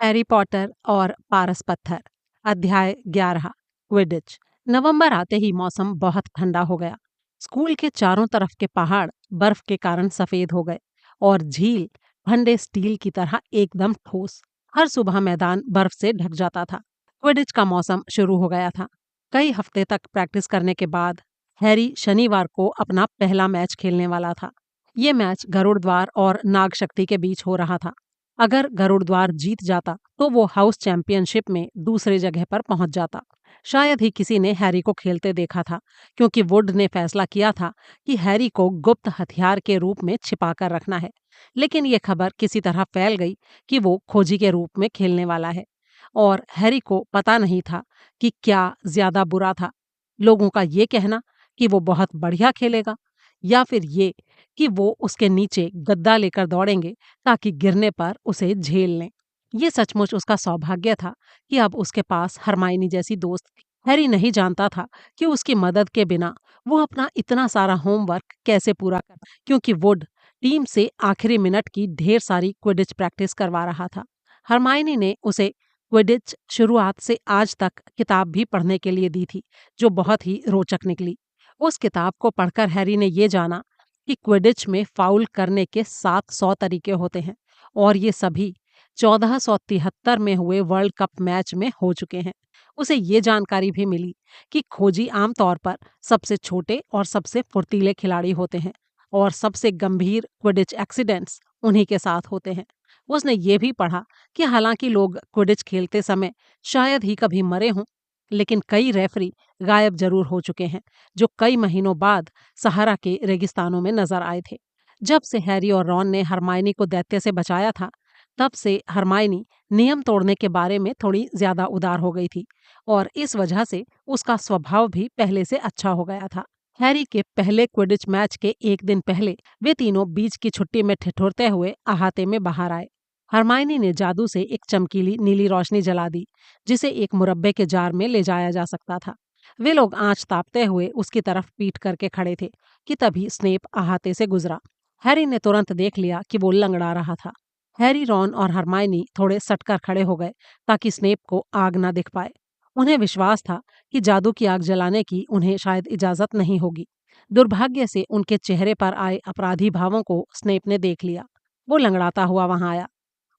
Harry Potter और पारस पत्थर। अध्याय 11। क्विडिच। नवंबर आते ही मौसम बहुत ठंडा हो गया। स्कूल के चारों तरफ के पहाड़ बर्फ के कारण सफेद हो गए और झील ठंडे स्टील की तरह एकदम ठोस। हर सुबह मैदान बर्फ से ढक जाता था। क्विडिच का मौसम शुरू हो गया था। कई हफ्ते तक प्रैक्टिस करने के बाद हैरी शनिवार को अपना पहला मैच खेलने वाला था। ये मैच गरुड़ द्वार और नाग शक्ति के बीच हो रहा था। अगर गरुड़द्वार जीत जाता तो वो हाउस चैंपियनशिप में दूसरे जगह पर पहुंच जाता। शायद ही किसी ने हैरी को खेलते देखा था, क्योंकि वुड ने फैसला किया था कि हैरी को गुप्त हथियार के रूप में छिपा कर रखना है। लेकिन ये खबर किसी तरह फैल गई कि वो खोजी के रूप में खेलने वाला है, और हैरी को पता नहीं था कि क्या ज्यादा बुरा था, लोगों का ये कहना कि वो बहुत बढ़िया खेलेगा, या फिर ये कि वो उसके नीचे गद्दा लेकर दौड़ेंगे ताकि गिरने पर उसे झेल लें। ये सचमुच उसका सौभाग्य था कि अब उसके पास हरमाइनी जैसी दोस्त थी। हैरी नहीं जानता था कि उसकी मदद के बिना वो अपना इतना सारा होमवर्क कैसे पूरा कर, क्योंकि वुड टीम से आखिरी मिनट की ढेर सारी क्विडिच प्रैक्टिस करवा रहा था। हरमाइनी ने उसे क्विडिच शुरुआत से आज तक किताब भी पढ़ने के लिए दी थी, जो बहुत ही रोचक निकली। उस किताब को पढ़कर हैरी ने ये जाना कि क्विडिच में फाउल करने के 700 तरीके होते हैं, और ये सभी 1473 में हुए वर्ल्ड कप मैच में हो चुके हैं। उसे ये जानकारी भी मिली कि खोजी आमतौर पर सबसे छोटे और सबसे फुर्तीले खिलाड़ी होते हैं, और सबसे गंभीर क्विडिच एक्सीडेंट्स उन्हीं के साथ होते हैं। उसने ये भी पढ़ा कि हालांकि लोग क्विडिच खेलते समय शायद ही कभी मरे हों, लेकिन कई रेफरी गायब जरूर हो चुके हैं, जो कई महीनों बाद सहारा के रेगिस्तानों में नजर आए थे। जब से हैरी और रॉन ने हरमाइनी को दैत्य से बचाया था, तब से हरमाइनी नियम तोड़ने के बारे में थोड़ी ज्यादा उदार हो गई थी, और इस वजह से उसका स्वभाव भी पहले से अच्छा हो गया था। हैरी के पहले क्विडिच मैच के एक दिन पहले वे तीनों बीच की छुट्टी में ठिठुरते हुए अहाते में बाहर आए। हरमाइनी ने जादू से एक चमकीली नीली रोशनी जला दी, जिसे एक मुरब्बे के जार में ले जाया जा सकता था। वे लोग आंच तापते हुए उसकी तरफ पीट करके खड़े थे कि तभी स्नेप अहाते से गुजरा। हैरी ने तुरंत देख लिया कि वो लंगड़ा रहा था। हैरी, रॉन और हरमाइनी थोड़े सटकर खड़े हो गए ताकि स्नेप को आग ना दिख पाए। उन्हें विश्वास था कि जादू की आग जलाने की उन्हें शायद इजाजत नहीं होगी। दुर्भाग्य से उनके चेहरे पर आए अपराधी भावों को स्नेप ने देख लिया। वो लंगड़ाता हुआ वहां आया।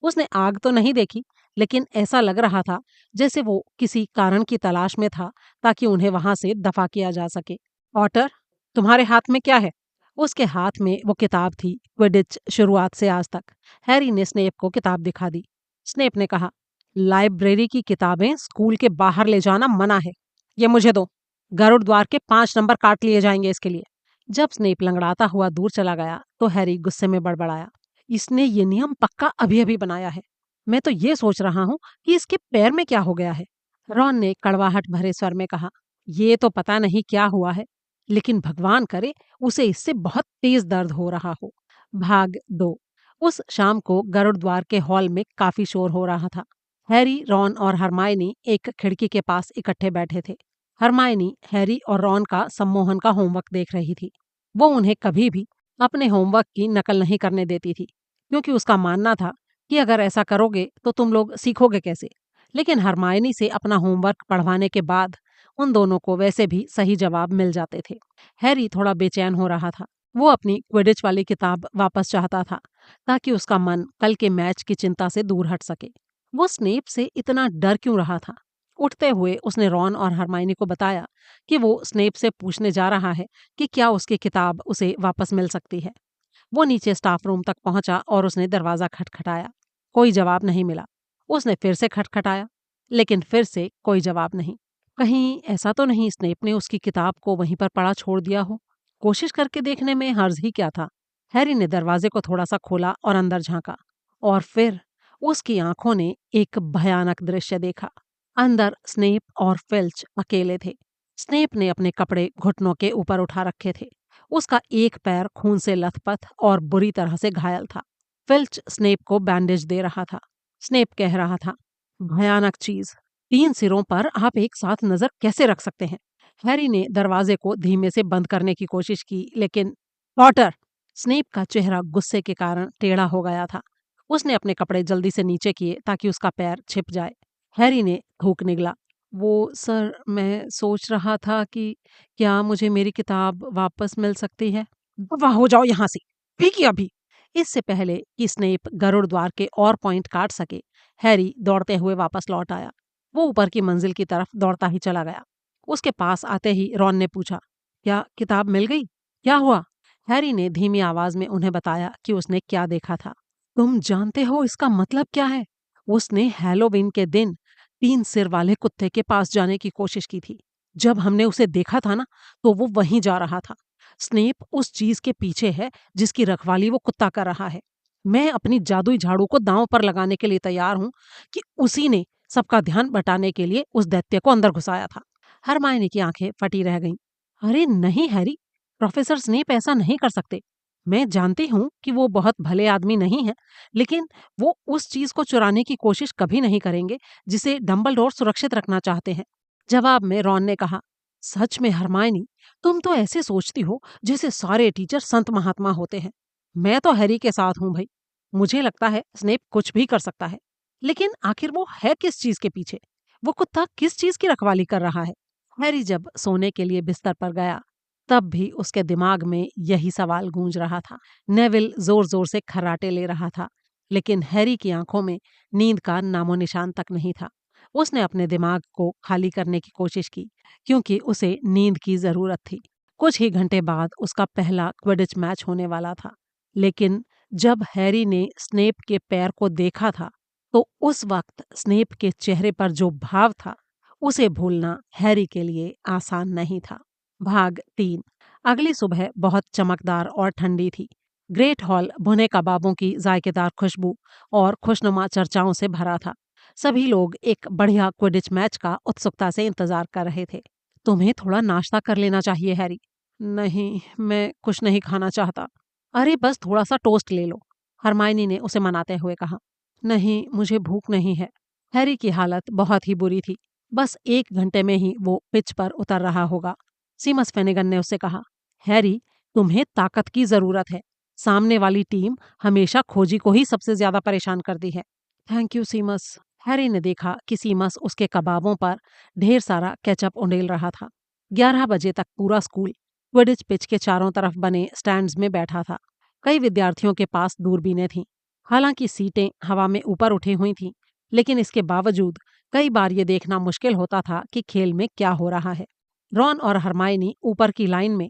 उसने आग तो नहीं देखी, लेकिन ऐसा लग रहा था जैसे वो किसी कारण की तलाश में था ताकि उन्हें वहां से दफा किया जा सके। पॉटर, तुम्हारे हाथ में क्या है? उसके हाथ में वो किताब थी, क्विडिच शुरुआत से आज तक। हैरी ने स्नेप को किताब दिखा दी। स्नेप ने कहा, लाइब्रेरी की किताबें स्कूल के बाहर ले जाना मना है। ये मुझे दो। गरुड़ द्वार के 5 नंबर काट लिए जाएंगे इसके लिए। जब स्नेप लंगड़ाता हुआ दूर चला गया तो हैरी गुस्से में बड़बड़ाया, इसने ये नियम पक्का अभी अभी बनाया है। मैं तो ये सोच रहा हूँ कि इसके पैर में क्या हो गया है। रॉन ने कड़वाहट भरे स्वर में कहा, ये तो पता नहीं क्या हुआ है, लेकिन भगवान करे उसे इससे बहुत तेज दर्द हो रहा हो। भाग 2। उस शाम को गरुड़ द्वार के हॉल में काफी शोर हो रहा था। हैरी, रॉन और हरमाइनी एक खिड़की के पास इकट्ठे बैठे थे। हरमाइनी हैरी और रॉन का सम्मोहन का होमवर्क देख रही थी। वो उन्हें कभी भी अपने होमवर्क की नकल नहीं करने देती थी, क्योंकि उसका मानना था कि अगर ऐसा करोगे तो तुम लोग सीखोगे कैसे। लेकिन हरमायनी से अपना होमवर्क पढ़वाने के बाद उन दोनों को वैसे भी सही जवाब मिल जाते थे। हैरी थोड़ा बेचैन हो रहा था। वो अपनी क्विडिच वाली किताब वापस चाहता था, ताकि उसका मन कल के मैच की चिंता से दूर हट सके। वो स्नेप से इतना डर क्यों रहा था? उठते हुए उसने रॉन और हरमाइनी को बताया कि वो स्नेप से पूछने जा रहा है कि क्या उसकी किताब उसे वापस मिल सकती है। वो नीचे स्टाफ रूम तक पहुंचा और उसने दरवाजा खटखटाया। कोई जवाब नहीं मिला। उसने फिर से खटखटाया, लेकिन फिर से कोई जवाब नहीं। कहीं ऐसा तो नहीं स्नेप ने उसकी किताब को वहीं पर पड़ा छोड़ दिया हो? कोशिश करके देखने में हर्ज ही क्या था। हैरी ने दरवाजे को थोड़ा सा खोला और अंदर झांका, और फिर उसकी आंखों ने एक भयानक दृश्य देखा। अंदर स्नेप और फिल्च अकेले थे। स्नेप ने अपने कपड़े घुटनों के ऊपर उठा रखे थे। उसका एक पैर खून से लथपथ और बुरी तरह से घायल था। फिल्च स्नेप को बैंडेज दे रहा था। स्नेप कह रहा था, भयानक चीज, 3 सिरों पर आप एक साथ नजर कैसे रख सकते हैं? हैरी ने दरवाजे को धीमे से बंद करने की कोशिश की, लेकिन पॉटर! स्नेप का चेहरा गुस्से के कारण टेढ़ा हो गया था। उसने अपने कपड़े जल्दी से नीचे किए ताकि उसका पैर छिप जाए। हैरी ने थूक निगला, वो सर, मैं सोच रहा था कि क्या मुझे मेरी किताब वापस मिल सकती है? दफा हो जाओ यहाँ से, फेंकिए अभी। इससे पहले कि स्नेप गरुड़ द्वार के और पॉइंट काट सके, हैरी दौड़ते हुए वापस लौट आया। वो ऊपर की मंजिल की तरफ दौड़ता ही चला गया। उसके पास आते ही रॉन ने पूछा, क्या किताब मिल गई? क्या हुआ? हैरी ने धीमी आवाज में उन्हें बताया कि उसने क्या देखा था। तुम जानते हो इसका मतलब क्या है? उसने हैलोवीन के दिन 3 सिर वाले कुत्ते के पास जाने की कोशिश की थी। जब हमने उसे देखा था ना, तो वो वहीं जा रहा था। स्नेप उस चीज के पीछे है जिसकी रखवाली वो कुत्ता कर रहा है। मैं अपनी जादुई झाड़ू को दांव पर लगाने के लिए तैयार हूं कि उसी ने सबका ध्यान बटाने के लिए उस दैत्य को अंदर घुसाया था। हरमायने की आंखें फटी रह गईं। अरे नहीं हैरी, प्रोफेसर स्नेप ऐसा नहीं कर सकते। मैं जानती हूं कि वो बहुत भले आदमी नहीं है, लेकिन वो उस चीज को चुराने की कोशिश कभी नहीं करेंगे जिसे डंबलडोर सुरक्षित रखना चाहते हैं। जवाब में रॉन ने कहा, सच में हरमायनी, तुम तो ऐसे सोचती हो जैसे सारे टीचर संत महात्मा होते हैं। मैं तो हैरी के साथ हूं भाई। मुझे लगता है स्नेप कुछ भी कर सकता है, लेकिन आखिर वो है किस चीज के पीछे? वो कुत्ता किस चीज की रखवाली कर रहा है? हैरी जब सोने के लिए बिस्तर पर गया, तब भी उसके दिमाग में यही सवाल गूंज रहा था। नेविल जोर जोर से खर्राटे ले रहा था, लेकिन हैरी की आंखों में नींद का नामो निशान तक नहीं था। उसने अपने दिमाग को खाली करने की कोशिश की, क्योंकि उसे नींद की जरूरत थी। कुछ ही घंटे बाद उसका पहला क्विडिच मैच होने वाला था, लेकिन जब हैरी ने स्नेप के पैर को देखा था, तो उस वक्त स्नेप के चेहरे पर जो भाव था, उसे भूलना हैरी के लिए आसान नहीं था। भाग 3। अगली सुबह बहुत चमकदार और ठंडी थी। ग्रेट हॉल भुने कबाबों की जायकेदार खुशबू और खुशनुमा चर्चाओं से भरा था। सभी लोग एक बढ़िया क्विडिच मैच का उत्सुकता से इंतजार कर रहे थे। तुम्हें थोड़ा नाश्ता कर लेना चाहिए हैरी। नहीं, मैं कुछ नहीं खाना चाहता। अरे बस थोड़ा सा टोस्ट ले लो, हरमाइनी ने उसे मनाते हुए कहा। नहीं, मुझे भूख नहीं है। हैरी की हालत बहुत ही बुरी थी। बस 1 घंटे में ही वो पिच पर उतर रहा होगा। सीमस फेनेगन ने उससे कहा, हैरी, तुम्हें ताकत की जरूरत है। सामने वाली टीम हमेशा खोजी को ही सबसे ज्यादा परेशान करती है। Thank you सीमस। हैरी ने देखा कि सीमस उसके कबाबों पर ढेर सारा केचप उंडेल रहा था। 11 बजे तक पूरा स्कूल क्विडिच पिच के चारों तरफ बने स्टैंड्स में बैठा था। कई विद्यार्थियों के पास दूरबीनें थीं। हालांकि सीटें हवा में ऊपर उठी हुई थीं, लेकिन इसके बावजूद कई बार ये देखना मुश्किल होता था कि खेल में क्या हो रहा है। रॉन और हरमाइनी ऊपर की लाइन में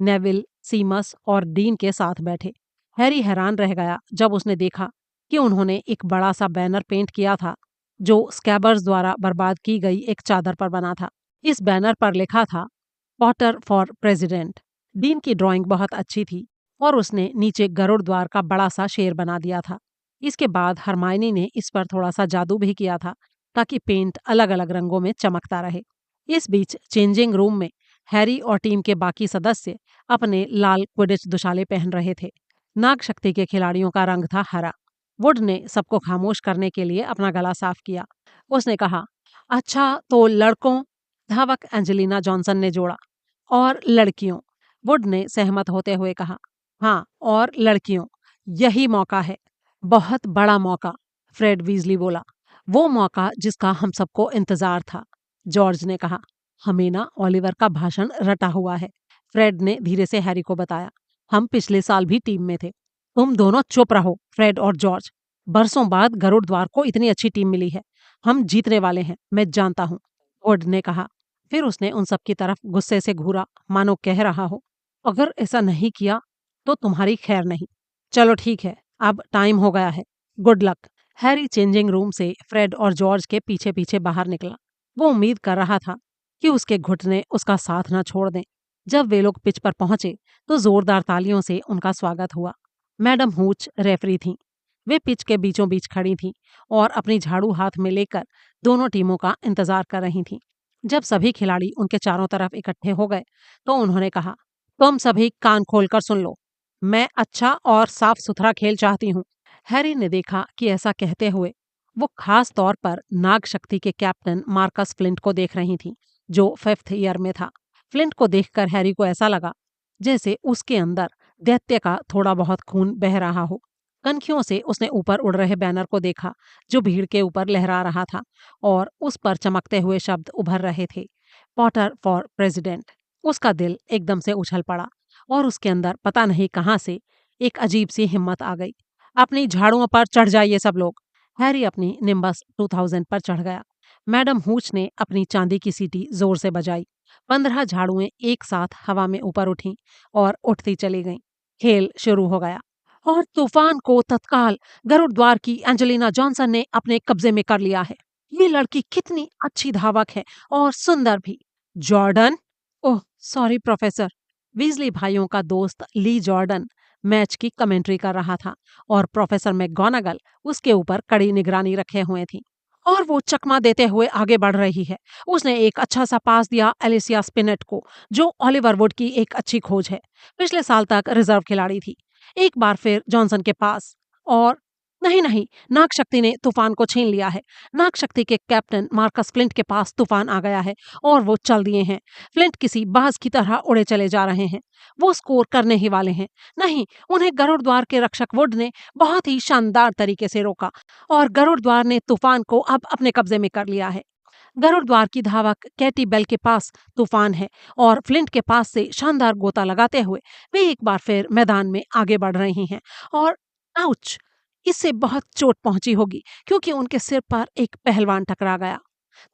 नेविल, सीमस और डीन के साथ बैठे। हैरी हैरान रह गया जब उसने देखा कि उन्होंने एक बड़ा सा बैनर पेंट किया था, जो स्कैबर्स द्वारा बर्बाद की गई एक चादर पर बना था। इस बैनर पर लिखा था, पॉटर फॉर प्रेसिडेंट। डीन की ड्राइंग बहुत अच्छी थी और उसने नीचे गरुड़ द्वार का बड़ा सा शेर बना दिया था। इसके बाद हरमाइनी ने इस पर थोड़ा सा जादू भी किया था, ताकि पेंट अलग अलग रंगों में चमकता रहे। इस बीच चेंजिंग रूम में हैरी और टीम के बाकी सदस्य अपने लाल क्विडिच दुशाले पहन रहे थे। नाग शक्ति के खिलाड़ियों का रंग था हरा। वुड ने सबको खामोश करने के लिए अपना गला साफ किया। उसने कहा, अच्छा तो लड़कों, धावक एंजेलिना जॉनसन ने जोड़ा। और लड़कियों, वुड ने सहमत होते हुए कहा। हाँ, और लड़कियों, यही मौका है, बहुत बड़ा मौका, फ्रेड वीजली बोला। वो मौका जिसका हम सबको इंतजार था, जॉर्ज ने कहा। हमें ना ओलिवर का भाषण रटा हुआ है, फ्रेड ने धीरे से हैरी को बताया। हम पिछले साल भी टीम में थे। तुम दोनों चुप रहो, फ्रेड और जॉर्ज। बरसों बाद गरुड़ द्वार को इतनी अच्छी टीम मिली है। हम जीतने वाले हैं, मैं जानता हूँ, वुड ने कहा। फिर उसने उन सब की तरफ गुस्से से घूरा, मानो कह रहा हो, अगर ऐसा नहीं किया तो तुम्हारी खैर नहीं। चलो ठीक है, अब टाइम हो गया है, good luck. Harry changing room से फ्रेड और जॉर्ज के पीछे पीछे बाहर निकला। वो उम्मीद कर रहा था कि उसके घुटने उसका साथ न छोड़ दें। जब वे लोग पिच पर पहुंचे तो जोरदार तालियों से उनका स्वागत हुआ। मैडम हूच रेफरी थीं। वे पिच के बीचों बीच खड़ी थीं और अपनी झाड़ू हाथ में लेकर दोनों टीमों का इंतजार कर रही थीं। जब सभी खिलाड़ी उनके चारों तरफ इकट्ठे हो गए तो उन्होंने कहा, तुम सभी कान खोलकर सुन लो, मैं अच्छा और साफ सुथरा खेल चाहती हूँ। हैरी ने देखा कि ऐसा कहते हुए वो खास तौर पर नाग शक्ति के कैप्टन मार्कस फ्लिंट को देख रही थी, जो 5th ईयर में था। फ्लिंट को देखकर हैरी को ऐसा लगा जैसे उसके अंदर दैत्य का थोड़ा बहुत खून बह रहा हो। कनखियों से उसने ऊपर उड़ रहे बैनर को देखा जो भीड़ के ऊपर लहरा रहा था और उस पर चमकते हुए शब्द उभर रहे थे, पॉटर फॉर प्रेसिडेंट। उसका दिल एकदम से उछल पड़ा और उसके अंदर पता नहीं कहाँ से एक अजीब सी हिम्मत आ गई। अपनी झाड़ुओं पर चढ़ जाइए सब लोग। हैरी अपनी निम्बस 2000 पर चढ़ गया। मैडम हूच ने अपनी चांदी की सीटी जोर से बजाई। 15 झाड़ुएं एक साथ हवा में ऊपर उठीं और उठती चली गईं। खेल शुरू हो गया और तूफान को तत्काल गरुड़ द्वार की एंजेलिना जॉनसन ने अपने कब्जे में कर लिया है। ये लड़की कितनी अच्छी धावक है और सुंदर भी। Jordan, oh sorry professor. Weasley भाइयों का दोस्त ली जॉर्डन मैच की कमेंट्री कर रहा था और प्रोफेसर मैकगोनागल उसके ऊपर कड़ी निगरानी रखे हुए थी। और वो चकमा देते हुए आगे बढ़ रही है। उसने एक अच्छा सा पास दिया एलिसिया स्पिनेट को, जो ऑलिवर वुड की एक अच्छी खोज है। पिछले साल तक रिजर्व खिलाड़ी थी। एक बार फिर जॉनसन के पास और नहीं नहीं, नाग शक्ति ने तूफान को छीन लिया है। नाग शक्ति के कैप्टन मार्कस फ्लिंट के पास तूफान आ गया है और वो चल दिए हैं। फ्लिंट किसी बाज की तरह उड़े चले जा रहे हैं। वो स्कोर करने ही वाले हैं। नहीं, उन्हें गरुड़ द्वार के रक्षक वुड ने बहुत ही शानदार तरीके से रोका और गरुड़ द्वार ने तूफान को अब अपने कब्जे में कर लिया है। गरुड़ द्वार की धावक कैटी बेल के पास तूफान है और फ्लिंट के पास से शानदार गोता लगाते हुए वे एक बार फिर मैदान में आगे बढ़ रही हैं। और आउच, इससे बहुत चोट पहुंची होगी क्योंकि उनके सिर पर एक पहलवान टकरा गया।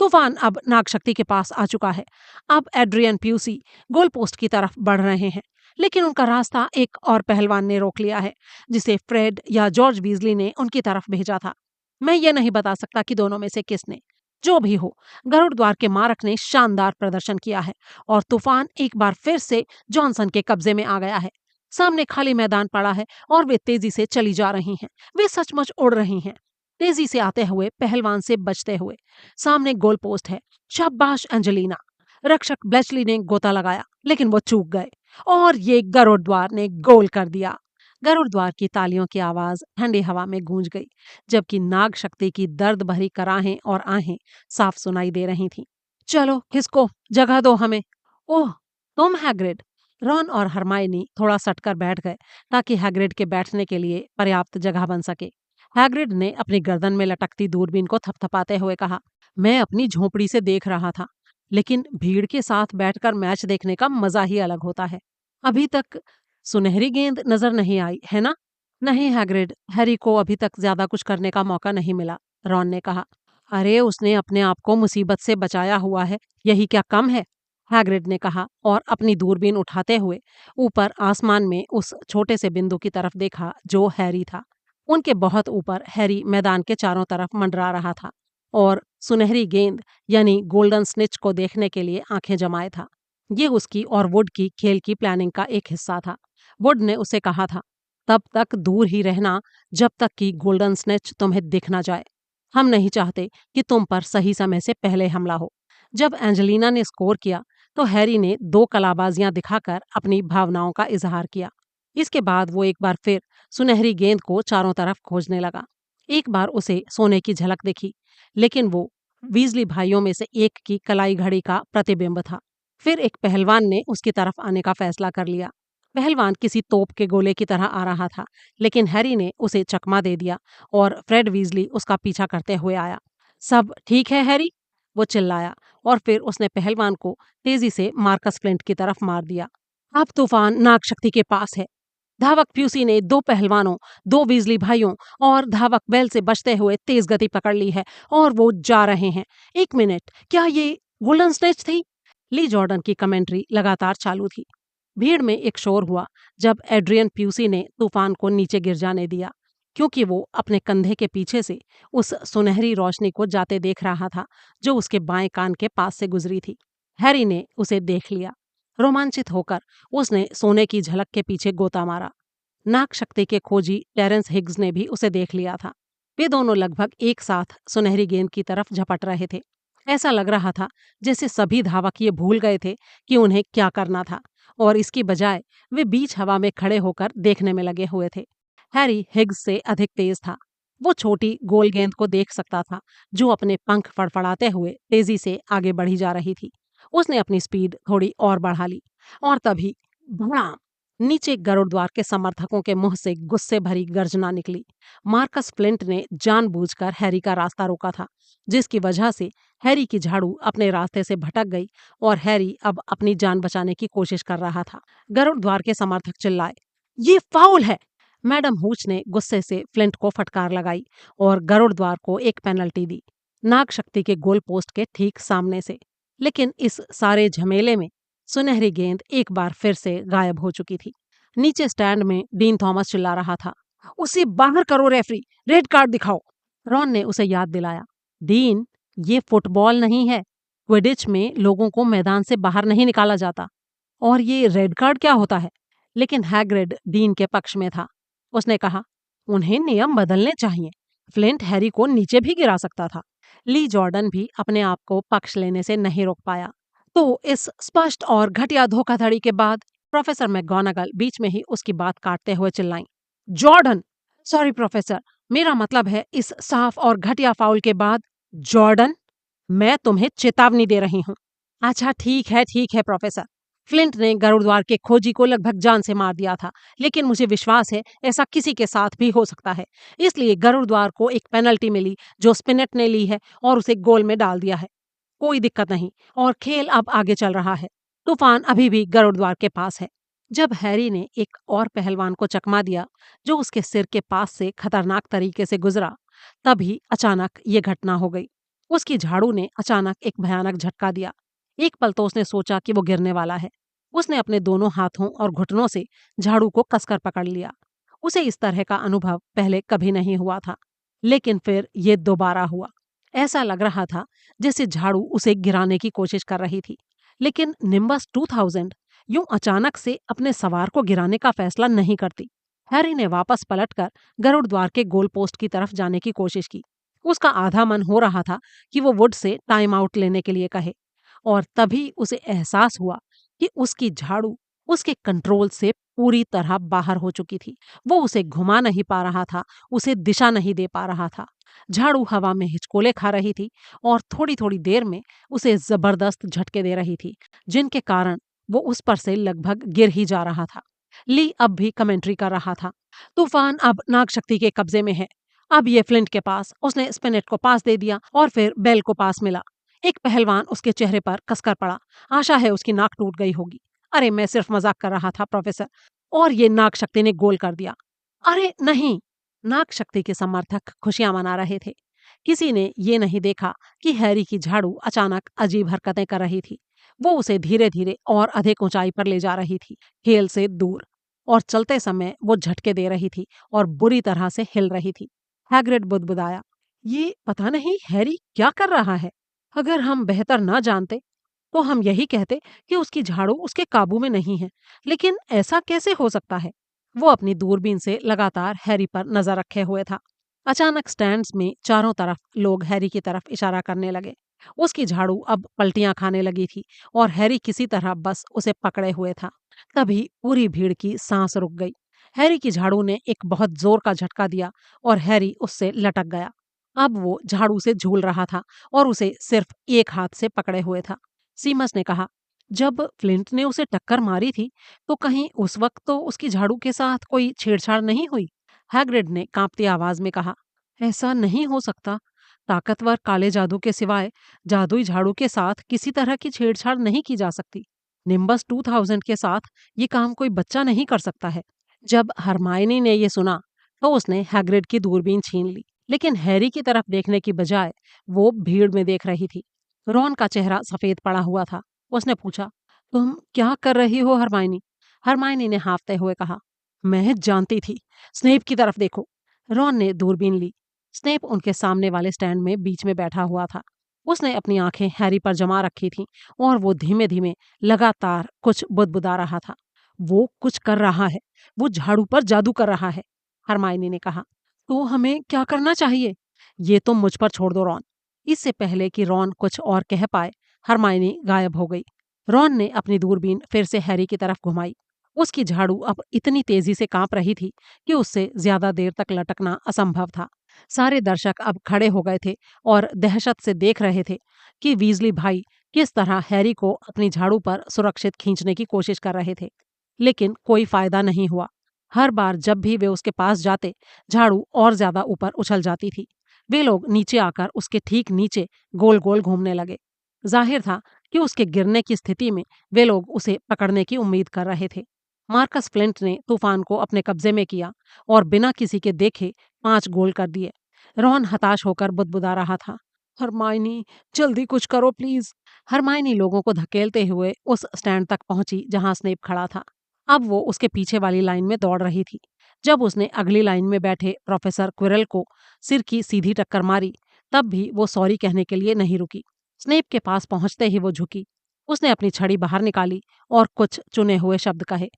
तूफान अब नागशक्ति के पास आ चुका है। अब एड्रियन प्यूसी गोल पोस्ट की तरफ बढ़ रहे हैं, लेकिन उनका रास्ता एक और पहलवान ने रोक लिया है जिसे फ्रेड या जॉर्ज वीजली ने उनकी तरफ भेजा था। मैं ये नहीं बता सकता कि दोनों में से किसने। जो भी हो, गरुड़ द्वार के मारक ने शानदार प्रदर्शन किया है और तूफान एक बार फिर से जॉनसन के कब्जे में आ गया है। सामने खाली मैदान पड़ा है और वे तेजी से चली जा रही हैं। वे सचमुच उड़ रही हैं, तेजी से आते हुए पहलवान से बचते हुए। सामने गोल पोस्ट है। शाबाश एंजेलिना। रक्षक ब्लेचली ने गोता लगाया, लेकिन वो चूक गए और ये गरुड़ द्वार ने गोल कर दिया। गरुड़ द्वार की तालियों की आवाज ठंडी हवा में गूंज गई, जबकि नाग शक्ति की दर्द भरी कराहें और आहें साफ सुनाई दे रही थीं। चलो खिसको, जगह दो हमें। ओह, तुम हैग्रिड। रॉन और हरमाइनी थोड़ा सटकर बैठ गए ताकि हैग्रिड के बैठने के लिए पर्याप्त जगह बन सके। हैग्रिड ने अपनी गर्दन में लटकती दूरबीन को थपथपाते हुए कहा, मैं अपनी झोपड़ी से देख रहा था, लेकिन भीड़ के साथ बैठकर मैच देखने का मजा ही अलग होता है। अभी तक सुनहरी गेंद नजर नहीं आई है ना? नहीं हैग्रिड, हैरी को अभी तक ज्यादा कुछ करने का मौका नहीं मिला, रॉन ने कहा। अरे उसने अपने आप को मुसीबत से बचाया हुआ है, यही क्या कम है? हैग्रिड ने कहा और अपनी दूरबीन उठाते हुए ऊपर आसमान में उस छोटे से बिंदु की तरफ देखा जो हैरी था। उनके बहुत ऊपर हैरी मैदान के चारों तरफ मंडरा रहा था और सुनहरी गेंद यानी गोल्डन स्निच को देखने के लिए आंखें जमाए था। ये उसकी और वुड की खेल की प्लानिंग का एक हिस्सा था। वुड ने उसे कहा था, तब तक दूर ही रहना जब तक कि गोल्डन स्नेच तुम्हें दिख ना जाए। हम नहीं चाहते कि तुम पर सही समय से पहले हमला हो। जब एंजेलिना ने स्कोर किया तो हैरी ने 2 कलाबाजियां दिखाकर अपनी भावनाओं का इजहार किया। इसके बाद वो एक बार फिर सुनहरी गेंद को चारों तरफ खोजने लगा। एक बार उसे सोने की झलक दिखी, लेकिन वो वीजली भाइयों में से एक की कलाई घड़ी का प्रतिबिंब था। फिर एक पहलवान ने उसकी तरफ आने का फैसला कर लिया। पहलवान किसी तोप के गोले की तरह आ रहा था, लेकिन हैरी ने उसे चकमा दे दिया और फ्रेड वीजली उसका पीछा करते हुए आया। सब ठीक है हैरी? वो चिल्लाया और फिर उसने पहलवान को तेजी से मार्कस फ्लिंट की तरफ मार दिया। अब तूफान नाग शक्ति के पास है। धावक प्यूसी ने 2 पहलवानों, 2 वीजली भाइयों और धावक बेल से बचते हुए तेज गति पकड़ ली है और वो जा रहे हैं। 1 मिनट, क्या ये गोल्डन स्नेच थी? ली जॉर्डन की कमेंट्री लगातार चालू थी। भीड़ में एक शोर हुआ जब एड्रियन प्यूसी ने तूफान को नीचे गिर जाने दिया, क्योंकि वो अपने कंधे के पीछे से उस सुनहरी रोशनी को जाते देख रहा था जो उसके बाएं कान के पास से गुजरी थी। हैरी ने उसे देख लिया। रोमांचित होकर उसने सोने की झलक के पीछे गोता मारा। नाग शक्ति के खोजी टेरेंस हिग्स ने भी उसे देख लिया था। वे दोनों लगभग एक साथ सुनहरी गेंद की तरफ झपट रहे थे। ऐसा लग रहा था जैसे सभी धावक ये भूल गए थे कि उन्हें क्या करना था और इसकी बजाय वे बीच हवा में खड़े होकर देखने में लगे हुए थे। हैरी हिग्स से अधिक तेज था। वो छोटी गोल गेंद को देख सकता था जो अपने पंख फड़फड़ाते हुए तेजी से आगे बढ़ी जा रही थी। उसने अपनी स्पीड थोड़ी और बढ़ा ली और तभी धड़ाम, नीचे गरुड़ द्वार के समर्थकों के मुंह से गुस्से भरी गर्जना निकली। मार्कस फ्लिंट ने जानबूझकर हैरी का रास्ता रोका था, जिसकी वजह से हैरी की झाड़ू अपने रास्ते से भटक गई और हैरी अब अपनी जान बचाने की कोशिश कर रहा था। गरुड़ द्वार के समर्थक चिल्लाए, ये फाउल है। मैडम हूच ने गुस्से से फ्लिंट को फटकार लगाई और गरुड़ द्वार को एक पेनल्टी दी, नाग शक्ति के गोल पोस्ट के ठीक सामने से। लेकिन इस सारे झमेले में सुनहरी गेंद एक बार फिर से गायब हो चुकी थी। नीचे स्टैंड में डीन थॉमस चिल्ला रहा था, उसे बाहर करो रेफरी, रेड कार्ड दिखाओ। रॉन ने उसे याद दिलाया, डीन, ये फुटबॉल नहीं है। क्विडिच में लोगों को मैदान से बाहर नहीं निकाला जाता। और ये रेड कार्ड क्या होता है? लेकिन हैग्रिड डीन के पक्ष में था। उसने कहा, उन्हें नियम बदलने चाहिए। फ्लिंट हैरी को नीचे भी गिरा सकता था। ली जॉर्डन भी अपने आप को पक्ष लेने से नहीं रोक पाया। तो इस स्पष्ट और घटिया धोखाधड़ी के बाद प्रोफेसर मैकगोनागल बीच में ही उसकी बात काटते हुए चिल्लाई, जॉर्डन, सॉरी प्रोफेसर, मेरा मतलब है इस साफ और घटिया फाउल के बाद। जॉर्डन, मैं तुम्हें चेतावनी दे रही हूँ। अच्छा ठीक है प्रोफेसर। फ्लिंट ने गरुड़द्वार के खोजी को लगभग जान से मार दिया था, लेकिन मुझे विश्वास है ऐसा किसी के साथ भी हो सकता है। इसलिए गरुड़द्वार को एक पेनल्टी मिली जो स्पिनेट ने ली है और उसे गोल में डाल दिया है। कोई दिक्कत नहीं और खेल अब आगे चल रहा है। तूफान अभी भी गरुड़द्वार के पास है। जब हैरी ने एक और पहलवान को चकमा दिया जो उसके सिर के पास से खतरनाक तरीके से गुजरा, तभी अचानक ये घटना हो गई। उसकी झाड़ू ने अचानक एक भयानक झटका दिया। एक पल तो उसने सोचा कि वो गिरने वाला है। उसने अपने दोनों हाथों और घुटनों से झाड़ू को कसकर पकड़ लिया। उसे इस तरह का अनुभव पहले कभी नहीं हुआ था, लेकिन फिर ये दोबारा हुआ। ऐसा लग रहा था जैसे झाड़ू उसे गिराने की कोशिश कर रही थी। लेकिन निम्बस 2000 यूं अचानक से अपने सवार को गिराने का फैसला नहीं करती। हैरी ने वापस पलटकर गरुड़ द्वार के गोल पोस्ट की तरफ जाने की कोशिश की। उसका आधा मन हो रहा था कि वो वुड से टाइम आउट लेने के लिए कहे, और तभी उसे एहसास हुआ कि उसकी झाड़ू उसके कंट्रोल से पूरी तरह बाहर हो चुकी थी। वो उसे घुमा नहीं पा रहा था, उसे दिशा नहीं दे पा रहा था। झाड़ू हवा में हिचकोले खा रही थी और थोड़ी थोड़ी देर में उसे जबरदस्त झटके दे रही थी, जिनके कारण वो उस पर से लगभग गिर ही जा रहा था। ली अब भी कमेंट्री कर रहा था, तूफान अब नाग शक्ति के कब्जे में है। अब ये फ्लिंट के पास, उसने स्पिनेट को पास दे दिया और फिर बेल को पास मिला। एक पहलवान उसके चेहरे पर कसकर पड़ा। आशा है उसकी नाक टूट गई होगी। अरे मैं सिर्फ मजाक कर रहा था प्रोफेसर। और ये नाग शक्ति ने गोल कर दिया। अरे नहीं! नाग शक्ति के समर्थक खुशियां मना रहे थे। किसी ने ये नहीं देखा कि हैरी की झाड़ू अचानक अजीब हरकतें कर रही थी। वो उसे धीरे धीरे और अधिक ऊंचाई पर ले जा रही थी, खेल से दूर। और चलते समय वो झटके दे रही थी और बुरी तरह से हिल रही थी। हैग्रिड बुदबुदाया, ये पता नहीं हैरी क्या कर रहा है। अगर हम बेहतर ना जानते तो हम यही कहते कि उसकी झाड़ू उसके काबू में नहीं है। लेकिन ऐसा कैसे हो सकता है? वो अपनी दूरबीन से लगातार हैरी पर नजर रखे हुए था। अचानक स्टैंड्स में चारों तरफ लोग हैरी की तरफ इशारा करने लगे। उसकी झाड़ू अब पलटियां खाने लगी थी और हैरी किसी तरह बस उसे पकड़े हुए था। तभी पूरी भीड़ की सांस रुक गई। हैरी की झाड़ू ने एक बहुत जोर का झटका दिया और हैरी उससे लटक गया। अब वो झाड़ू से झूल रहा था और उसे सिर्फ एक हाथ से पकड़े हुए था। सीमस ने कहा, जब फ्लिंट ने उसे टक्कर मारी थी तो कहीं उस वक्त तो उसकी झाड़ू के साथ कोई छेड़छाड़ नहीं हुई? हैग्रिड ने कांपती आवाज में कहा, ऐसा नहीं हो सकता। ताकतवर काले जादू के सिवाय जादुई झाड़ू के साथ किसी तरह की छेड़छाड़ नहीं की जा सकती। निम्बस 2000 के साथ ये काम कोई बच्चा नहीं कर सकता है। जब हरमायनी ने ये सुना तो उसने हैग्रिड की दूरबीन छीन ली, लेकिन हैरी की तरफ देखने की बजाय वो भीड़ में देख रही थी। रॉन का चेहरा सफेद पड़ा हुआ था। उसने पूछा, तुम क्या कर रही हो हरमायनी? हरमायनी ने हाँफते हुए कहा, मैं जानती थी। स्नेप की तरफ देखो। रॉन ने दूरबीन ली। स्नेप उनके सामने वाले स्टैंड में बीच में बैठा हुआ था। उसने अपनी आंखें हैरी पर जमा रखी थीं और वो धीमे धीमे लगातार कुछ बुदबुदा रहा था। वो कुछ कर रहा है। वो झाड़ू पर जादू कर रहा है। हरमायनी ने कहा, तो हमें क्या करना चाहिए? ये तुम मुझ पर छोड़ दो रॉन। इससे पहले कि रॉन कुछ और कह पाए, हरमायनी गायब हो गई। रॉन ने अपनी दूरबीन फिर से हैरी की तरफ घुमाई। उसकी झाड़ू अब इतनी तेजी से कांप रही थी कि उससे ज्यादा देर तक लटकना असंभव था। सारे दर्शक अब खड़े हो गए थे और दहशत से देख रहे थे कि वीजली भाई किस तरह हैरी को अपनी झाड़ू पर सुरक्षित खींचने की कोशिश कर रहे थे। लेकिन कोई फायदा नहीं हुआ। हर बार जब भी वे उसके पास जाते, झाड़ू और ज्यादा ऊपर उछल जाती थी। वे लोग नीचे आकर उसके ठीक नीचे गोल गोल घूमने लगे। जाहिर था कि उसके गिरने की स्थिति में वे लोग उसे पकड़ने की उम्मीद कर रहे थे। मार्कस फ्लिंट ने तूफान को अपने कब्जे में किया और बिना किसी के देखे 5 गोल कर दिए। रॉन हताश होकर बुदबुदा रहा था, हरमाइनी, जल्दी कुछ करो प्लीज। हरमाइनी लोगों को धकेलते हुए उस स्टैंड तक पहुंची जहां स्नेप खड़ा था। अब वो उसके पीछे वाली लाइन में दौड़ रही थी। जब उसने अगली लाइन में बैठे प्रोफेसर क्विरल को सिर की सीधी टक्कर मारी, तब भी वो सॉरी कहने के लिए नहीं रुकी। स्नेप के पास पहुंचते ही वो झुकी। उसने अपनी छड़ी बाहर निकाली और कुछ चुने हुए शब्द कहे।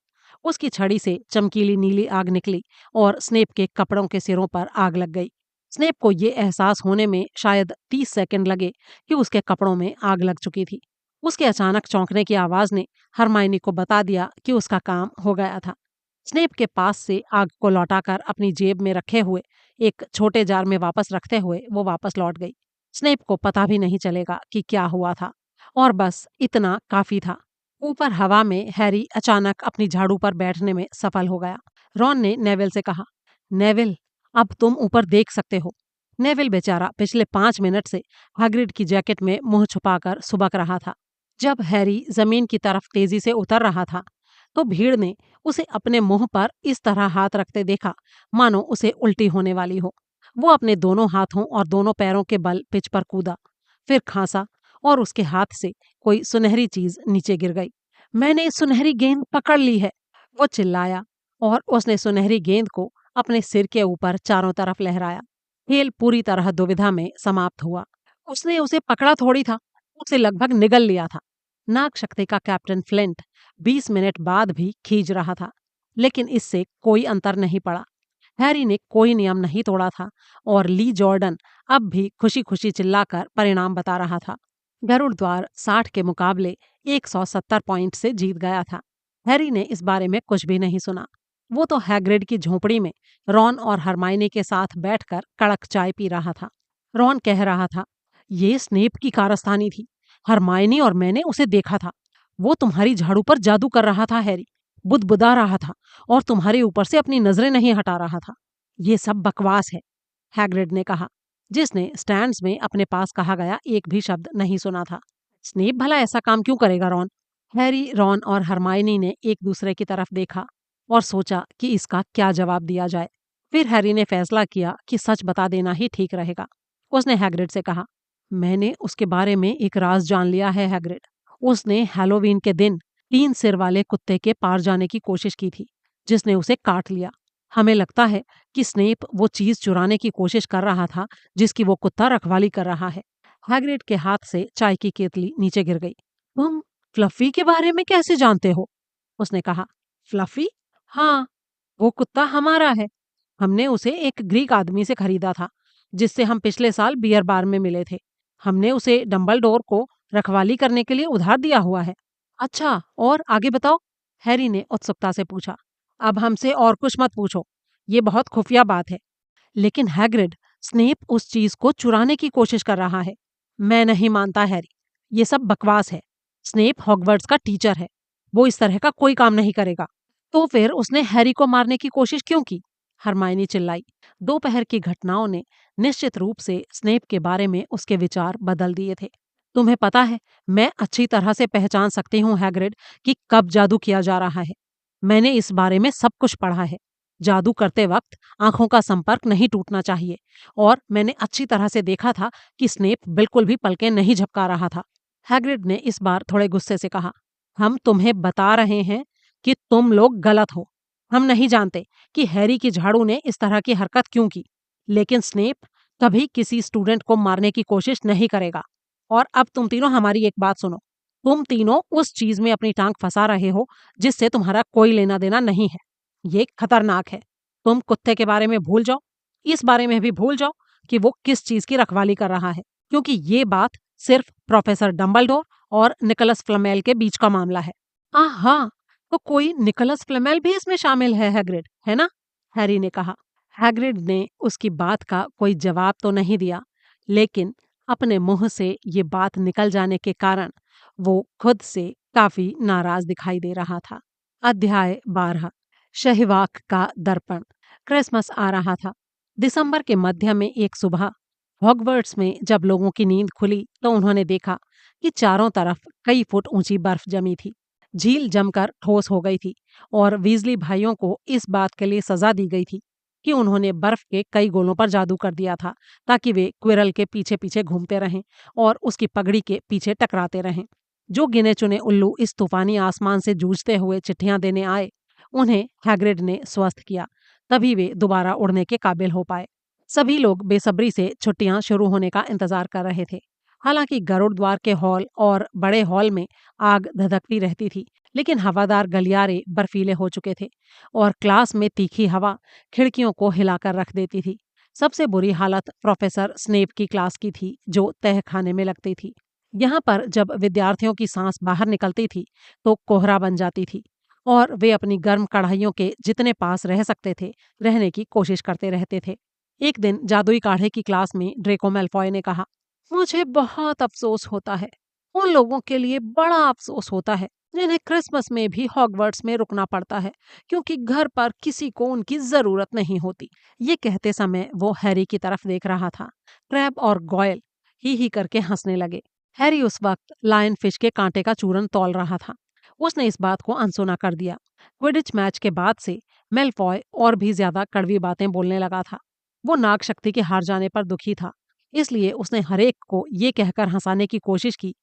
उसकी छड़ी से चमकीली नीली आग निकली और स्नेप के कपड़ों के सिरों पर आग लग गई। स्नेप को ये एहसास होने में शायद 30 सेकंड लगे कि उसके कपड़ों में आग लग चुकी थी। उसके अचानक चौंकने की आवाज ने हरमाइनी को बता दिया कि उसका काम हो गया था। स्नेप के पास से आग को लौटाकर अपनी जेब में रखे हुए एक छोटे जार में वापस रखते हुए वो वापस लौट गई। स्नेप को पता भी नहीं चलेगा कि क्या हुआ था, और बस इतना काफी था। ऊपर हवा में हैरी अचानक अपनी झाड़ू पर बैठने में सफल हो गया। रॉन ने नेविल से कहा, नेविल, अब तुम ऊपर देख सकते हो। नेविल बेचारा पिछले 5 मिनट से हैग्रिड की जैकेट में मुंह छुपाकर सुबक रहा था। जब हैरी जमीन की तरफ तेजी से उतर रहा था, तो भीड़ ने उसे अपने मुंह पर इस तरह हाथ रखते देखा मानो उसे उल्टी होने वाली हो। वो अपने दोनों हाथों और दोनों पैरों के बल पिच पर कूदा, फिर खांसा और उसके हाथ से कोई सुनहरी चीज नीचे गिर गई। मैंने सुनहरी गेंद पकड़ ली है, वो चिल्लाया, और उसने सुनहरी गेंद को अपने सिर के ऊपर चारों तरफ लहराया। खेल पूरी तरह दुविधा में समाप्त हुआ। उसने उसे पकड़ा थोड़ी था, उसे लगभग निगल लिया था। नाग शक्ति का कैप्टन फ्लिंट 20 मिनट बाद भी खींच रहा था, लेकिन इससे कोई अंतर नहीं पड़ा। हैरी ने कोई नियम नहीं तोड़ा था और ली जॉर्डन अब भी खुशी खुशी चिल्लाकर परिणाम बता रहा था। गरुड़ द्वार 60 के मुकाबले 170 पॉइंट से जीत गया था। हैरी ने इस बारे में कुछ भी नहीं सुना। वो तो हैग्रिड की झोंपड़ी में रॉन और हरमाइनी के साथ बैठकर कड़क चाय पी रहा था। रॉन कह रहा था, ये स्नेप की कारस्तानी थी। हरमाइनी और मैंने उसे देखा था। वो तुम्हारी झाड़ू पर जादू कर रहा था हैरी, बुदबुदा रहा था और तुम्हारे ऊपर से अपनी नजरें नहीं हटा रहा था। ये सब बकवास है, हैग्रिड ने कहा, जिसने स्टैंड्स में अपने पास कहा गया एक भी शब्द नहीं सुना था। स्नेप भला ऐसा काम क्यों करेगा रॉन? हैरी, रॉन और हरमाइनी ने एक दूसरे की तरफ देखा और सोचा कि इसका क्या जवाब दिया जाए। फिर हैरी ने फैसला किया कि सच बता देना ही ठीक रहेगा। उसने हैग्रिड से कहा, मैंने उसके बारे में एक राज जान लिया है हैग्रिड। उसने हैलोवीन के दिन 3 सिर वाले कुत्ते के पार जाने की कोशिश की थी, जिसने उसे काट लिया। हमें लगता है कि स्नेप वो चीज चुराने की कोशिश कर रहा था जिसकी वो कुत्ता रखवाली कर रहा है। हैग्रिड के हाथ से चाय की केतली नीचे गिर गई। तुम फ्लफी के बारे में कैसे जानते हो? उसने कहा। फ्लफी? हाँ, वो कुत्ता हमारा है। हमने उसे एक ग्रीक आदमी से खरीदा था, जिससे हम पिछले साल बियर बार में मिले थे। हमने उसे डंबलडोर को रखवाली करने के लिए उधार दिया हुआ है। अच्छा, और आगे बताओ? हैरी ने उत्सुकता से पूछा। अब हमसे और कुछ मत पूछो, ये बहुत खुफिया बात है। लेकिन हैग्रिड, स्नेप उस चीज को चुराने की कोशिश कर रहा है। मैं नहीं मानता हैरी, ये सब बकवास है। स्नेप हॉगवर्ट्स का टीचर है, वो इस तरह का कोई काम नहीं करेगा। तो फिर उसने हैरी को मारने की कोशिश क्यों की? हरमाइनी चिल्लाई। दोपहर की घटनाओं ने निश्चित रूप से स्नेप के बारे में उसके विचार बदल दिए थे। तुम्हें पता है, मैं अच्छी तरह से पहचान सकती हूँ हैग्रिड कि कब जादू किया जा रहा है। मैंने इस बारे में सब कुछ पढ़ा है। जादू करते वक्त आंखों का संपर्क नहीं टूटना चाहिए, और मैंने अच्छी तरह से देखा था कि स्नेप बिल्कुल भी पलकें नहीं झपका रहा था। हैग्रिड ने इस बार थोड़े गुस्से से कहा, हम तुम्हें बता रहे हैं कि तुम लोग गलत हो। हम नहीं जानते कि हैरी की झाड़ू ने इस तरह की हरकत क्यों की, लेकिन स्नेप कभी किसी स्टूडेंट को मारने की कोशिश नहीं करेगा। और अब तुम तीनों हमारी एक बात सुनो। तुम तीनों उस चीज में अपनी टांग फंसा रहे हो जिससे तुम्हारा कोई लेना देना नहीं है। ये खतरनाक है। तुम कुत्ते के बारे में भूल जाओ, इस बारे में भी भूल जाओ कि वो किस चीज की रखवाली कर रहा है, क्योंकि ये बात सिर्फ प्रोफेसर डंबलडोर और निकोलस फ्लमेल के बीच का मामला है। हाँ, तो कोई निकोलस फ्लमेल भी इसमें शामिल है हैग्रिड, है ना? हैरी ने कहा। हैग्रिड ने उसकी बात का कोई जवाब तो नहीं दिया, लेकिन अपने मुंह से ये बात निकल जाने के कारण वो खुद से काफी नाराज दिखाई दे रहा था। अध्याय 12 शहीवाक का दर्पण। क्रिसमस आ रहा था। दिसंबर के मध्य में एक सुबह हॉगवर्ट्स में जब लोगों की नींद खुली तो उन्होंने देखा कि चारों तरफ कई फुट ऊंची बर्फ जमी थी। झील जमकर ठोस हो गई थी और वीजली भाइयों को इस बात के लिए सजा दी गई थी कि उन्होंने बर्फ के कई गोलों पर जादू कर दिया था ताकि वे क्विरल के पीछे पीछे घूमते रहें और उसकी पगड़ी के पीछे टकराते रहें। जो गिने चुने उल्लू इस तूफानी आसमान से जूझते हुए चिट्ठियां देने आए, उन्हें हैग्रिड ने स्वस्थ किया। तभी वे दोबारा उड़ने के काबिल हो पाए। सभी लोग बेसब्री से छुट्टियां शुरू होने का इंतजार कर रहे थे। हालांकि गरुड़ द्वार के हॉल और बड़े हॉल में आग धधकती रहती थी, लेकिन हवादार गलियारे बर्फीले हो चुके थे और क्लास में तीखी हवा खिड़कियों को हिलाकर रख देती थी। सबसे बुरी हालत प्रोफेसर स्नेप की क्लास की थी, जो तहखाने में लगती थी। यहाँ पर जब विद्यार्थियों की सांस बाहर निकलती थी तो कोहरा बन जाती थी और वे अपनी गर्म कढ़ाइयों के जितने पास रह सकते थे रहने की कोशिश करते रहते थे। एक दिन जादुई काढ़े की क्लास में ड्रेको मैल्फॉय ने कहा, मुझे बहुत अफसोस होता है। उन लोगों के लिए बड़ा अफसोस होता है जिन्हें क्रिसमस में भी हॉगवर्ट्स में रुकना पड़ता है, क्योंकि घर पर किसी को उनकी जरूरत नहीं होती। ये कहते समय वो हैरी की तरफ देख रहा था। क्रैब और गॉयल ही करके हंसने लगे। हैरी उस वक्त लायन फिश के कांटे का चूरन तौल रहा था। उसने इस बात को अनसुना कर दिया। क्विडिच मैच के बाद से मेलफॉय और भी ज्यादा कड़वी बातें बोलने लगा था। वो नाग शक्ति के हार जाने पर दुखी था, इसलिए उसने हरेक को ये कहकर हंसाने की कोशिश की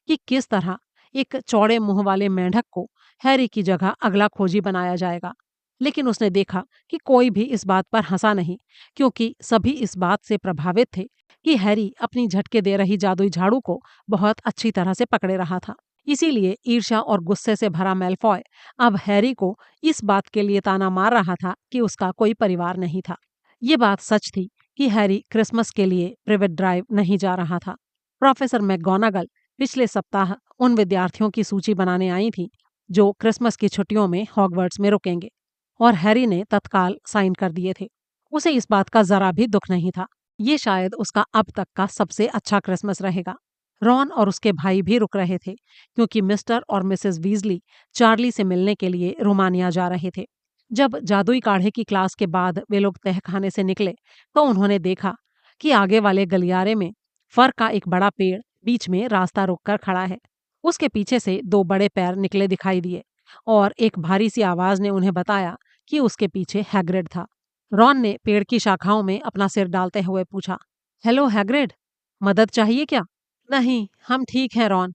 कि किस तरह एक चौड़े मुंह वाले मेंढक को हैरी की जगह अगला खोजी बनाया जाएगा। लेकिन उसने देखा कि कोई भी इस बात पर हंसा नहीं, क्योंकि सभी इस बात से प्रभावित थे कि हैरी अपनी झटके दे रही जादुई झाड़ू को बहुत अच्छी तरह से पकड़े रहा था। इसीलिए ईर्ष्या और गुस्से से भरा मेलफॉय अब हैरी को इस बात के लिए ताना मार रहा था कि उसका कोई परिवार नहीं था। ये बात सच थी कि हैरी क्रिसमस के लिए प्रिवेट ड्राइव नहीं जा रहा था। प्रोफेसर मैकगोनागल पिछले सप्ताह उन विद्यार्थियों की सूची बनाने आई थी जो क्रिसमस की छुट्टियों में हॉगवर्ट्स में रुकेंगे, और हैरी ने तत्काल साइन कर दिए थे। उसे इस बात का जरा भी दुख नहीं था। ये शायद उसका अब तक का सबसे अच्छा क्रिसमस रहेगा। रॉन और उसके भाई भी रुक रहे थे, क्योंकि मिस्टर और मिसेस वीजली चार्ली से मिलने के लिए रोमानिया जा रहे थे। जब जादुई काढ़े की क्लास के बाद वे लोग तहखाने से निकले तो उन्होंने देखा कि आगे वाले गलियारे में फर का एक बड़ा पेड़ बीच में रास्ता रोककर खड़ा है। उसके पीछे से दो बड़े पैर निकले दिखाई दिए और एक भारी सी आवाज ने उन्हें बताया कि उसके पीछे हैग्रिड था। रॉन ने पेड़ की शाखाओं में अपना सिर डालते हुए पूछा, हेलो हैग्रिड, मदद चाहिए क्या? नहीं, हम ठीक हैं रॉन,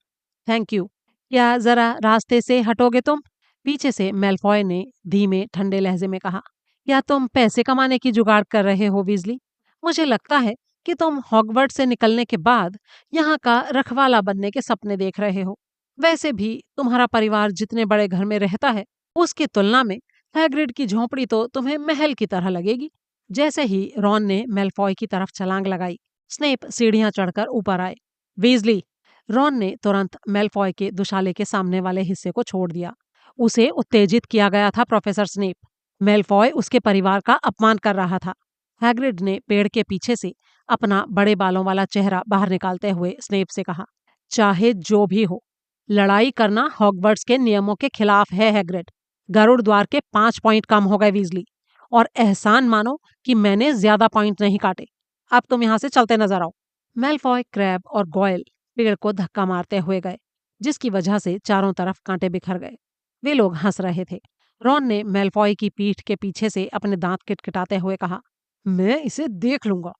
थैंक यू। क्या जरा रास्ते से हटोगे तुम? पीछे से मेलफॉय ने धीमे ठंडे लहजे में कहा, क्या तुम पैसे कमाने की जुगाड़ कर रहे हो वीजली? मुझे लगता है कि तुम हॉगवर्ट्स से निकलने के बाद यहाँ का रखवाला बनने के सपने देख रहे हो। वैसे भी तुम्हारा परिवार जितने बड़े घर में रहता है, उसकी तुलना में हैग्रिड की झोंपड़ी तो तुम्हें महल की तरह लगेगी। जैसे ही रॉन ने मेलफॉय की तरफ छलांग लगाई, स्नेप सीढ़ियां चढ़कर ऊपर आए। वीजली, रॉन ने तुरंत मेलफॉय के दुशाले के सामने वाले हिस्से को छोड़ दिया। उसे उत्तेजित किया गया था प्रोफेसर स्नेप। मेलफॉय उसके परिवार का अपमान कर रहा था। हैग्रिड ने पेड़ के पीछे से अपना बड़े बालों वाला चेहरा बाहर निकालते हुए स्नेप से कहा, चाहे जो भी हो, लड़ाई करना हॉगवर्ट्स के नियमों के खिलाफ है हैग्रिड। गरुड़ द्वार के 5 पॉइंट कम हो गए वीजली, और एहसान मानो कि मैंने ज्यादा पॉइंट नहीं काटे। अब तुम यहाँ से चलते नजर आओ। मेलफॉय, क्रैब और गॉयल पेड़ को धक्का मारते हुए गए, जिसकी वजह से चारों तरफ कांटे बिखर गए। वे लोग हंस रहे थे। रॉन ने मेलफॉय की पीठ के पीछे से अपने दांत किटकिटाते हुए कहा, मैं इसे देख लूंगा,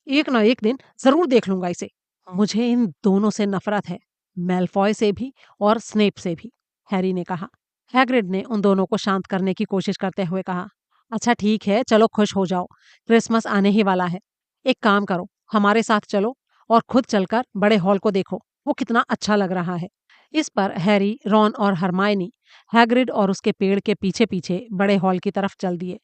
एक ना एक दिन जरूर देख लूंगा इसे। मुझे इन दोनों से नफरत है, मेलफॉय से भी और स्नेप से भी, हैरी ने कहा। हैग्रिड ने उन दोनों को शांत करने की कोशिश करते हुए कहा, अच्छा ठीक है, चलो खुश हो जाओ, क्रिसमस आने ही वाला है। एक काम करो, हमारे साथ चलो और खुद चलकर बड़े हॉल को देखो, वो कितना अच्छा लग रहा है। इस पर हैरी, रॉन और हरमायनी हैग्रिड और उसके पेड़ के पीछे पीछे बड़े हॉल की तरफ चल दिए,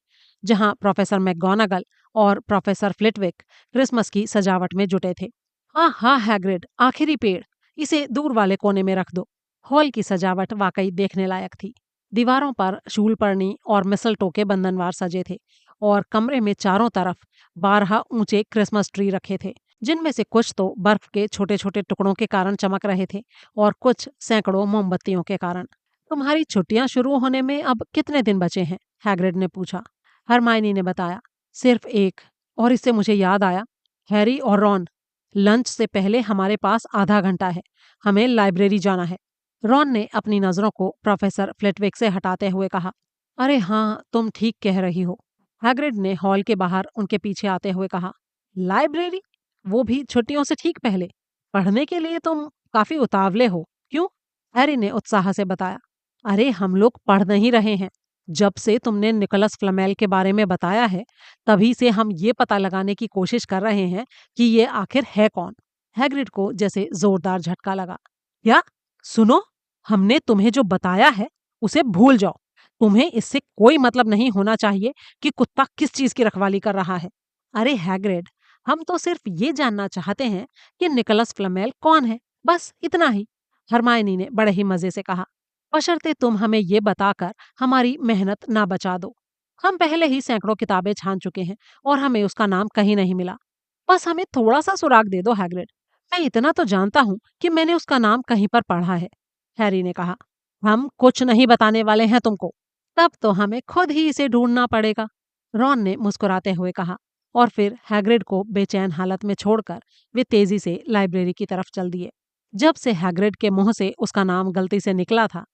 जहां प्रोफेसर मैकगोनागल और प्रोफेसर फ्लिटविक क्रिसमस की सजावट में जुटे थे। हाँ हाँ हैग्रिड, आखिरी पेड़, इसे दूर वाले कोने में रख दो। हॉल की सजावट वाकई देखने लायक थी। दीवारों पर शूलपर्णी और मिसलटो के बंधनवार सजे थे और कमरे में चारों तरफ 12 ऊंचे क्रिसमस ट्री रखे थे, जिनमें से कुछ तो बर्फ के छोटे छोटे टुकड़ों के कारण चमक रहे थे और कुछ सैकड़ों मोमबत्तियों के कारण। तुम्हारी छुट्टियां शुरू होने में अब कितने दिन बचे हैं? हैग्रिड ने पूछा। हरमाइनी ने बताया, सिर्फ एक। और इससे मुझे याद आया, हैरी और रॉन, लंच से पहले हमारे पास आधा घंटा है। हमें लाइब्रेरी जाना है। रॉन ने अपनी नजरों को प्रोफेसर फ्लिटविक से हटाते हुए कहा, अरे हाँ, तुम ठीक कह रही हो। हैग्रिड ने हॉल के बाहर उनके पीछे आते हुए कहा, लाइब्रेरी? वो भी छुट्टियों से ठीक पहले? पढ़ने के लिए तुम काफी उतावले हो, क्यों? हैरी ने उत्साह से बताया, अरे हम लोग पढ़ नहीं रहे हैं। जब से तुमने निकोलस फ्लैमेल के बारे में बताया है, तभी से हम ये पता लगाने की कोशिश कर रहे हैं कि ये आखिर है कौन। हैग्रिड को जैसे जोरदार झटका लगा। क्या? सुनो, हमने तुम्हें जो बताया है उसे भूल जाओ। तुम्हें इससे कोई मतलब नहीं होना चाहिए कि कुत्ता किस चीज की रखवाली कर रहा है। अरे हैग्रिड, हम तो सिर्फ ये जानना चाहते हैं कि निकोलस फ्लैमेल कौन है, बस इतना ही। हरमायनी ने बड़े ही मजे से कहा, बशर्ते तुम हमें ये बताकर हमारी मेहनत ना बचा दो। हम पहले ही सैकड़ों किताबें छान चुके हैं और हमें उसका नाम कहीं नहीं मिला। बस हमें थोड़ा सा सुराग दे दो हैग्रिड। मैं इतना तो जानता हूँ कि मैंने उसका नाम कहीं पर पढ़ा है। हैरी ने कहा, हम कुछ नहीं बताने वाले हैं तुमको। तब तो हमें खुद ही इसे ढूंढना पड़ेगा, रॉन ने मुस्कुराते हुए कहा। और फिर हैग्रिड को बेचैन हालत में छोड़कर वे तेजी से लाइब्रेरी की तरफ चल दिए। जब से हैग्रिड के मुंह से उसका नाम गलती से निकला था,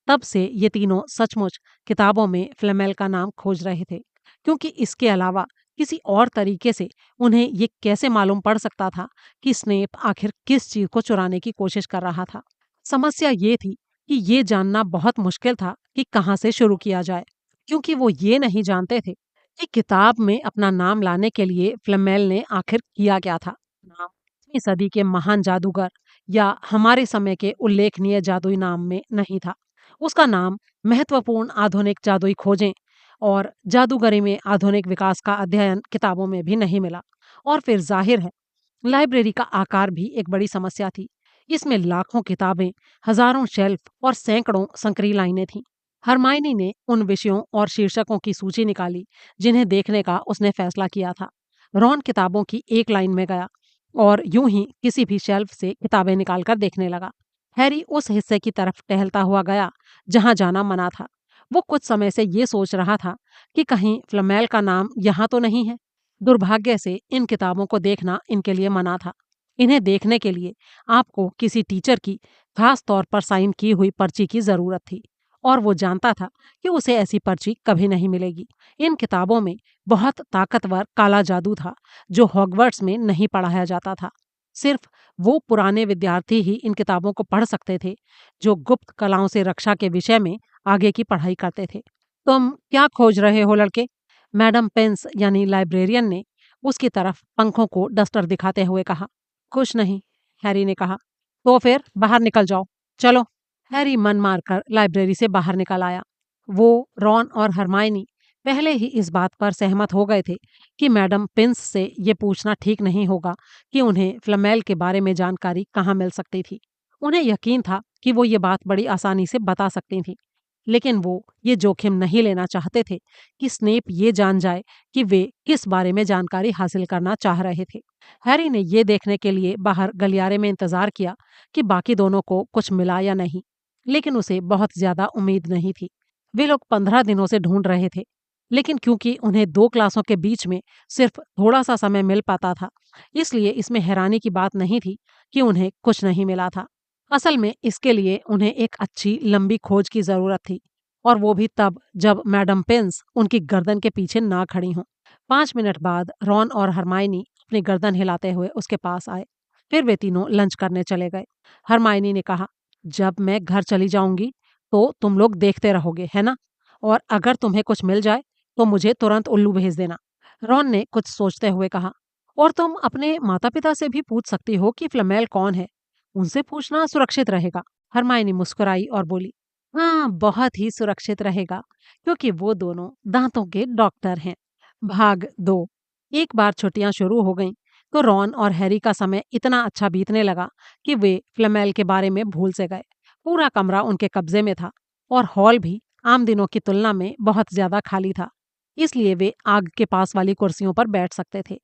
तब से ये तीनों सचमुच किताबों में फ्लेमेल का नाम खोज रहे थे, क्योंकि इसके अलावा किसी और तरीके से उन्हें ये कैसे मालूम पड़ सकता था कि स्नेप आखिर किस चीज को चुराने की कोशिश कर रहा था। समस्या ये थी कि ये जानना बहुत मुश्किल था कि कहाँ से शुरू किया जाए, क्योंकि वो ये नहीं जानते थे कि किताब में अपना नाम लाने के लिए फ्लेमेल ने आखिर किया क्या था। नाम 20वीं सदी के महान जादूगर या हमारे समय के उल्लेखनीय जादुई नाम में नहीं था। उसका नाम महत्वपूर्ण आधुनिक जादुई खोजें और जादूगरी में आधुनिक विकास का अध्ययन किताबों में भी नहीं मिला। और फिर जाहिर है, लाइब्रेरी का आकार भी एक बड़ी समस्या थी। इसमें लाखों किताबें, हजारों शेल्फ और सैकड़ों संकरी लाइनें थीं। हरमाइनी ने उन विषयों और शीर्षकों की सूची निकाली जिन्हें देखने का उसने फैसला किया था। रॉन किताबों की एक लाइन में गया और यूं ही किसी भी शेल्फ से किताबें निकालकर देखने लगा। हैरी उस हिस्से की तरफ टहलता हुआ गया जहां जाना मना था। वो कुछ समय से ये सोच रहा था कि कहीं फ्लमेल का नाम यहाँ तो नहीं है। दुर्भाग्य से इन किताबों को देखना इनके लिए मना था। इन्हें देखने के लिए आपको किसी टीचर की खास तौर पर साइन की हुई पर्ची की जरूरत थी, और वो जानता था कि उसे ऐसी पर्ची कभी नहीं मिलेगी। इन किताबों में बहुत ताकतवर काला जादू था जो हॉगवर्ट्स में नहीं पढ़ाया जाता था। सिर्फ वो पुराने विद्यार्थी ही इन किताबों को पढ़ सकते थे जो गुप्त कलाओं से रक्षा के विषय में आगे की पढ़ाई करते थे। तुम क्या खोज रहे हो लड़के? मैडम पेंस यानी लाइब्रेरियन ने उसकी तरफ पंखों को डस्टर दिखाते हुए कहा। कुछ नहीं, हैरी ने कहा। तो फिर बाहर निकल जाओ, चलो। हैरी मन मारकर लाइब्रेरी से बाहर निकल आया। वो, रॉन और हरमाइनी पहले ही इस बात पर सहमत हो गए थे कि मैडम पिंस से ये पूछना ठीक नहीं होगा कि उन्हें फ्लमेल के बारे में जानकारी कहाँ मिल सकती थी। उन्हें यकीन था कि वो ये बात बड़ी आसानी से बता सकती थी, लेकिन वो ये जोखिम नहीं लेना चाहते थे कि स्नेप ये जान जाए कि वे किस बारे में जानकारी हासिल करना चाह रहे थे। हैरी ने ये देखने के लिए बाहर गलियारे में इंतजार किया कि बाकी दोनों को कुछ मिला या नहीं, लेकिन उसे बहुत ज्यादा उम्मीद नहीं थी। वे लोग 15 दिनों से ढूंढ रहे थे, लेकिन क्योंकि उन्हें दो क्लासों के बीच में सिर्फ थोड़ा सा समय मिल पाता था, इसलिए इसमें हैरानी की बात नहीं थी कि उन्हें कुछ नहीं मिला था। असल में इसके लिए उन्हें एक अच्छी लंबी खोज की जरूरत थी, और वो भी तब जब मैडम पेंस उनकी गर्दन के पीछे ना खड़ी हों। 5 मिनट बाद रॉन और हरमाइनी अपनी गर्दन हिलाते हुए उसके पास आए। फिर वे तीनों लंच करने चले गए। हरमाइनी ने कहा, जब मैं घर चली जाऊंगी तो तुम लोग देखते रहोगे, है ना? और अगर तुम्हें कुछ मिल जाए तो मुझे तुरंत उल्लू भेज देना। रॉन ने कुछ सोचते हुए कहा, और तुम अपने माता पिता से भी पूछ सकती हो कि फ्लमेल कौन है। उनसे पूछना सुरक्षित रहेगा। हरमाइनी मुस्कुराई और बोली, हाँ, बहुत ही सुरक्षित रहेगा, क्योंकि वो दोनों दांतों के डॉक्टर हैं। भाग 2। एक बार छुट्टियां शुरू हो गईं तो रॉन और हैरी का समय इतना अच्छा बीतने लगा कि वे फ्लेमेल के बारे में भूल से गए। पूरा कमरा उनके कब्जे में था और हॉल भी आम दिनों की तुलना में बहुत ज्यादा खाली था, इसलिए वे आग के पास वाली कुर्सियों पर बैठ सकते थे।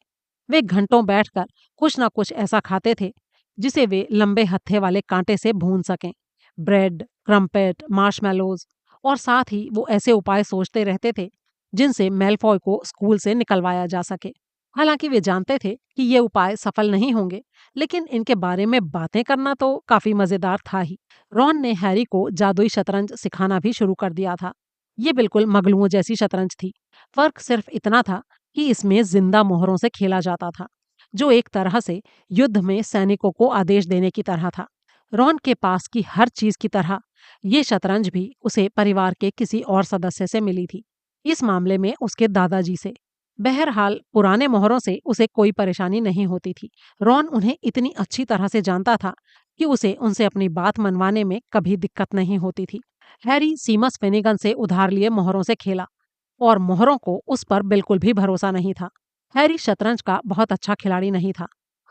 वे घंटों बैठकर कुछ न कुछ ऐसा खाते थे जिसे वे लंबे हत्थे वाले कांटे से भून सकें। ब्रेड, क्रम्पेट, मार्शमैलोज और साथ ही वो ऐसे उपाय सोचते रहते थे जिनसे मेलफॉय को स्कूल से निकलवाया जा सके। हालांकि वे जानते थे कि ये उपाय सफल नहीं होंगे, लेकिन इनके बारे में बातें करना तो काफी मजेदार था ही। रॉन ने हैरी को जादुई शतरंज सिखाना भी शुरू कर दिया था। ये बिल्कुल मगलुओं जैसी शतरंज थी। फर्क सिर्फ इतना था कि इसमें जिंदा मोहरों से खेला जाता था, जो एक तरह से युद्ध में सैनिकों को आदेश देने की तरह था। रॉन के पास की हर चीज की तरह ये शतरंज भी उसे परिवार के किसी और सदस्य से मिली थी, इस मामले में उसके दादाजी से। बहरहाल पुराने मोहरों से उसे कोई परेशानी नहीं होती थी। रॉन उन्हें इतनी अच्छी तरह से जानता था कि उसे उनसे अपनी बात मनवाने में कभी दिक्कत नहीं होती थी। हैरी सीमस फेनिगन से उधार लिए मोहरों से खेला और मोहरों को उस पर बिल्कुल भी भरोसा नहीं था। हैरी शतरंज का बहुत अच्छा खिलाड़ी नहीं था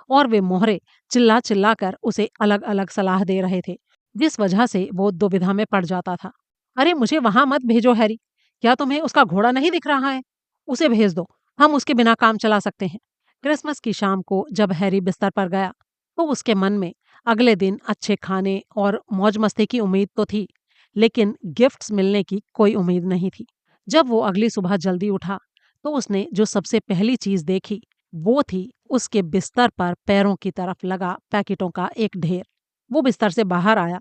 और वे मोहरे चिल्ला चिल्ला कर उसे अलग अलग सलाह दे रहे थे, जिस वजह से वो दुविधा में पड़ जाता था। अरे मुझे वहां मत भेजो हैरी, क्या तुम्हें उसका घोड़ा नहीं दिख रहा है? उसे भेज दो, हम उसके बिना काम चला सकते हैं। क्रिसमस की शाम को जब हैरी बिस्तर पर गया तो उसके मन में अगले दिन अच्छे खाने और मौज मस्ती की उम्मीद तो थी, लेकिन गिफ्ट्स मिलने की कोई उम्मीद नहीं थी। जब वो अगली सुबह जल्दी उठा तो उसने जो सबसे पहली चीज देखी वो थी उसके बिस्तर पर पैरों की तरफ लगा पैकेटों का एक ढेर। वो बिस्तर से बाहर आया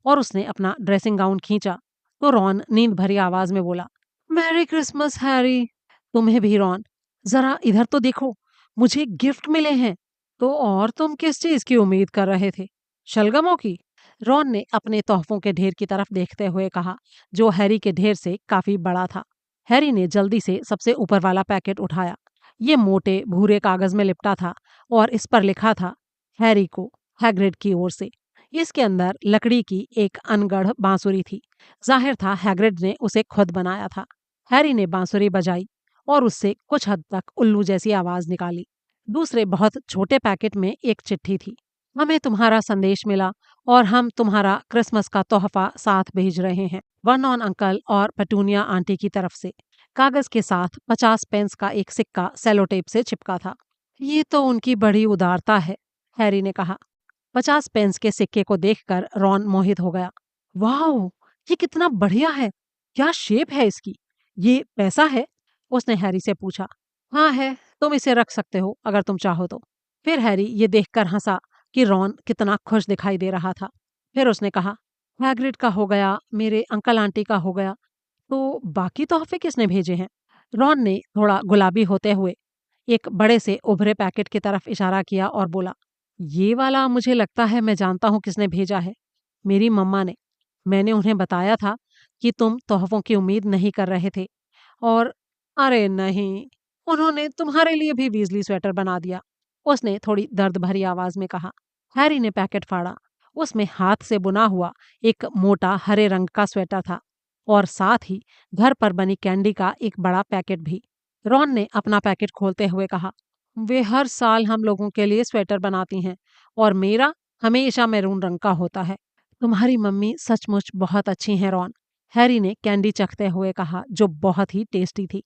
और उसने अपना ड्रेसिंग गाउन खींचा तो रॉन नींद भरी आवाज में बोला, मैरी क्रिसमस हैरी। तुम्हें भी रॉन, जरा इधर तो देखो, मुझे गिफ्ट मिले हैं। तो और तुम किस चीज की उम्मीद कर रहे थे? शलगमों की? रॉन ने अपने तोहफों के ढेर की तरफ देखते हुए कहा, जो हैरी के ढेर से काफी बड़ा था। हैरी ने जल्दी से सबसे ऊपर वाला पैकेट उठाया। ये मोटे भूरे कागज में लिपटा था और इस पर लिखा था, हैरी को हैग्रिड की ओर से। इसके अंदर लकड़ी की एक अनगढ़ बांसुरी थी। जाहिर था हैग्रिड ने उसे खुद बनाया था। हैरी ने बांसुरी बजाई और उससे कुछ हद तक उल्लू जैसी आवाज निकाली। दूसरे बहुत छोटे पैकेट में एक चिट्ठी थी। हमें तुम्हारा संदेश मिला और हम तुम्हारा क्रिसमस का तोहफा साथ भेज रहे हैं, वर्नॉन अंकल और पेटूनिया आंटी की तरफ से। कागज के साथ 50 पेंस का एक सिक्का सेलोटेप से चिपका था। ये तो उनकी बड़ी उदारता है, हैरी ने कहा। 50 पेंस के सिक्के को देखकर रॉन मोहित हो गया। वाह, ये कितना बढ़िया है! क्या शेप है इसकी! ये पैसा है? उसने हैरी से पूछा। हाँ है, तुम इसे रख सकते हो अगर तुम चाहो तो। फिर हैरी ये देखकर हंसा कि रॉन कितना खुश दिखाई दे रहा था। फिर उसने कहा, हैग्रिड का हो गया, मेरे अंकल आंटी का हो गया, तो बाकी तोहफे किसने भेजे हैं? रॉन ने थोड़ा गुलाबी होते हुए एक बड़े से उभरे पैकेट की तरफ इशारा किया और बोला, ये वाला मुझे लगता है मैं जानता हूँ किसने भेजा है। मेरी मम्मा ने। मैंने उन्हें बताया था कि तुम तोहफों की उम्मीद नहीं कर रहे थे और अरे नहीं, उन्होंने तुम्हारे लिए भी वीजली स्वेटर बना दिया, उसने थोड़ी दर्द भरी आवाज में कहा। हैरी ने पैकेट फाड़ा। उसमें हाथ से बुना हुआ एक मोटा हरे रंग का स्वेटर था और साथ ही घर पर बनी कैंडी का एक बड़ा पैकेट भी। रॉन ने अपना पैकेट खोलते हुए कहा, वे हर साल हम लोगों के लिए स्वेटर बनाती हैं और मेरा हमेशा मैरून रंग का होता है। तुम्हारी मम्मी सचमुच बहुत अच्छी हैं रॉन, हैरी ने कैंडी चखते हुए कहा, जो बहुत ही टेस्टी थी।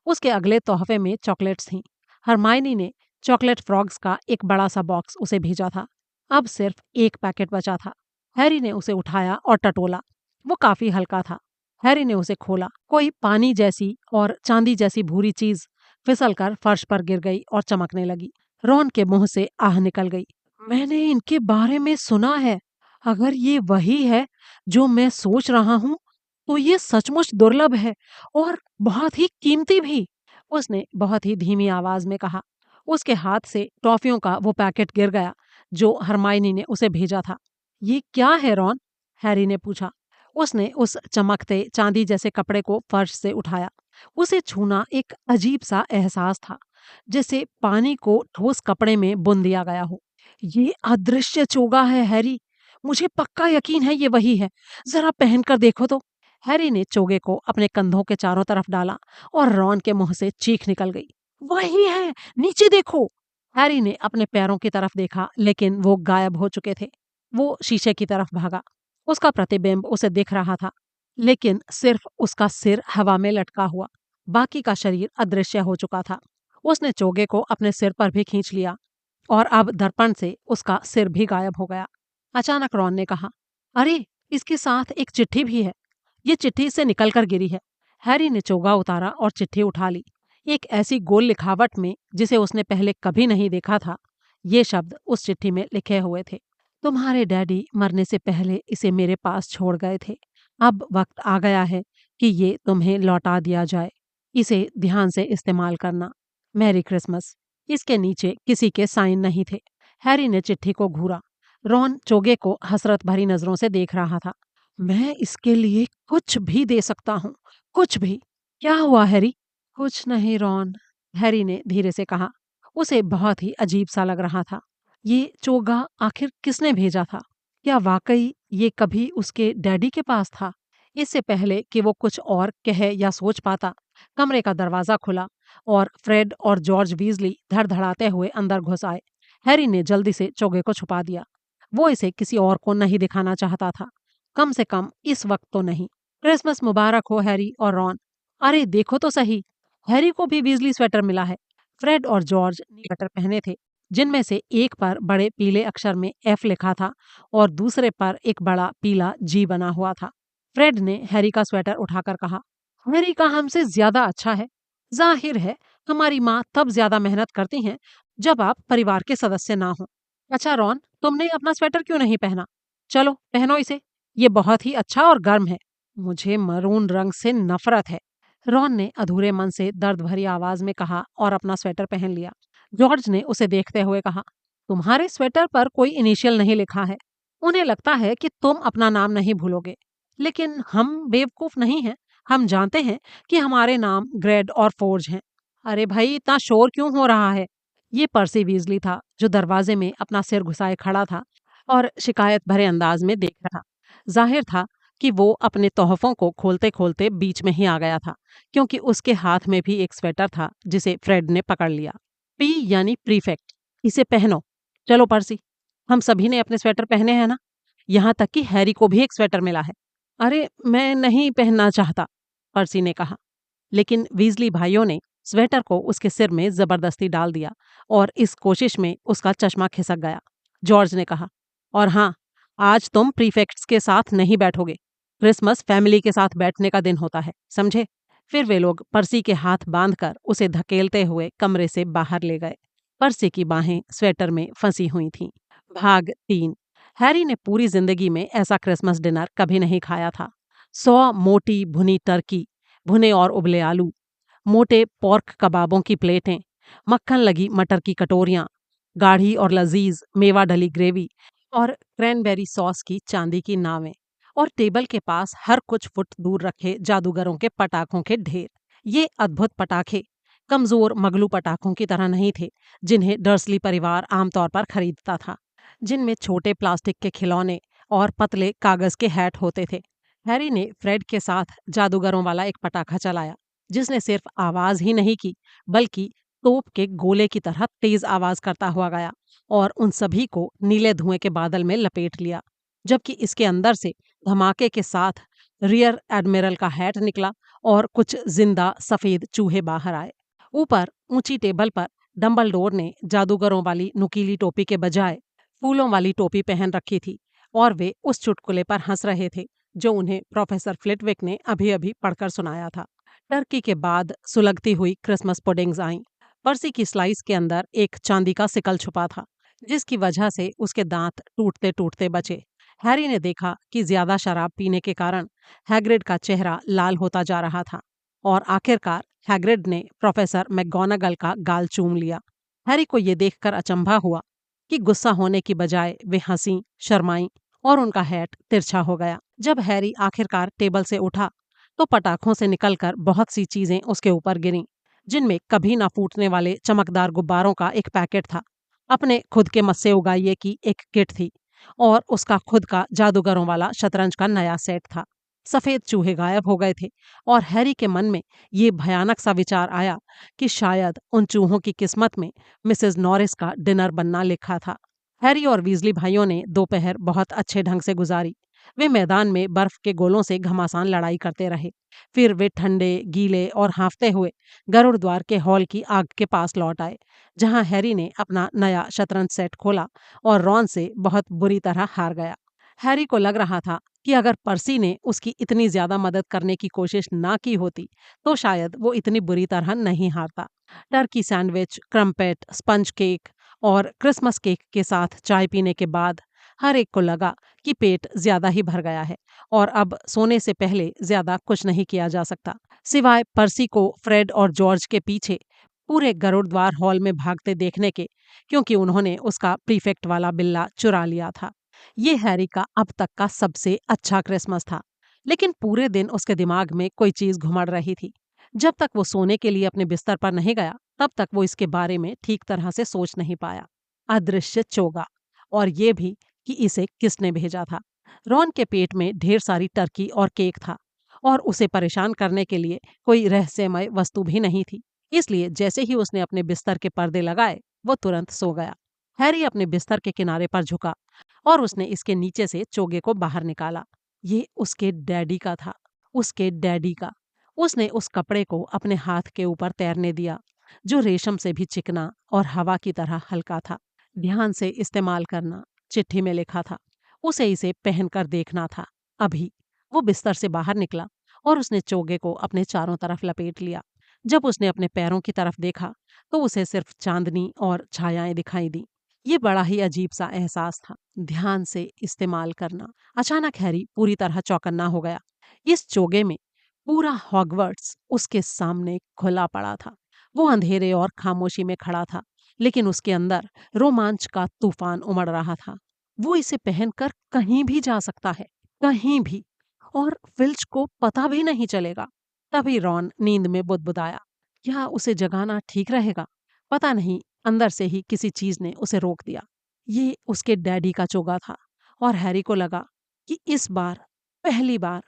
उसके अगले तोहफे में चॉकलेट्स थीं। हरमाइनी ने चॉकलेट फ्रॉग्स का एक बड़ा सा बॉक्स उसे भेजा था। अब सिर्फ एक पैकेट बचा था। हैरी ने उसे उठाया और टटोला। वो काफी हल्का था। हैरी ने उसे खोला। कोई पानी जैसी और चांदी जैसी भूरी चीज फिसलकर फर्श पर गिर गई और चमकने लगी। रॉन के मुंह से आह निकल गई। मैंने इनके बारे में सुना है। अगर ये वही है जो मैं सोच रहा हूँ, तो ये सचमुच दुर्लभ है और बहुत ही कीमती भी, उसने बहुत ही धीमी आवाज में कहा। उसके हाथ से टॉफियों का वो पैकेट गिर गया जो हरमाइनी ने उसे भेजा था। ये क्या है रॉन? हैरी ने पूछा। उसने उस चमकते चांदी जैसे कपड़े को फर्श से उठाया। उसे छूना एक अजीब सा एहसास था, जैसे पानी को ठोस कपड़े में बुन दिया गया हो। ये अदृश्य चोगा है हैरी, मुझे पक्का यकीन है ये वही है। जरा पहनकर देखो तो। हैरी ने चोगे को अपने कंधों के चारों तरफ डाला और रॉन के मुंह से चीख निकल गई। वही है, नीचे देखो। हैरी ने अपने पैरों की तरफ देखा, लेकिन वो गायब हो चुके थे। वो शीशे की तरफ भागा। उसका प्रतिबिंब उसे दिख रहा था, लेकिन सिर्फ उसका सिर हवा में लटका हुआ। बाकी का शरीर अदृश्य हो चुका था। उसने चोगे को अपने सिर पर भी खींच लिया और अब दर्पण से उसका सिर भी गायब हो गया। अचानक रॉन ने कहा, अरे इसके साथ एक चिट्ठी भी है। ये चिट्ठी इससे निकल कर गिरी है। हैरी ने चोगा उतारा और चिट्ठी उठा ली। एक ऐसी गोल लिखावट में जिसे उसने पहले कभी नहीं देखा था। ये शब्द उस चिट्ठी में लिखे हुए थे। तुम्हारे डैडी मरने से पहले इसे मेरे पास छोड़ गए थे। अब वक्त आ गया है कि ये तुम्हें लौटा दिया जाए। इसे ध्यान से इस्तेमाल करना। Merry Christmas. इसके नीचे किसी के साइन नहीं थे। हैरी ने चिट्ठी को घूरा। रॉन चोगे को हसरत भरी नजरों से देख रहा था। मैं इसके लिए कुछ भी दे सकता हूँ, कुछ भी। क्या हुआ हैरी? कुछ नहीं रॉन, हैरी ने धीरे से कहा। उसे बहुत ही अजीब सा लग रहा था। ये चोगा आखिर किसने भेजा था? क्या वाकई ये कभी उसके डैडी के पास था? इससे पहले कि वो कुछ और कहे या सोच पाता, कमरे का दरवाजा खुला और फ्रेड और जॉर्ज वीजली धड़धड़ाते हुए अंदर घुस आए। हैरी ने जल्दी से चोगे को छुपा दिया। वो इसे किसी और को नहीं दिखाना चाहता था, कम से कम इस वक्त तो नहीं। क्रिसमस मुबारक हो हैरी और रॉन। अरे देखो तो सही, हैरी को भी वीजली स्वेटर मिला है। फ्रेड और जॉर्ज ने स्वेटर पहने थे, जिनमें से एक पर बड़े पीले अक्षर में एफ लिखा था और दूसरे पर एक बड़ा पीला जी बना हुआ था। फ्रेड ने हैरी का स्वेटर उठाकर कहा, हैरी का हमसे ज्यादा अच्छा है। जाहिर है हमारी माँ तब ज्यादा मेहनत करती हैं जब आप परिवार के सदस्य ना हो। अच्छा रॉन, तुमने अपना स्वेटर क्यों नहीं पहना? चलो पहनो इसे, ये बहुत ही अच्छा और गर्म है। मुझे मरून रंग से नफरत है, रॉन ने अधूरे मन से दर्द भरी आवाज में कहा और अपना स्वेटर पहन लिया। जॉर्ज ने उसे देखते हुए कहा, तुम्हारे स्वेटर पर कोई इनिशियल नहीं लिखा है। उन्हें लगता है कि तुम अपना नाम नहीं भूलोगे, लेकिन हम बेवकूफ नहीं हैं। हम जानते हैं कि हमारे नाम ग्रेड और फोर्ज हैं। अरे भाई, इतना शोर क्यों हो रहा है? ये पर्सी वीजली था, जो दरवाजे में अपना सिर घुसाए खड़ा था और शिकायत भरे अंदाज में देख रहा। जाहिर था कि वो अपने तोहफों को खोलते खोलते बीच में ही आ गया था, क्योंकि उसके हाथ में भी एक स्वेटर था जिसे फ्रेड ने पकड़ लिया। पी यानी प्रीफेक्ट, इसे पहनो। चलो पर्सी, हम सभी ने अपने स्वेटर पहने हैं ना? यहाँ तक कि हैरी को भी एक स्वेटर मिला है। अरे मैं नहीं पहनना चाहता, पर्सी ने कहा। लेकिन वीजली भाइयों ने स्वेटर को उसके सिर में जबरदस्ती डाल दिया और इस कोशिश में उसका चश्मा खिसक गया। जॉर्ज ने कहा, और हाँ, आज तुम प्रीफेक्ट्स के साथ नहीं बैठोगे। क्रिसमस फैमिली के साथ बैठने का दिन होता है, समझे? फिर वे लोग पर्सी के हाथ बांधकर उसे धकेलते हुए कमरे से बाहर ले गए। पर्सी की बाहें स्वेटर में फंसी हुई थीं। भाग 3। हैरी ने पूरी जिंदगी में ऐसा क्रिसमस डिनर कभी नहीं खाया था। 100 मोटी भुनी टर्की, भुने और उबले आलू, मोटे पोर्क कबाबों की प्लेटें, मक्खन लगी मटर की कटोरियां, गाढ़ी और लजीज मेवा डली ग्रेवी और क्रैनबेरी सॉस की चांदी की नावें, और टेबल के पास हर कुछ फुट दूर रखे जादूगरों के पटाखों के ढेर। ये अद्भुत पटाखे कमजोर मगलू पटाखों की तरह नहीं थे, जिन्हें डर्सली परिवार आमतौर पर खरीदता था, जिनमें छोटे प्लास्टिक के खिलौने और पतले कागज के हैट होते थे। हैरी ने फ्रेड के साथ जादूगरों वाला एक पटाखा चलाया, जिसने सिर्फ आवाज ही नहीं की, बल्कि तोप के गोले की तरह तेज आवाज करता हुआ गया और उन सभी को नीले धुएं के बादल में लपेट लिया। जबकि इसके अंदर से धमाके के साथ रियर एडमिरल का हैट निकला और कुछ जिंदा सफेद चूहे बाहर आए। ऊपर ऊंची टेबल पर डंबलडोर ने जादूगरों वाली नुकीली टोपी के बजाय फूलों वाली टोपी पहन रखी थी और वे उस चुटकुले पर हंस रहे थे जो उन्हें प्रोफेसर फ्लिटविक ने अभी अभी पढ़कर सुनाया था। टर्की के बाद सुलगती हुई क्रिसमस पुडिंग्स आईं। पर्सी की स्लाइस के अंदर एक चांदी का सिकल छुपा था, जिसकी वजह से उसके दांत टूटते टूटते बचे। हैरी ने देखा कि ज्यादा शराब पीने के कारण हैग्रिड का चेहरा लाल होता जा रहा था और आखिरकार हैग्रिड ने प्रोफेसर मैकगोनागल का गाल चूम लिया। हैरी को यह देखकर अचंभा हुआ कि गुस्सा होने की बजाय वे हंसी, शर्माई और उनका हैट तिरछा हो गया। जब हैरी आखिरकार टेबल से उठा तो पटाखों से निकलकर बहुत सी चीजें उसके ऊपर गिरीं, जिनमें कभी ना फूटने वाले चमकदार गुब्बारों का एक पैकेट था, अपने खुद के मस्से उगाइये की एक किट थी और उसका खुद का जादूगरों वाला शतरंज का नया सेट था। सफेद चूहे गायब हो गए थे और हैरी के मन में ये भयानक सा विचार आया कि शायद उन चूहों की किस्मत में मिसेस नॉरिस का डिनर बनना लिखा था। हैरी और वीजली भाइयों ने दोपहर बहुत अच्छे ढंग से गुजारी। वे मैदान में बर्फ के गोलों से घमासान लड़ाई करते रहे। फिर वे ठंडे, गीले और हाँफते हुए गरुड़ द्वार के हॉल की आग के पास लौट आए, जहां हैरी ने अपना नया शतरंज सेट खोला और रॉन से बहुत बुरी तरह हार गया। हैरी को लग रहा था कि अगर पर्सी ने उसकी इतनी ज्यादा मदद करने की कोशिश ना की होती तो शायद वो इतनी बुरी तरह नहीं हारता। Turkey sandwich, crumpet, sponge cake और क्रिसमस केक के साथ चाय पीने के बाद हर एक को लगा कि पेट ज्यादा ही भर गया है और अब सोने से पहले ज्यादा कुछ नहीं किया जा सकता, सिवाय पर्सी को फ्रेड और जॉर्ज के पीछे पूरे गरुड़द्वार हॉल में भागते देखने के, क्योंकि उन्होंने उसका प्रीफेक्ट वाला बिल्ला चुरा लिया था। ये हैरी का अब तक का सबसे अच्छा क्रिसमस था। लेकिन पूरे दिन उसके दिमाग में कोई चीज घुमड़ रही थी। जब तक वो सोने के लिए अपने बिस्तर पर नहीं गया तब तक वो इसके बारे में ठीक तरह से सोच नहीं पाया। अदृश्य चोगा, और ये भी कि इसे किसने भेजा था। रॉन के पेट में ढेर सारी टर्की और केक था और उसे परेशान करने के लिए कोई रहस्यमय वस्तु भी नहीं थी। इसलिए जैसे ही उसने अपने बिस्तर के पर्दे लगाए वो तुरंत सो गया। हैरी अपने बिस्तर के किनारे पर झुका और उसने इसके नीचे से चोगे को बाहर निकाला। ये उसके डैडी का था, उसके डैडी का। उसने उस कपड़े को अपने हाथ के ऊपर तैरने दिया, जो रेशम से भी चिकना और हवा की तरह हल्का था। ध्यान से इस्तेमाल करना, चिट्ठी में लिखा था। उसे इसे पहनकर देखना था अभी। वो बिस्तर से बाहर निकला और उसने चोगे को अपने चारों तरफ लपेट लिया। जब उसने अपने पैरों की तरफ देखा तो उसे सिर्फ चांदनी और छायाएं दिखाई दी। ये बड़ा ही अजीब सा एहसास था, ध्यान से इस्तेमाल करना। अचानक हैरी पूरी तरह चौकन्ना हो गया। इस चोगे में पूरा हॉगवर्ट्स उसके सामने खुला पड़ा था। वो अंधेरे और खामोशी में खड़ा था, लेकिन उसके अंदर रोमांच का तूफान उमड़ रहा था। वो इसे पहनकर कहीं भी जा सकता है, कहीं भी, और फिल्च को पता भी नहीं चलेगा। तभी रॉन नींद में बुदबुदाया, क्या उसे जगाना ठीक रहेगा? पता नहीं, अंदर से ही किसी चीज ने उसे रोक दिया। ये उसके डैडी का चोगा था और हैरी को लगा कि इस बार, पहली बार,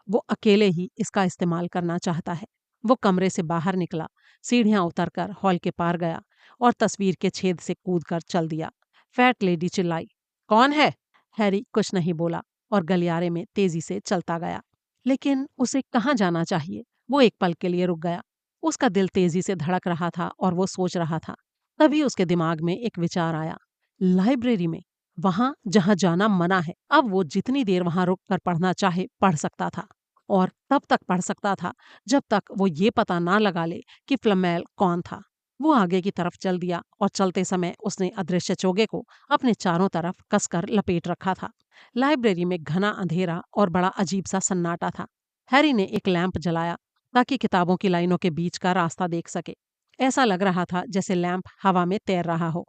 वो अकेले ही इसका इस्तेमाल करना चाहता है। वो कमरे से बाहर निकला, सीढ़ियां उतरकर हॉल के पार गया और तस्वीर के छेद से कूदकर चल दिया। फैट लेडी चिल्लाई, कौन है? हैरी कुछ नहीं बोला और गलियारे में तेजी से चलता गया। लेकिन उसे कहाँ जाना चाहिए? वो एक पल के लिए रुक गया। उसका दिल तेजी से धड़क रहा था और वो सोच रहा था। तभी उसके दिमाग में एक विचार आया, लाइब्रेरी में, वहां जहां जाना मना है। अब वो जितनी देर वहां रुक कर पढ़ना चाहे पढ़ सकता था, और तब तक पढ़ सकता था जब तक वो ये पता ना लगा ले कि फ्लमेल कौन था। वो आगे की तरफ चल दिया और चलते समय उसने अदृश्य चोगे को अपने चारों तरफ कसकर लपेट रखा था। लाइब्रेरी में घना अंधेरा और बड़ा अजीब सा सन्नाटा था। हैरी ने एक लैंप जलाया ताकि किताबों की लाइनों के बीच का रास्ता देख सके। ऐसा लग रहा था जैसे लैंप हवा में तैर रहा हो।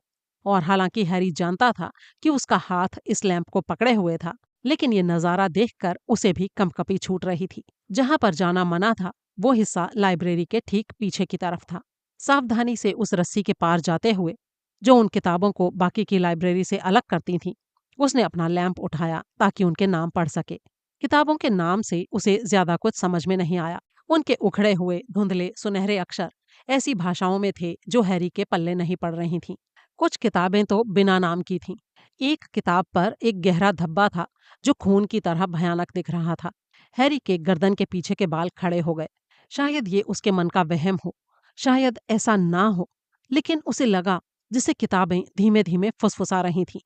और हालांकि हैरी जानता था कि उसका हाथ इस लैंप को पकड़े हुए था, लेकिन ये नजारा देखकर उसे भी कंपकपी छूट रही थी। जहां पर जाना मना था वो हिस्सा लाइब्रेरी के ठीक पीछे की तरफ था। सावधानी से उस रस्सी के पार जाते हुए, जो उन किताबों को बाकी की लाइब्रेरी से अलग करती थीं, उसने अपना लैंप उठाया ताकि उनके नाम पढ़ सके। किताबों के नाम से उसे ज्यादा कुछ समझ में नहीं आया। उनके उखड़े हुए धुंधले सुनहरे अक्षर ऐसी भाषाओं में थे जो हैरी के पल्ले नहीं पड़ रही थीं। कुछ किताबें तो बिना नाम की थीं। एक किताब पर एक गहरा धब्बा था जो खून की तरह भयानक दिख रहा था। हैरी के गर्दन के पीछे के बाल खड़े हो गए। शायद ये उसके मन का वहम हो, शायद ऐसा ना हो, लेकिन उसे लगा जिसे किताबें धीमे धीमे फुसफुसा रही थीं,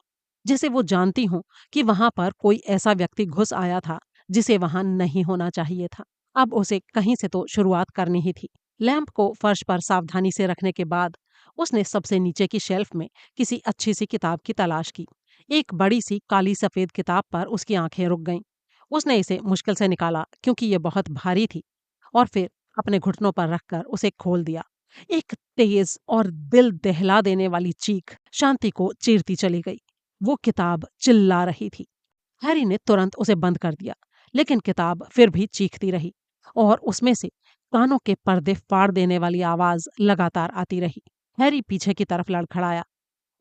जैसे वो जानती हों कि वहां पर कोई ऐसा व्यक्ति घुस आया था जिसे वहां नहीं होना चाहिए था। अब उसे कहीं से तो शुरुआत करनी ही थी। लैंप को फर्श पर सावधानी से रखने के बाद उसने सबसे नीचे की शेल्फ में किसी अच्छी सी किताब की तलाश की। एक बड़ी सी काली सफेद किताब पर उसकी आंखें रुक गईं। उसने इसे मुश्किल से निकाला क्योंकि ये बहुत भारी थी, और फिर अपने घुटनों पर रखकर उसे खोल दिया। एक तेज और दिल दहला देने वाली चीख शांति को चीरती चली गई। वो किताब चिल्ला रही थी। हैरी ने तुरंत उसे बंद कर दिया, लेकिन किताब फिर भी चीखती रही और उसमें से कानों के पर्दे फाड़ देने वाली आवाज लगातार आती रही। हैरी पीछे की तरफ लड़खड़ाया।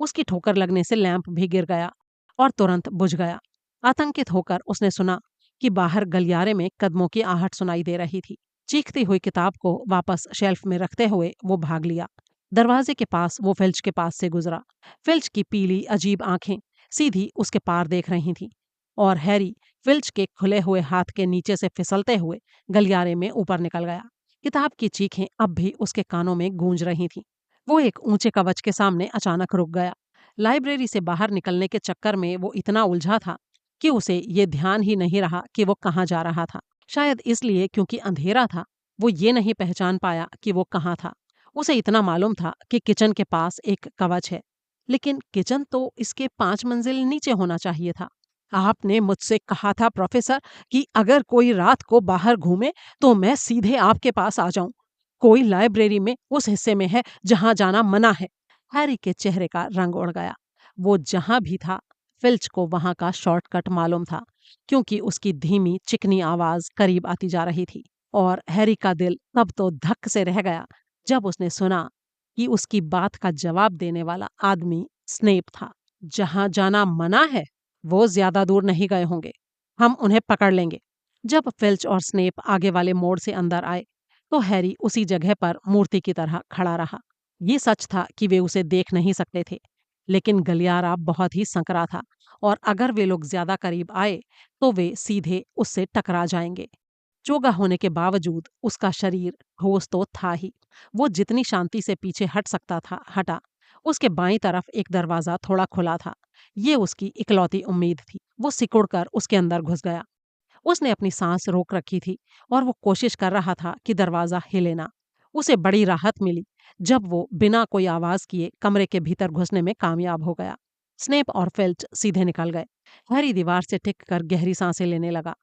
उसकी ठोकर लगने से लैंप भी गिर गया और तुरंत बुझ गया। आतंकित होकर उसने सुना कि बाहर गलियारे में कदमों की आहट सुनाई दे रही थी। चीखती हुई किताब को वापस शेल्फ में रखते हुए वो भाग लिया। दरवाजे के पास वो फिल्च के पास से गुजरा। फिल्च की पीली अजीब आंखें सीधी उसके पार देख रही थीं, और हैरी फिल्च के खुले हुए हाथ के नीचे से फिसलते हुए गलियारे में ऊपर निकल गया। किताब की चीखें अब भी उसके कानों में गूंज रही थीं। वो एक ऊंचे कवच के सामने अचानक रुक गया। लाइब्रेरी से बाहर निकलने के चक्कर में वो इतना उलझा था कि उसे ये ध्यान ही नहीं रहा कि वो कहाँ जा रहा था। शायद इसलिए क्योंकि अंधेरा था, वो ये नहीं पहचान पाया कि वो कहाँ था। उसे इतना मालूम था कि किचन के पास एक कवच है, लेकिन किचन तो इसके 5 मंजिल नीचे होना चाहिए था। आपने मुझसे कहा था प्रोफेसर कि अगर कोई रात को बाहर घूमे तो मैं सीधे आपके पास आ जाऊं। कोई लाइब्रेरी में उस हिस्से में है जहां जाना मना है। हैरी के चेहरे का रंग उड़ गया। वो जहां भी था, फिल्च को वहां का शॉर्टकट मालूम था, क्योंकि उसकी धीमी चिकनी आवाज करीब आती जा रही थी। और हैरी का दिल तब तो धक से रह गया जब उसने सुना कि उसकी बात का जवाब देने वाला आदमी स्नेप था। जहां जाना मना है, वो ज्यादा दूर नहीं गए होंगे। हम उन्हें पकड़ लेंगे। जब फिल्च और स्नेप आगे वाले मोड़ से अंदर आए तो हैरी उसी जगह पर मूर्ति की तरह खड़ा रहा। ये सच था कि वे उसे देख नहीं सकते थे, लेकिन गलियारा बहुत ही संकरा था और अगर वे लोग ज्यादा करीब आए तो वे सीधे उससे टकरा जाएंगे। चोगा होने के बावजूद उसका शरीर ठोस तो था ही। वो जितनी शांति से पीछे हट सकता था हटा। उसके बाईं तरफ एक दरवाजा थोड़ा खुला था। ये उसकी इकलौती उम्मीद थी। वो सिकुड़कर उसके अंदर घुस गया। उसने अपनी सांस रोक रखी थी और वो कोशिश कर रहा था कि दरवाजा हिले ना। उसे बड़ी राहत मिली जब वो बिना कोई आवाज किए कमरे के भीतर घुसने में कामयाब हो गया। स्नेप और फिल्च सीधे निकल गए। हैरी दीवार से टिक कर गहरी सांसें लेने लगा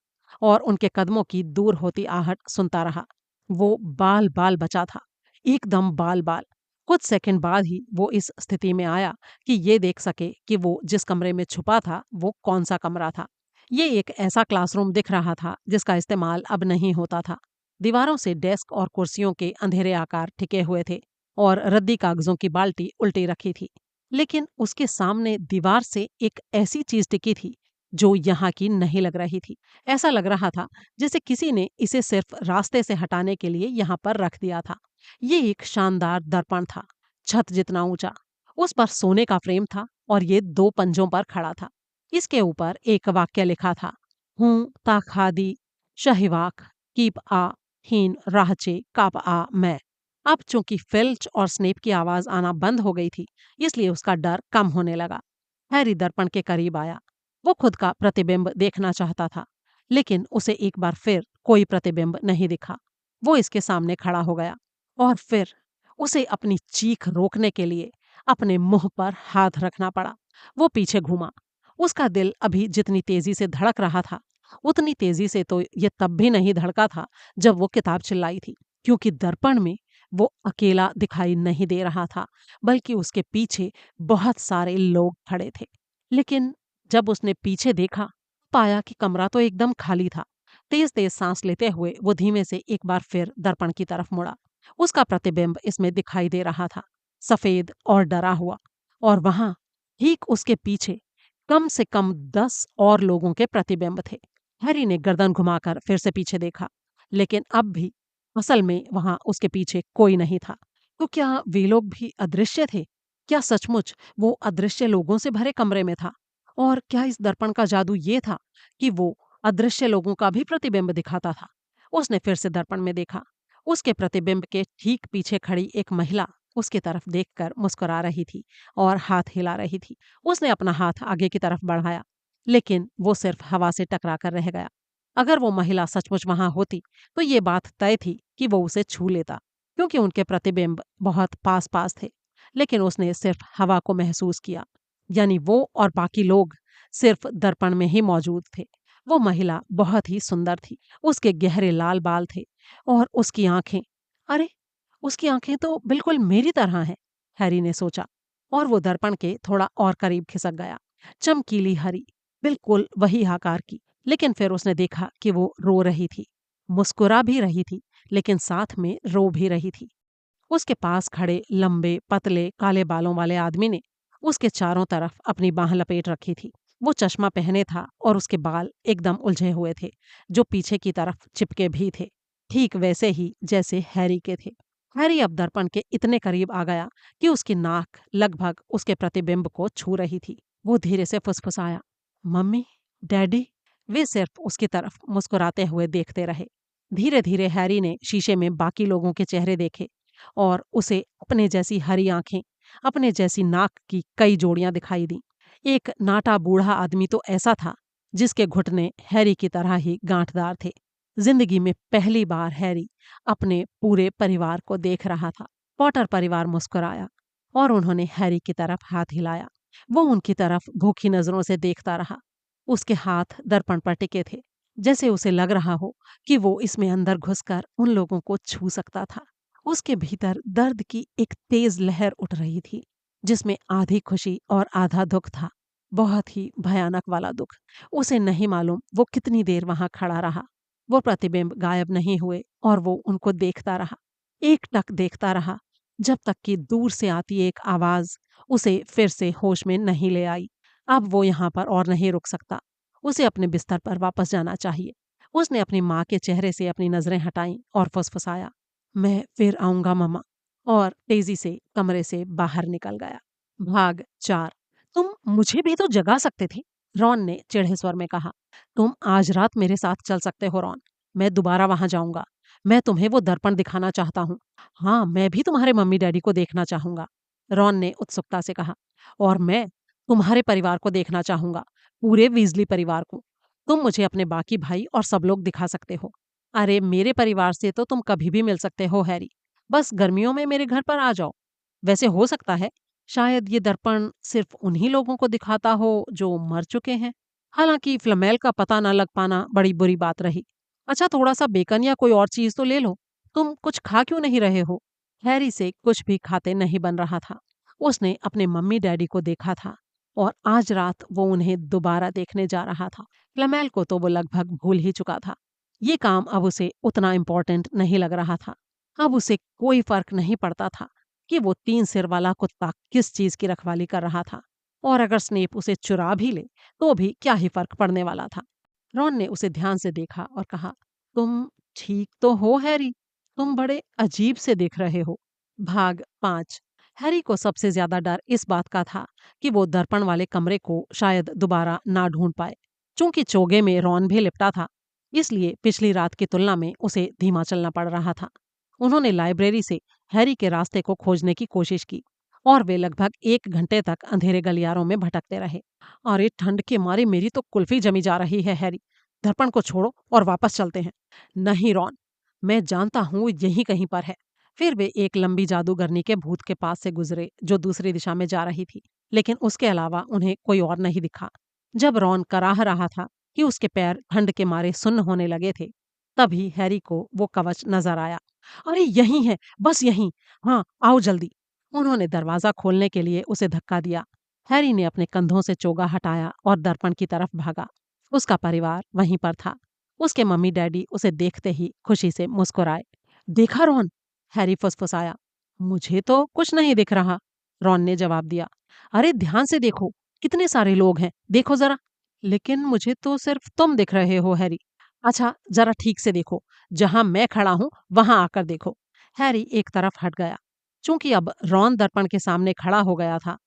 और उनके कदमों की दूर होती आहट सुनता रहा। वो बाल बाल बचा था, एकदम बाल बाल। कुछ सेकंड बाद ही वो इस स्थिति में आया कि ये देख सके कि वो जिस कमरे में छुपा था वो कौन सा कमरा था। ये एक ऐसा क्लासरूम दिख रहा था जिसका इस्तेमाल अब नहीं होता था। दीवारों से डेस्क और कुर्सियों के अंधेरे आकार टिके हुए थे और रद्दी कागजों की बाल्टी उल्टी रखी थी। लेकिन उसके सामने दीवार से एक ऐसी चीज टिकी थी जो यहाँ की नहीं लग रही थी। ऐसा लग रहा था जैसे किसी ने इसे सिर्फ रास्ते से हटाने के लिए यहाँ पर रख दिया था। ये एक शानदार दर्पण था, छत जितना ऊंचा। उस पर सोने का फ्रेम था और ये 2 पंजों पर खड़ा था। इसके ऊपर एक वाक्य लिखा था, हूं ताखादी शहिवाक कीप आ हीन राहचे काप आ मैं। अब चूंकि फिल्च और स्नेप की आवाज आना बंद हो गई थी, इसलिए उसका डर कम होने लगा। हैरी दर्पण के करीब आया। वो खुद का प्रतिबिंब देखना चाहता था, लेकिन उसे एक बार फिर कोई प्रतिबिंब नहीं दिखा। वो इसके सामने खड़ा हो गया और फिर उसे अपनी चीख रोकने के लिए अपने मुंह पर हाथ रखना पड़ा। वो पीछे घूमा। उसका दिल अभी जितनी तेजी से धड़क रहा था, उतनी तेजी से तो ये तब भी नहीं धड़का था जब वो किताब चिल्लाई थी, क्योंकि दर्पण में वो अकेला दिखाई नहीं दे रहा था, बल्कि उसके पीछे बहुत सारे लोग खड़े थे। लेकिन जब उसने पीछे देखा, पाया कि कमरा तो एकदम खाली था। तेज तेज सांस लेते हुए वो धीमे से एक बार फिर दर्पण की तरफ मुड़ा। उसका प्रतिबिंब इसमें दिखाई दे रहा था, सफेद और डरा हुआ। और वहां ठीक उसके पीछे कम से कम 10 और लोगों के प्रतिबिंब थे। हैरी ने गर्दन घुमाकर फिर से पीछे देखा, लेकिन अब भी असल में वहां उसके पीछे कोई नहीं था। तो क्या वे लोग भी अदृश्य थे? क्या सचमुच वो अदृश्य लोगों से भरे कमरे में था? और क्या इस दर्पण का जादू ये था कि वो अदृश्य लोगों का भी प्रतिबिंब दिखाता था? उसने फिर से दर्पण में देखा। उसके प्रतिबिंब के ठीक पीछे खड़ी एक महिला उसकी तरफ देखकर मुस्कुरा रही थी और हाथ हिला रही थी। उसने अपना हाथ आगे की तरफ बढ़ाया, लेकिन वो सिर्फ हवा से टकरा कर रह गया। अगर वो महिला सचमुच वहां होती तो ये बात तय थी कि वो उसे छू लेता, क्योंकि उनके प्रतिबिंब बहुत पास पास थे। लेकिन उसने सिर्फ हवा को महसूस किया, यानी वो और बाकी लोग सिर्फ दर्पण में ही मौजूद थे। वो महिला बहुत ही सुंदर थी। उसके गहरे लाल बाल थे और उसकी आंखें, अरे उसकी आंखें तो बिल्कुल मेरी तरह हैं, हैरी ने सोचा। और वो दर्पण के थोड़ा और करीब खिसक गया। चमकीली हरी, बिल्कुल वही आकार की। लेकिन फिर उसने देखा कि वो रो रही थी, मुस्कुरा भी रही थी, लेकिन साथ में रो भी रही थी। उसके पास खड़े लंबे पतले काले बालों वाले आदमी ने उसके चारों तरफ अपनी बाह लपेट रखी थी। वो चश्मा पहने था और उसके बाल एकदम उलझे हुए थे, जो पीछे की तरफ चिपके भी थे, ठीक वैसे ही जैसे हैरी के थे। हैरी अब दर्पण के इतने करीब आ गया कि उसकी नाक लगभग उसके प्रतिबिंब को छू रही थी। वो धीरे से फुसफुसाया, मम्मी, डैडी। वे सिर्फ उसकी तरफ मुस्कुराते हुए देखते रहे। धीरे धीरे हैरी ने शीशे में बाकी लोगों के चेहरे देखे और उसे अपने जैसी हरी आंखें, अपने जैसी नाक की कई जोड़ियां दिखाई दी। एक नाटा बूढ़ा आदमी तो ऐसा था जिसके घुटने हैरी की तरह ही गांठदार थे। जिंदगी में पहली बार हैरी अपने पूरे परिवार को देख रहा था। पॉटर परिवार मुस्कुराया और उन्होंने हैरी की तरफ हाथ हिलाया। वो उनकी तरफ भूखी नजरों से देखता रहा। उसके हाथ दर्पण पर टिके थे, जैसे उसे लग रहा हो कि वो इसमें अंदर घुसकर उन लोगों को छू सकता था। उसके भीतर दर्द की एक तेज लहर उठ रही थी, जिसमें आधी खुशी और आधा दुख था। बहुत ही भयानक वाला दुख। उसे नहीं मालूम वो कितनी देर वहां खड़ा रहा। वो प्रतिबिंब गायब नहीं हुए और वो उनको देखता रहा, एकटक देखता रहा, जब तक कि दूर से आती एक आवाज उसे फिर से होश में नहीं ले आई। अब वो यहाँ पर और नहीं रुक सकता। उसे अपने बिस्तर पर वापस जाना चाहिए। उसने अपनी माँ के चेहरे से अपनी नजरें हटाईं और फुसफुसाया, मैं फिर आऊंगा मम्मा, और तेजी से कमरे से बाहर निकल गया। भाग 4। तुम मुझे भी तो जगा सकते थे, रॉन ने चिढ़े स्वर में कहा। तुम आज रात मेरे साथ चल सकते हो रॉन। मैं दोबारा वहां जाऊंगा। मैं तुम्हें वो दर्पण दिखाना चाहता हूँ। हाँ, मैं भी तुम्हारे मम्मी डैडी को देखना चाहूंगा, रॉन ने उत्सुकता से कहा। और मैं तुम्हारे परिवार को देखना चाहूंगा, पूरे वीजली परिवार को। तुम मुझे अपने बाकी भाई और सब लोग दिखा सकते हो। अरे, मेरे परिवार से तो तुम कभी भी मिल सकते हो हैरी। बस गर्मियों में मेरे घर पर आ जाओ। वैसे हो सकता है शायद ये दर्पण सिर्फ उन्हीं लोगों को दिखाता हो जो मर चुके हैं। हालांकि फ्लमेल का पता न लग पाना बड़ी बुरी बात रही। अच्छा, थोड़ा सा बेकन या कोई और चीज तो ले लो। तुम कुछ खा क्यों नहीं रहे हो? हैरी से कुछ भी खाते नहीं बन रहा था। उसने अपने मम्मी डैडी को देखा था और आज रात वो उन्हें दोबारा देखने जा रहा था। फ्लमेल को तो वो लगभग भूल ही चुका था। ये काम अब उसे उतना इम्पोर्टेंट नहीं लग रहा था। अब उसे कोई फर्क नहीं पड़ता था कि वो 3 सिर वाला कुत्ता किस चीज की रखवाली कर रहा था, और अगर स्नेप उसे चुरा भी ले तो भी क्या ही फर्क पड़ने वाला था। रॉन ने उसे ध्यान से देखा और कहा, तुम ठीक तो हो हैरी? तुम बड़े अजीब से दिख रहे हो। भाग 5। हैरी को सबसे ज्यादा डर इस बात का था कि वो दर्पण वाले कमरे को शायद दोबारा ना ढूंढ पाए। चूंकि चोगे में रॉन भी लिपटा था, इसलिए पिछली रात की तुलना में उसे धीमा चलना पड़ रहा था। उन्होंने लाइब्रेरी से हैरी के रास्ते को खोजने की कोशिश की और वे लगभग 1 घंटे तक अंधेरे गलियारों में भटकते रहे। अरे, ठंड के मारे मेरी तो कुल्फी जमी जा रही है हैरी। दर्पण को छोड़ो और वापस चलते हैं। नहीं रॉन, मैं जानता हूँ यहीं कहीं पर है। फिर वे एक लंबी जादूगरनी के भूत के पास से गुजरे जो दूसरी दिशा में जा रही थी, लेकिन उसके अलावा उन्हें कोई और नहीं दिखा। जब रॉन कराह रहा था कि उसके पैर ठंड के मारे सुन्न होने लगे थे, तभी हैरी को वो कवच नजर आया। अरे, यही है, बस यहीं। हाँ, आओ जल्दी। उन्होंने दरवाजा खोलने के लिए उसे धक्का दिया। हैरी ने अपने कंधों से चोगा हटाया और दर्पण की तरफ भागा। उसका परिवार वहीं पर था। उसके मम्मी डैडी उसे देखते ही खुशी से मुस्कुराए। देखा रॉन? हैरी फुसफुसाया। मुझे तो कुछ नहीं दिख रहा, रॉन ने जवाब दिया। अरे, ध्यान से देखो, कितने सारे लोग हैं, देखो जरा। लेकिन मुझे तो सिर्फ तुम दिख रहे हो हैरी। अच्छा, जरा ठीक से देखो, जहां मैं खड़ा हूं वहां आकर देखो। हैरी एक तरफ हट गया। चूंकि अब रॉन दर्पण के सामने खड़ा हो गया था,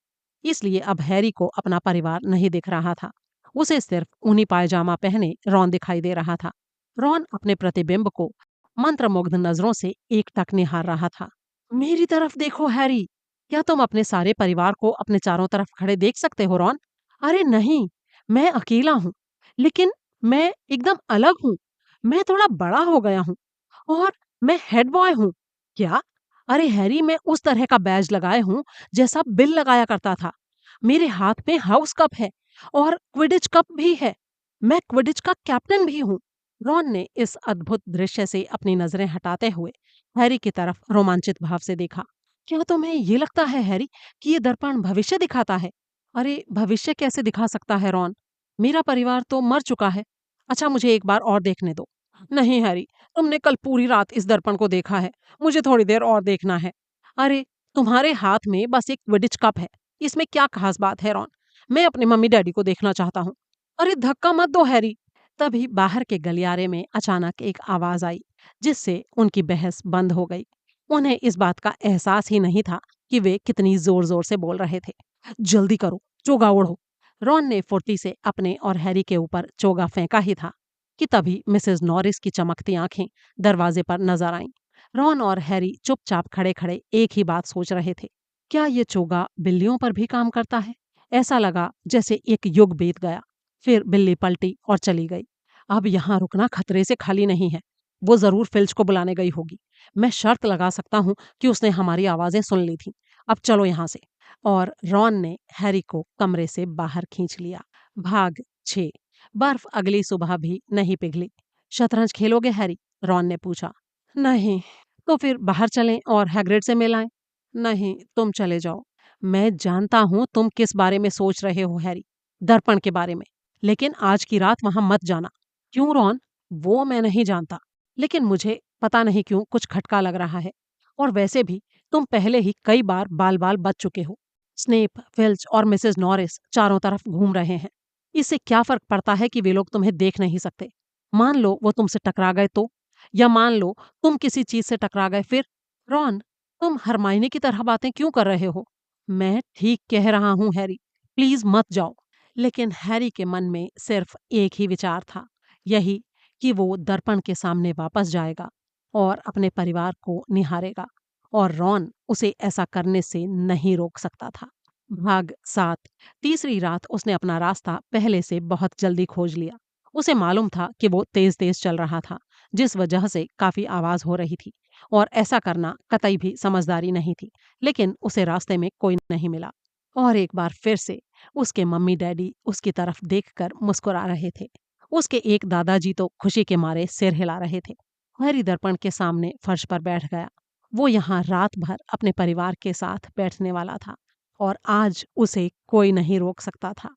इसलिए अब हैरी को अपना परिवार नहीं दिख रहा था। उसे सिर्फ ऊनी पायजामा पहने रॉन दिखाई दे रहा था। रॉन अपने प्रतिबिंब को मंत्रमुग्ध नजरों से एकटक निहार रहा था। मेरी तरफ देखो हैरी, क्या तुम अपने सारे परिवार को अपने चारों तरफ खड़े देख सकते हो रॉन? अरे नहीं, मैं अकेला हूँ, लेकिन मैं एकदम अलग हूँ। मैं थोड़ा बड़ा हो गया हूँ और मैं हेड बॉय हूँ। क्या? अरे हैरी, मैं उस तरह का बैज लगाए हूँ जैसा बिल लगाया करता था। मेरे हाथ में हाउस कप है और क्विडिच कप भी है। मैं क्विडिच का कैप्टन भी हूँ। रॉन ने इस अद्भुत दृश्य से अपनी नजरें हटाते हुए हैरी की तरफ रोमांचित भाव से देखा। क्या तुम्हें ये लगता है हैरी कि ये दर्पण भविष्य दिखाता है? अरे, भविष्य कैसे दिखा सकता है रॉन? मेरा परिवार तो मर चुका है। अच्छा, मुझे एक बार और देखने दो। नहीं हैरी, तुमने कल पूरी रात इस दर्पण को देखा है। मुझे थोड़ी देर और देखना है। अरे, तुम्हारे हाथ में बस एक क्विडिच कप है, इसमें क्या खास बात है रॉन? मैं अपने मम्मी डैडी को देखना चाहता हूँ। अरे, धक्का मत दो हैरी। तभी बाहर के गलियारे में अचानक एक आवाज आई, जिससे उनकी बहस बंद हो गई। उन्हें इस बात का एहसास ही नहीं था कि वे कितनी जोर जोर से बोल रहे थे। जल्दी करो, चोगा ओढ़ो। रॉन ने फुर्ती से अपने और हैरी के ऊपर चोगा फेंका ही था कि तभी मिसेस नॉरिस की चमकती आंखें दरवाजे पर नजर आईं। रॉन और हैरी चुपचाप खड़े खड़े एक ही बात सोच रहे थे। क्या ये चोगा बिल्लियों पर भी काम करता है? ऐसा लगा जैसे एक युग बीत गया। फिर बिल्ली पलटी और चली गई। अब यहाँ रुकना खतरे से खाली नहीं है। वो जरूर फिल्च को बुलाने गई होगी। मैं शर्त लगा सकता हूँ कि उसने हमारी आवाजें सुन ली थी। अब चलो यहाँ से। और रॉन ने हैरी को कमरे से बाहर खींच लिया। भाग 6। बर्फ अगली सुबह भी नहीं पिघली। शतरंज खेलोगे हैरी? रॉन ने पूछा। नहीं। तो फिर बाहर चलें और हैग्रिड से मिल आएं। नहीं, तुम चले जाओ। मैं जानता हूं तुम किस बारे में सोच रहे हो हैरी। दर्पण के बारे में। लेकिन आज की रात वहां मत जाना। क्यों रॉन? वो मैं नहीं जानता। लेकिन मुझे पता नहीं क्यों कुछ खटका लग रहा है। और वैसे भी तुम पहले ही कई बार बाल बाल बच चुके हो। स्नेप, फिल्च और मिसेस नॉरिस चारों तरफ घूम रहे हैं। इससे क्या फर्क पड़ता है कि वे लोग तुम्हें देख नहीं सकते? मान लो वो तुमसे टकरा गए तो? या मान लो तुम किसी चीज से टकरा गए फिर? रॉन, तुम हरमाइनी की तरह बातें क्यों कर रहे हो? मैं ठीक कह रहा हूं हैरी। प्लीज मत जाओ। लेकिन हैरी के मन में सिर्फ एक ही विचार था। यही कि वो दर्पण के सामने वापस जाएगा और अपने परिवार को निहारेगा। और रॉन उसे ऐसा करने से नहीं रोक सकता था। भाग 7। तीसरी रात उसने अपना रास्ता पहले से बहुत जल्दी खोज लिया। उसे मालूम था कि वो तेज तेज चल रहा था, जिस वजह से काफी आवाज हो रही थी। और ऐसा करना कतई भी समझदारी नहीं थी। लेकिन उसे रास्ते में कोई नहीं मिला। और एक बार फिर से उसके मम्मी डैडी उसकी तरफ देखकर मुस्कुरा रहे थे। उसके एक दादाजी तो खुशी के मारे सिर हिला रहे थे। हैरी दर्पण के सामने फर्श पर बैठ गया। वो यहाँ रात भर अपने परिवार के साथ बैठने वाला था। और आज उसे कोई नहीं रोक सकता था।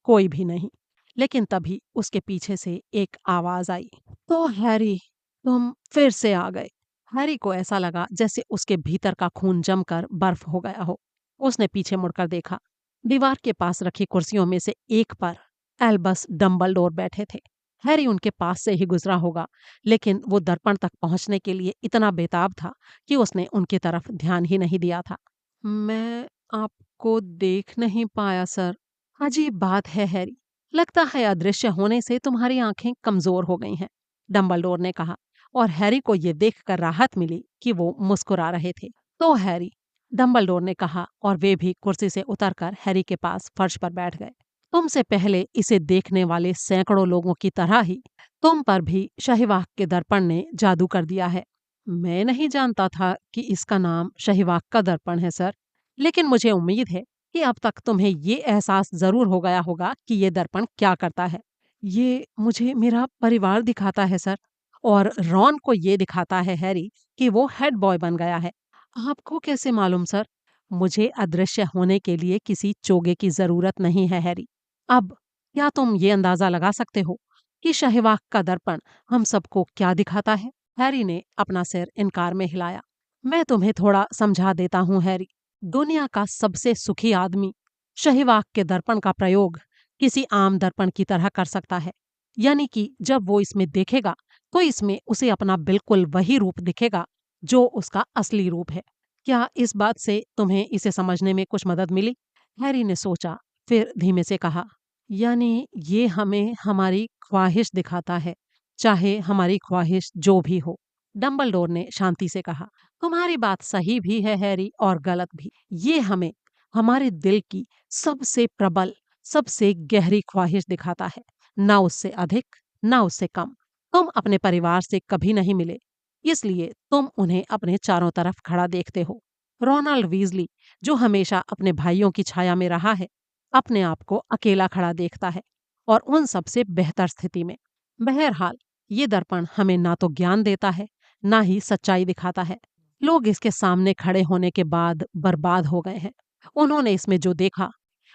कोई भी नहीं। लेकिन तभी उसके पीछे से एक आवाज आई। तो हैरी, तुम फिर से आ गए। हैरी को ऐसा लगा जैसे उसके भीतर का खून जमकर बर्फ हो गया हो। उसने पीछे मुड़कर देखा। दीवार के पास रखी कुर्सियों में से एक पर एल्बस डम्बलडोर बैठे थे। हैरी उनके पास से ही गुजरा होगा, लेकिन वो दर्पण तक पहुंचने के लिए इतना बेताब था कि उसने उनकी तरफ ध्यान ही नहीं दिया था। मैं आपको देख नहीं पाया सर। अजीब बात है हैरी। लगता है अदृश्य होने से तुम्हारी आंखें कमजोर हो गई हैं, डंबलडोर ने कहा। और हैरी को ये देखकर राहत मिली कि वो मुस्कुरा रहे थे। तो हैरी, डंबलडोर ने कहा, और वे भी कुर्सी से उतरकर हैरी के पास फर्श पर बैठ गए। तुमसे पहले इसे देखने वाले सैकड़ों लोगों की तरह ही तुम पर भी शहीवाग के दर्पण ने जादू कर दिया है। मैं नहीं जानता था कि इसका नाम शहीवाग का दर्पण है सर। लेकिन मुझे उम्मीद है कि अब तक तुम्हें ये एहसास जरूर हो गया होगा कि ये दर्पण क्या करता है। ये मुझे मेरा परिवार दिखाता है सर। और रॉन को ये दिखाता है हैरी कि वो हेड बॉय बन गया है। आपको कैसे मालूम सर? मुझे अदृश्य होने के लिए किसी चोगे की जरूरत नहीं है हैरी। अब क्या तुम ये अंदाजा लगा सकते हो कि शहीवाग का दर्पण हम सबको क्या दिखाता है? हैरी ने अपना सिर इनकार में हिलाया। मैं तुम्हें थोड़ा समझा देता हूँ हैरी। दुनिया का सबसे सुखी आदमी शहीवाग के दर्पण का प्रयोग किसी आम दर्पण की तरह कर सकता है। यानी कि जब वो इसमें देखेगा तो इसमें उसे अपना बिल्कुल वही रूप दिखेगा जो उसका असली रूप है। क्या इस बात से तुम्हें इसे समझने में कुछ मदद मिली? हैरी ने सोचा, फिर धीमे से कहा, यानी ये हमें हमारी ख्वाहिश दिखाता है, चाहे हमारी ख्वाहिश जो भी हो। डंबलडोर ने शांति से कहा, तुम्हारी बात सही भी है हैरी और गलत भी। ये हमें हमारे दिल की सबसे प्रबल, सबसे गहरी ख्वाहिश दिखाता है। ना उससे अधिक, ना उससे कम। तुम अपने परिवार से कभी नहीं मिले, इसलिए तुम उन्हें अपने चारों तरफ खड़ा देखते हो। रोनाल्ड वीजली, जो हमेशा अपने भाइयों की छाया में रहा है, अपने आप को अकेला खड़ा देखता है, और उन सबसे बेहतर स्थिति में। बहरहाल, ये दर्पण हमें ना तो ज्ञान देता है, ना ही सच्चाई दिखाता है। लोग इसके सामने खड़े होने के बाद बर्बाद हो गए हैं। उन्होंने इसमें जो देखा,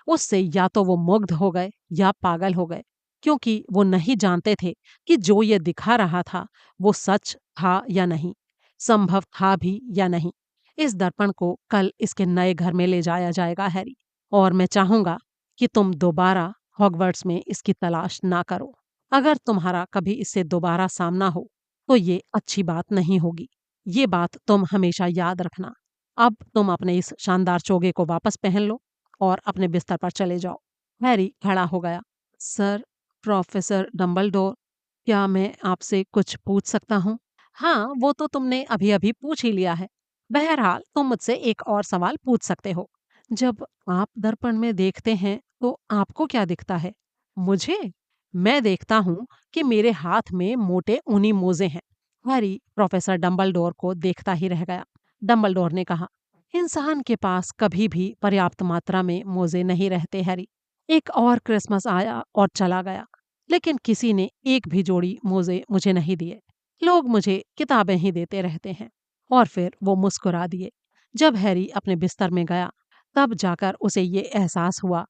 उससे या तो वो मुग्ध हो गए या पागल हो गए, क्योंकि वो नहीं जानते थे कि जो ये दिखा रहा था वो सच था या नहीं, संभव था भी या नहीं। इस दर्पण को कल इसके नए घर में ले जाया जाएगा हैरी, और मैं चाहूंगा कि तुम दोबारा हॉगवर्ट्स में इसकी तलाश ना करो। अगर तुम्हारा कभी इससे दोबारा सामना हो तो ये अच्छी बात नहीं होगी। ये बात तुम हमेशा याद रखना। अब तुम अपने इस शानदार चोगे को वापस पहन लो और अपने बिस्तर पर चले जाओ। हैरी खड़ा हो गया। सर, प्रोफेसर डंबलडोर, क्या मैं आपसे कुछ पूछ सकता हूँ? हाँ, वो तो तुमने अभी अभी पूछ ही लिया है। बहरहाल, तुम मुझसे एक और सवाल पूछ सकते हो। जब आप दर्पण में देखते हैं तो आपको क्या दिखता है? मुझे मैं देखता हूँ कि मेरे हाथ में मोटे ऊनी मोजे हैं। हैरी प्रोफेसर डंबलडोर को देखता ही रह गया। डंबलडोर ने कहा, इंसान के पास कभी भी पर्याप्त मात्रा में मोजे नहीं रहते हैरी। एक और क्रिसमस आया और चला गया, लेकिन किसी ने एक भी जोड़ी मोजे मुझे नहीं दिए। लोग मुझे किताबें ही देते रहते हैं। और फिर वो मुस्कुरा दिए। जब हैरी अपने बिस्तर में गया, तब जाकर उसे ये एहसास हुआ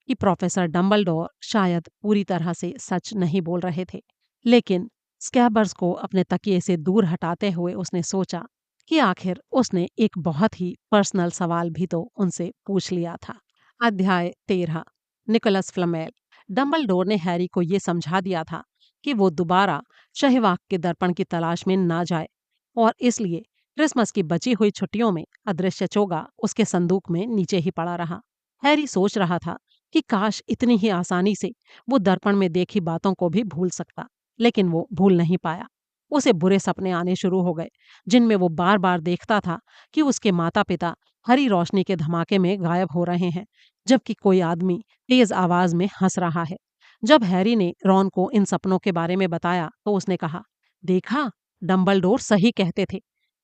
कि प्रोफेसर डंबलडोर शायद पूरी तरह से सच नहीं बोल रहे थे। लेकिन स्कैबर्स को अपने तकिए से दूर हटाते हुए उसने सोचा कि आखिर उसने एक बहुत ही पर्सनल सवाल भी तो उनसे पूछ लिया था। अध्याय 13। निकोलस फ्लमेल। डंबलडोर ने हैरी को ये समझा दिया था कि वो दोबारा शहवाग के दर्पण की तलाश में ना जाए, और इसलिए क्रिसमस की बची हुई छुट्टियों में अदृश्य चोगा उसके संदूक में नीचे ही पड़ा रहा। हैरी सोच रहा था कि काश इतनी ही आसानी से वो दर्पण में देखी बातों को भी भूल सकता, लेकिन वो भूल नहीं पाया। उसे बुरे सपने आने शुरू हो गए, जिनमें वो बार बार देखता था कि उसके माता पिता हरी रोशनी के धमाके में गायब हो रहे हैं, जबकि कोई आदमी तेज आवाज में हंस रहा है। जब हैरी ने रॉन को इन सपनों के बारे में बताया तो उसने कहा, देखा, डंबलडोर सही कहते थे,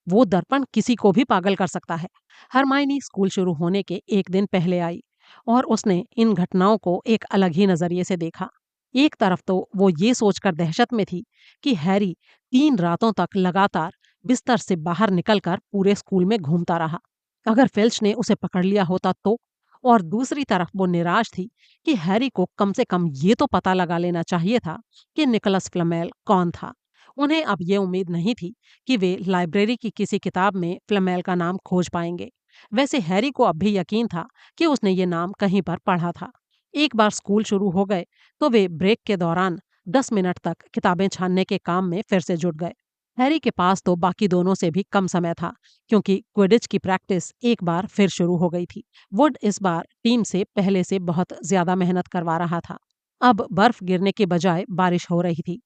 वो दर्पण किसी को भी पागल कर सकता है। हरमाइनी स्कूल शुरू होने के एक दिन पहले आई और उसने इन घटनाओं को एक अलग ही नजरिए से देखा। एक तरफ तो वो ये सोचकर दहशत में थी कि हैरी 3 रातों तक लगातार बिस्तर से बाहर निकलकर पूरे स्कूल में घूमता रहा। अगर फिल्च ने उसे पकड़ लिया होता तो। और दूसरी तरफ वो निराश थी कि हैरी को कम से कम ये तो पता लगा लेना चाहिए था कि निकोलस फ्लमेल कौन था। उन्हें अब ये उम्मीद नहीं थी कि वे लाइब्रेरी की किसी किताब में फ्लमेल का नाम खोज पाएंगे। वैसे हैरी को अब भी यकीन था कि उसने ये नाम कहीं पर पढ़ा था। एक बार स्कूल शुरू हो गए तो वे ब्रेक के दौरान 10 मिनट तक किताबें छानने के काम में फिर से जुट गए। हैरी के पास तो बाकी दोनों से भी कम समय था, क्योंकि क्विडिच की प्रैक्टिस एक बार फिर शुरू हो गई थी। वुड इस बार टीम से पहले से बहुत ज्यादा मेहनत करवा रहा था। अब बर्फ गिरने के बजाय बारिश हो रही थी,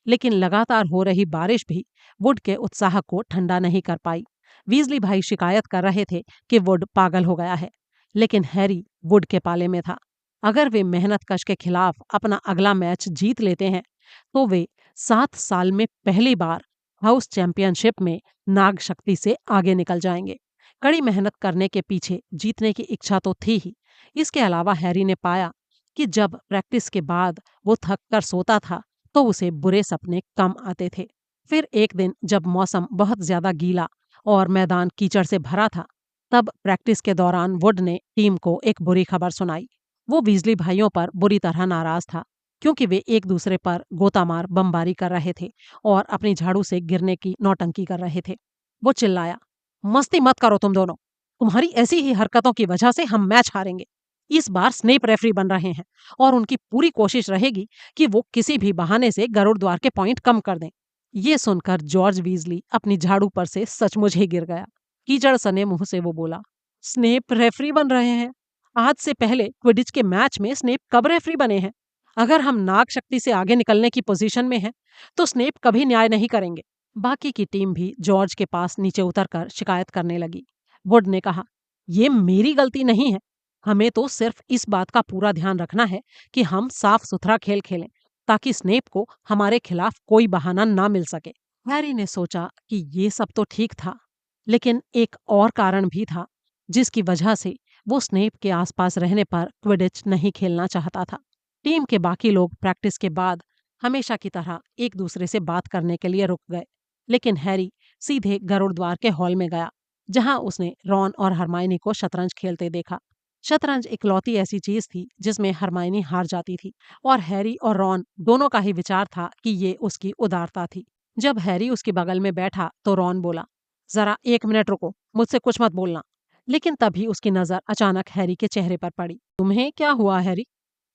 लेकिन लगातार हो रही बारिश भी वुड के उत्साह को ठंडा नहीं कर पाई। वीजली भाई शिकायत कर रहे थे कि वुड पागल हो गया है, लेकिन हैरी वुड के पाले में था। अगर वे मेहनतकश के खिलाफ अपना अगला मैच जीत लेते हैं तो वे 7 साल में पहली बार हाउस चैंपियनशिप में नाग शक्ति से आगे निकल जाएंगे। कड़ी मेहनत करने के पीछे जीतने की इच्छा तो थी ही। इसके अलावा हैरी ने पाया कि जब प्रैक्टिस के बाद वो थक कर सोता था तो उसे बुरे सपने कम आते थे। फिर एक दिन जब मौसम बहुत ज्यादा गीला और मैदान कीचड़ से भरा था, तब प्रैक्टिस के दौरान वुड ने टीम को एक बुरी खबर सुनाई। वो वीजली भाइयों पर बुरी तरह नाराज था, क्योंकि वे एक दूसरे पर गोतामार बमबारी कर रहे थे और अपनी झाड़ू से गिरने की नौटंकी कर रहे थे। वो चिल्लाया, मस्ती मत करो तुम दोनों, तुम्हारी ऐसी ही हरकतों की वजह से हम मैच हारेंगे। इस बार स्नेप रेफरी बन रहे हैं और उनकी पूरी कोशिश रहेगी कि वो किसी भी बहाने से गरुड़ द्वार के पॉइंट कम कर दें। ये सुनकर जॉर्ज वीजली अपनी झाड़ू पर से सचमुच ही गिर गया। कीचड़ सने मुंह से वो बोला, स्नेप रेफरी बन रहे हैं? आज से पहले क्विडिच के मैच में स्नेप कब रेफरी बने हैं? अगर हम नाग शक्ति से आगे निकलने की पोजीशन में हैं, तो स्नेप कभी न्याय नहीं करेंगे। बाकी की टीम भी जॉर्ज के पास नीचे उतरकर शिकायत करने लगी। वुड ने कहा, ये मेरी गलती नहीं है। हमें तो सिर्फ इस बात का पूरा ध्यान रखना है कि हम साफ सुथरा खेल खेलें, ताकि स्नेप को हमारे खिलाफ कोई बहाना ना मिल सके। हैरी ने सोचा कि ये सब तो ठीक था, लेकिन एक और कारण भी था जिसकी वजह से वो स्नेप के आसपास रहने पर क्विडिच नहीं खेलना चाहता था। टीम के बाकी लोग प्रैक्टिस के बाद हमेशा की तरह एक दूसरे से बात करने के लिए रुक गए, लेकिन हैरी सीधे गरुड़ द्वार के हॉल में गया, जहां उसने रॉन और हरमाइनी को शतरंज खेलते देखा। शतरंज इकलौती ऐसी चीज थी जिसमें हरमाइनी हार जाती थी, और हैरी और रॉन दोनों का ही विचार था कि ये उसकी उदारता थी। जब हैरी उसके बगल में बैठा तो रॉन बोला, जरा 1 मिनट रुको, मुझसे कुछ मत बोलना। लेकिन तभी उसकी नजर अचानक हैरी के चेहरे पर पड़ी। तुम्हें क्या हुआ हैरी?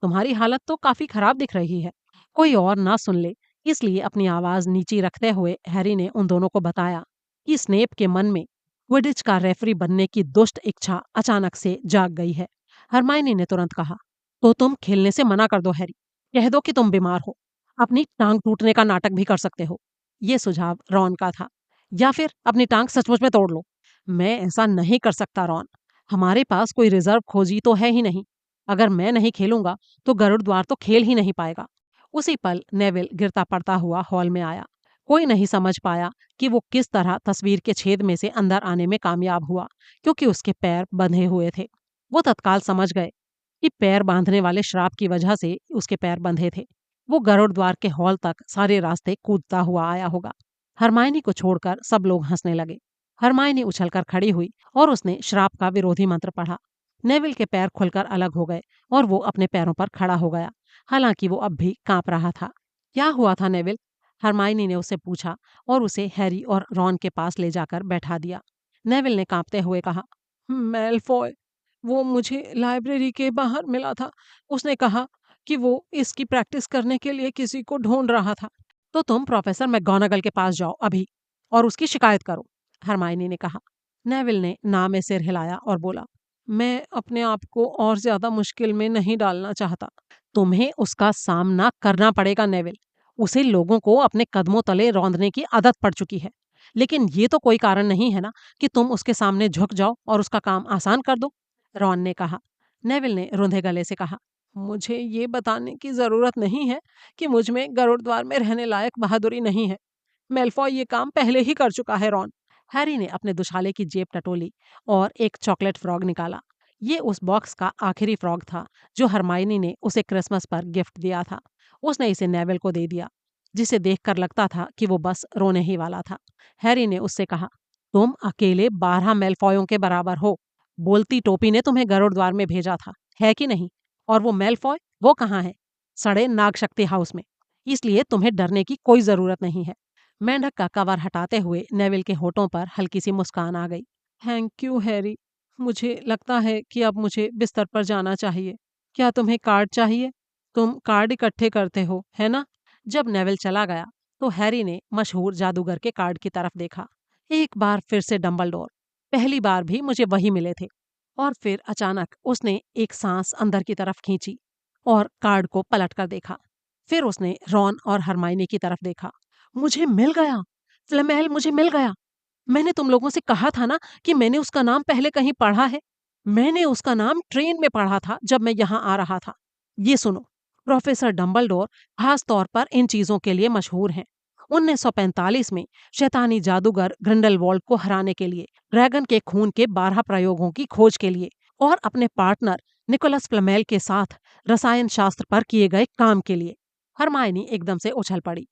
तुम्हारी हालत तो काफी खराब दिख रही है। कोई और ना सुन ले, इसलिए अपनी आवाज नीची रखते हुए हैरी ने उन दोनों को बताया कि स्नेप के मन में क्विडिच का रेफरी बनने की दुष्ट इच्छा अचानक से जाग गई है। हरमाइनी ने तुरंत कहा, तो तुम खेलने से मना कर दो हैरी। कह दो कि तुम बीमार हो। अपनी टांग टूटने का नाटक भी कर सकते हो। ये सुझाव रॉन का था। या फिर अपनी टांग सचमुच में तोड़ लो। मैं ऐसा नहीं कर सकता रॉन। हमारे पास कोई रिजर्व खोजी तो है ही नहीं। अगर मैं नहीं खेलूंगा तो गरुड़ द्वार तो खेल ही नहीं पाएगा। उसी पल नेविल गिरता पड़ता हुआ हॉल में आया। कोई नहीं समझ पाया कि वो किस तरह तस्वीर के छेद में से अंदर आने में कामयाब हुआ, क्योंकि उसके पैर बंधे हुए थे। वो तत्काल समझ गए कि पैर बांधने वाले श्राप की वजह से उसके पैर बंधे थे। वो गरुड़ द्वार के हॉल तक सारे रास्ते कूदता हुआ आया होगा। हरमायनी को छोड़कर सब लोग हंसने लगे। हरमायनी उछलकर खड़ी हुई और उसने श्राप का विरोधी मंत्र पढ़ा। नेविल के पैर खुलकर अलग हो गए और वो अपने पैरों पर खड़ा हो गया, हालांकि वो अब भी कांप रहा था। क्या हुआ था नेविल? हरमायनी ने उससे पूछा और उसे हैरी और रॉन के पास ले जाकर बैठा दिया। नेविल ने कांपते हुए कहा, मेलफॉय, वो मुझे लाइब्रेरी के बाहर मिला था। उसने कहा कि वो इसकी प्रैक्टिस करने के लिए किसी को ढूंढ रहा था। तो तुम प्रोफेसर मैगोनागल के पास जाओ अभी और उसकी शिकायत करो, हरमायनी ने कहा। नेविल ने ना में सिर हिलाया और बोला, मैं अपने आप को और ज्यादा मुश्किल में नहीं डालना चाहता। तुम्हें उसका सामना करना पड़ेगा नेविल। उसे लोगों को अपने कदमों तले रौंदने की आदत पड़ चुकी है। लेकिन ये तो कोई कारण नहीं है ना कि तुम उसके सामने झुक जाओ और उसका काम आसान कर दो, रॉन ने कहा। नेविल ने रुंधे गले से कहा, मुझे ये बताने की जरूरत नहीं है कि मुझ में गरुड़द्वार में रहने लायक बहादुरी नहीं है। मेलफॉय ये काम पहले ही कर चुका है, रॉन। हैरी ने अपने दुशाले की जेब टटोली और एक चॉकलेट फ्रॉग निकाला। ये उस बॉक्स का आखिरी फ्रॉग था जो हरमाइनी ने उसे क्रिसमस पर गिफ्ट दिया था। उसने इसे नेविल को दे दिया, जिसे देखकर लगता था कि वो बस रोने ही वाला था। हैरी ने उससे कहा, तुम अकेले 12 मेलफॉयों के बराबर हो। बोलती टोपी ने तुम्हें गरुड़द्वार में भेजा था, है कि नहीं? और वो मेलफॉय, वो कहाँ है? सड़े नागशक्ति हाउस में। इसलिए तुम्हें डरने की कोई जरूरत नहीं है। मेंढक का कवर हटाते हुए नेविल के होठों पर हल्की सी मुस्कान आ गई। Thank you Harry. मुझे लगता है कि अब मुझे बिस्तर पर जाना चाहिए। क्या तुम्हें कार्ड चाहिए? तुम कार्ड इकट्ठे करते हो, है ना? जब नेविल चला गया तो हैरी ने मशहूर जादूगर के कार्ड की तरफ देखा। एक बार फिर से डंबलडोर। पहली बार भी मुझे वही मिले थे। और फिर अचानक उसने एक सांस अंदर की तरफ खींची और कार्ड को पलट कर देखा। फिर उसने रॉन और हरमाइनी की तरफ देखा। मुझे मिल गया। फ्लेमेल मुझे मिल गया। मैंने तुम लोगों से कहा था ना कि मैंने उसका नाम पहले कहीं पढ़ा है। मैंने उसका नाम ट्रेन में पढ़ा था जब मैं यहाँ आ रहा था। ये सुनो, प्रोफेसर डंबलडोर खास तौर पर इन चीजों के लिए मशहूर हैं। 1945 में शैतानी जादूगर ग्रिंडलवाल्ड को हराने के लिए, ड्रैगन के खून के 12 प्रयोगों की खोज के लिए और अपने पार्टनर निकोलस फ्लेमेल के साथ रसायन शास्त्र पर किए गए काम के लिए। हरमायनी एकदम से उछल पड़ी।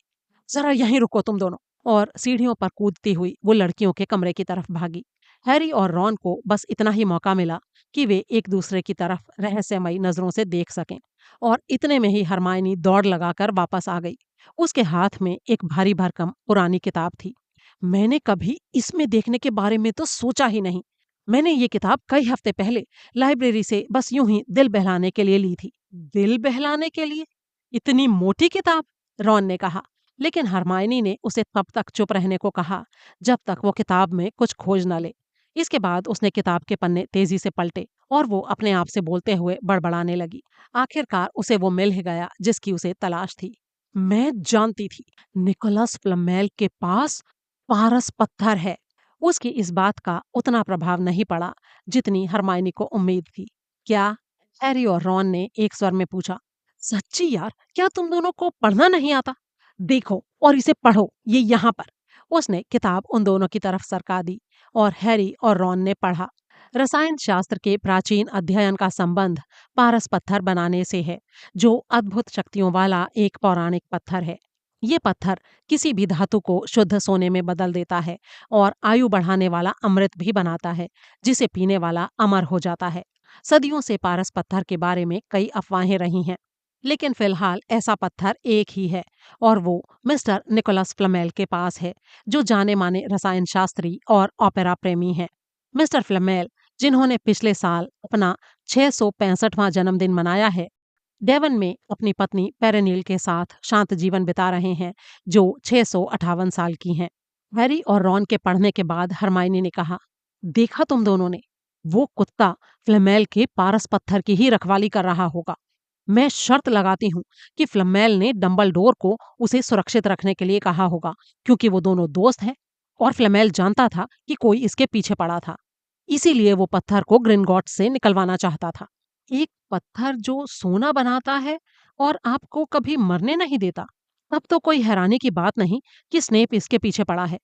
जरा यहीं रुको तुम दोनों। और सीढ़ियों पर कूदती हुई वो लड़कियों के कमरे की तरफ भागी। हैरी और रॉन को बस इतना ही मौका मिला कि वे एक दूसरे की तरफ रहस्यमयी नजरों से देख सकें। और इतने में ही हरमायनी दौड़ लगाकर वापस आ गई। उसके हाथ में एक भारी भरकम पुरानी किताब थी। मैंने कभी इसमें देखने के बारे में तो सोचा ही नहीं। मैंने ये किताब कई हफ्ते पहले लाइब्रेरी से बस यूं ही दिल बहलाने के लिए ली थी। दिल बहलाने के लिए? इतनी मोटी किताब? रॉन ने कहा। लेकिन हरमायनी ने उसे तब तक चुप रहने को कहा जब तक वो किताब में कुछ खोज न ले। इसके बाद उसने किताब के पन्ने तेजी से पलटे और वो अपने आप से बोलते हुए बड़बड़ाने लगी। आखिरकार उसे वो मिल ही गया जिसकी उसे तलाश थी। मैं जानती थी, निकोलस फ्लमेल के पास पारस पत्थर है। उसकी इस बात का उतना प्रभाव नहीं पड़ा जितनी हरमायनी को उम्मीद थी। क्या? हैरी और रॉन ने एक स्वर में पूछा। सच्ची यार, क्या तुम दोनों को पढ़ना नहीं आता? देखो और इसे पढ़ो, ये यहाँ पर। उसने किताब उन दोनों की तरफ सरका दी और हैरी और रॉन ने पढ़ा। रसायन शास्त्र के प्राचीन अध्ययन का संबंध पारस पत्थर बनाने से है, जो अद्भुत शक्तियों वाला एक पौराणिक पत्थर है। ये पत्थर किसी भी धातु को शुद्ध सोने में बदल देता है और आयु बढ़ाने वाला अमृत भी बनाता है, जिसे पीने वाला अमर हो जाता है। सदियों से पारस पत्थर के बारे में कई अफवाहें रही हैं, लेकिन फिलहाल ऐसा पत्थर एक ही है और वो मिस्टर निकोलस फ्लमेल के पास है, जो जाने माने रसायन शास्त्री और ओपेरा प्रेमी हैं। मिस्टर फ्लमेल, जिन्होंने पिछले साल अपना 665वां जन्मदिन मनाया है, डेवन में अपनी पत्नी पेरेनिल के साथ शांत जीवन बिता रहे हैं, जो 658 साल की हैं। हैरी और रॉन के पढ़ने के बाद हरमाइनी ने कहा, देखा तुम दोनों ने? वो कुत्ता फ्लेमेल के पारस पत्थर की ही रखवाली कर रहा होगा। मैं शर्त लगाती हूँ कि फ्लेमेल ने डंबलडोर को उसे सुरक्षित रखने के लिए कहा होगा, क्योंकि वो दोनों दोस्त हैं और फ्लेमेल जानता था कि कोई इसके पीछे पड़ा था। इसीलिए वो पत्थर को ग्रिंगॉट्स से निकलवाना चाहता था। एक पत्थर जो सोना बनाता है और आपको कभी मरने नहीं देता। तब तो कोई हैरानी की बात नहीं कि स्नेप इसके पीछे पड़ा है।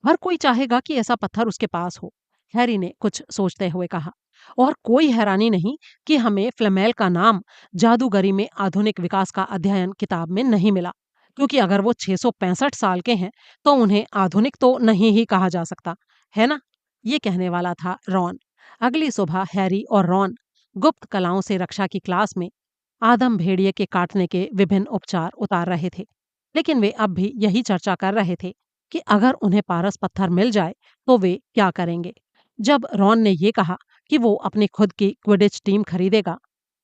हर कोई चाहेगा कि ऐसा पत्थर उसके पास हो, हैरी ने कुछ सोचते हुए कहा। और कोई हैरानी नहीं कि हमें फ्लेमेल का नाम जादूगरी में आधुनिक विकास का अध्ययन किताब में नहीं मिला, क्योंकि अगर वो 665 साल के हैं तो उन्हें आधुनिक तो नहीं ही कहा जा सकता, है ना? ये कहने वाला था रॉन। अगली सुबह हैरी और रॉन गुप्त कलाओं से रक्षा की क्लास में आदम भेड़िए के काटने के विभिन्न उपचार उतार रहे थे। लेकिन वे अब भी यही चर्चा कर रहे थे कि अगर उन्हें पारस पत्थर मिल जाए तो वे क्या करेंगे। जब रॉन ने ये कहा कि वो अपनी खुद की क्विडिच टीम खरीदेगा,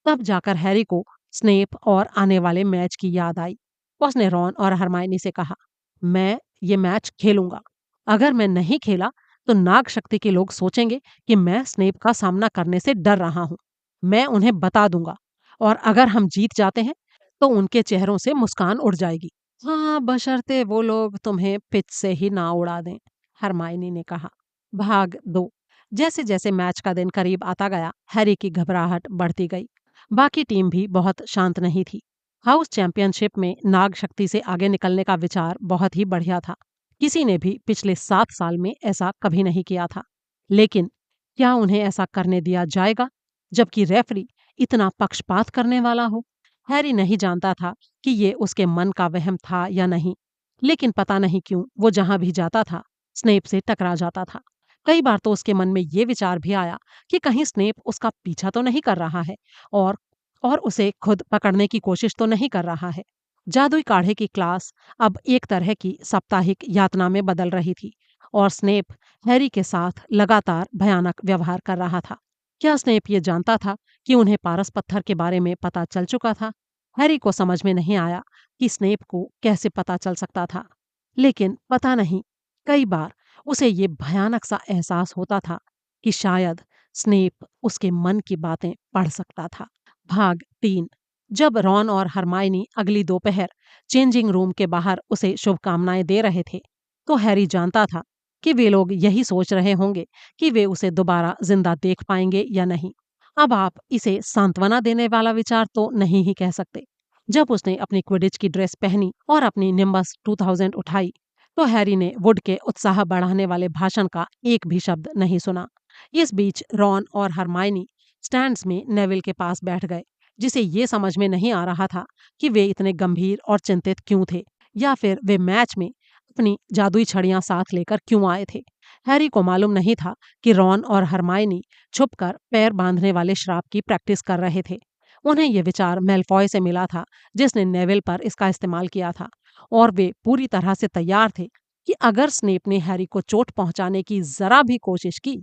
तब जाकर हैरी को स्नेप और आने वाले मैच की याद आई। उसने रॉन और हरमाइनी से कहा, मैं ये मैच खेलूंगा। अगर मैं नहीं खेला तो नाग शक्ति के लोग सोचेंगे कि मैं स्नेप का सामना करने से डर रहा हूं। मैं उन्हें बता दूंगा, और अगर हम जीत जाते हैं तो उनके चेहरों से मुस्कान उड़ जाएगी। हाँ, बशर्ते वो लोग तुम्हें पिच से ही ना उड़ा दें, हरमाइनी ने कहा। भाग 2। जैसे जैसे मैच का दिन करीब आता गया, हैरी की घबराहट बढ़ती गई। बाकी टीम भी बहुत शांत नहीं थी। हाउस चैंपियनशिप में नाग शक्ति से आगे निकलने का विचार बहुत ही बढ़िया था। किसी ने भी पिछले 7 साल में ऐसा कभी नहीं किया था। लेकिन क्या उन्हें ऐसा करने दिया जाएगा, जबकि रेफरी इतना पक्षपात करने वाला हो? हैरी नहीं जानता था कि ये उसके मन का वहम था या नहीं, लेकिन पता नहीं क्यों वो जहां भी जाता था स्नेप से टकरा जाता था। कई बार तो उसके मन में ये विचार भी आया कि कहीं स्नेप उसका पीछा तो नहीं कर रहा है, और उसे खुद पकड़ने की कोशिश तो नहीं कर रहा है। जादुई काढ़े की क्लास अब एक तरह की साप्ताहिक यातना में बदल रही थी, और स्नेप हैरी के साथ लगातार भयानक व्यवहार कर रहा था। क्या स्नेप ये जानता था कि उन्हें पारस पत्थर के बारे में पता चल चुका था? हैरी को समझ में नहीं आया कि स्नेप को कैसे पता चल सकता था। लेकिन पता नहीं, कई बार उसे ये भयानक सा एहसास होता था कि शायद स्नेप उसके मन की बातें पढ़ सकता था। भाग 3। जब रॉन और हरमाइनी अगली दोपहर चेंजिंग रूम के बाहर उसे शुभकामनाएं दे रहे थे, तो हैरी जानता था कि वे लोग यही सोच रहे होंगे कि वे उसे दोबारा जिंदा देख पाएंगे या नहीं। अब आप इसे सांत्वना देने वाला विचार तो नहीं ही कह सकते। जब उसने अपनी क्विडिच की ड्रेस पहनी और अपनी निम्बस 2000 उठाई, तो हैरी ने वुड के उत्साह बढ़ाने वाले भाषण का एक भी शब्द नहीं सुना। इस बीच रॉन और हरमाइनी स्टैंड्स में नेविल के पास बैठ गए, जिसे ये समझ में नहीं आ रहा था कि वे इतने गंभीर और चिंतित क्यों थे, या फिर वे मैच में अपनी जादुई छड़ियां साथ लेकर क्यों आए थे। हैरी को मालूम नहीं था कि रॉन और हरमाइनी छुपकर पैर बांधने वाले श्राप की प्रैक्टिस कर रहे थे। उन्हें यह विचार मेलफॉय से मिला था, जिसने नेविल पर इसका इस्तेमाल किया था, और वे पूरी तरह से तैयार थे कि अगर स्नेप ने हैरी को चोट पहुंचाने की जरा भी कोशिश की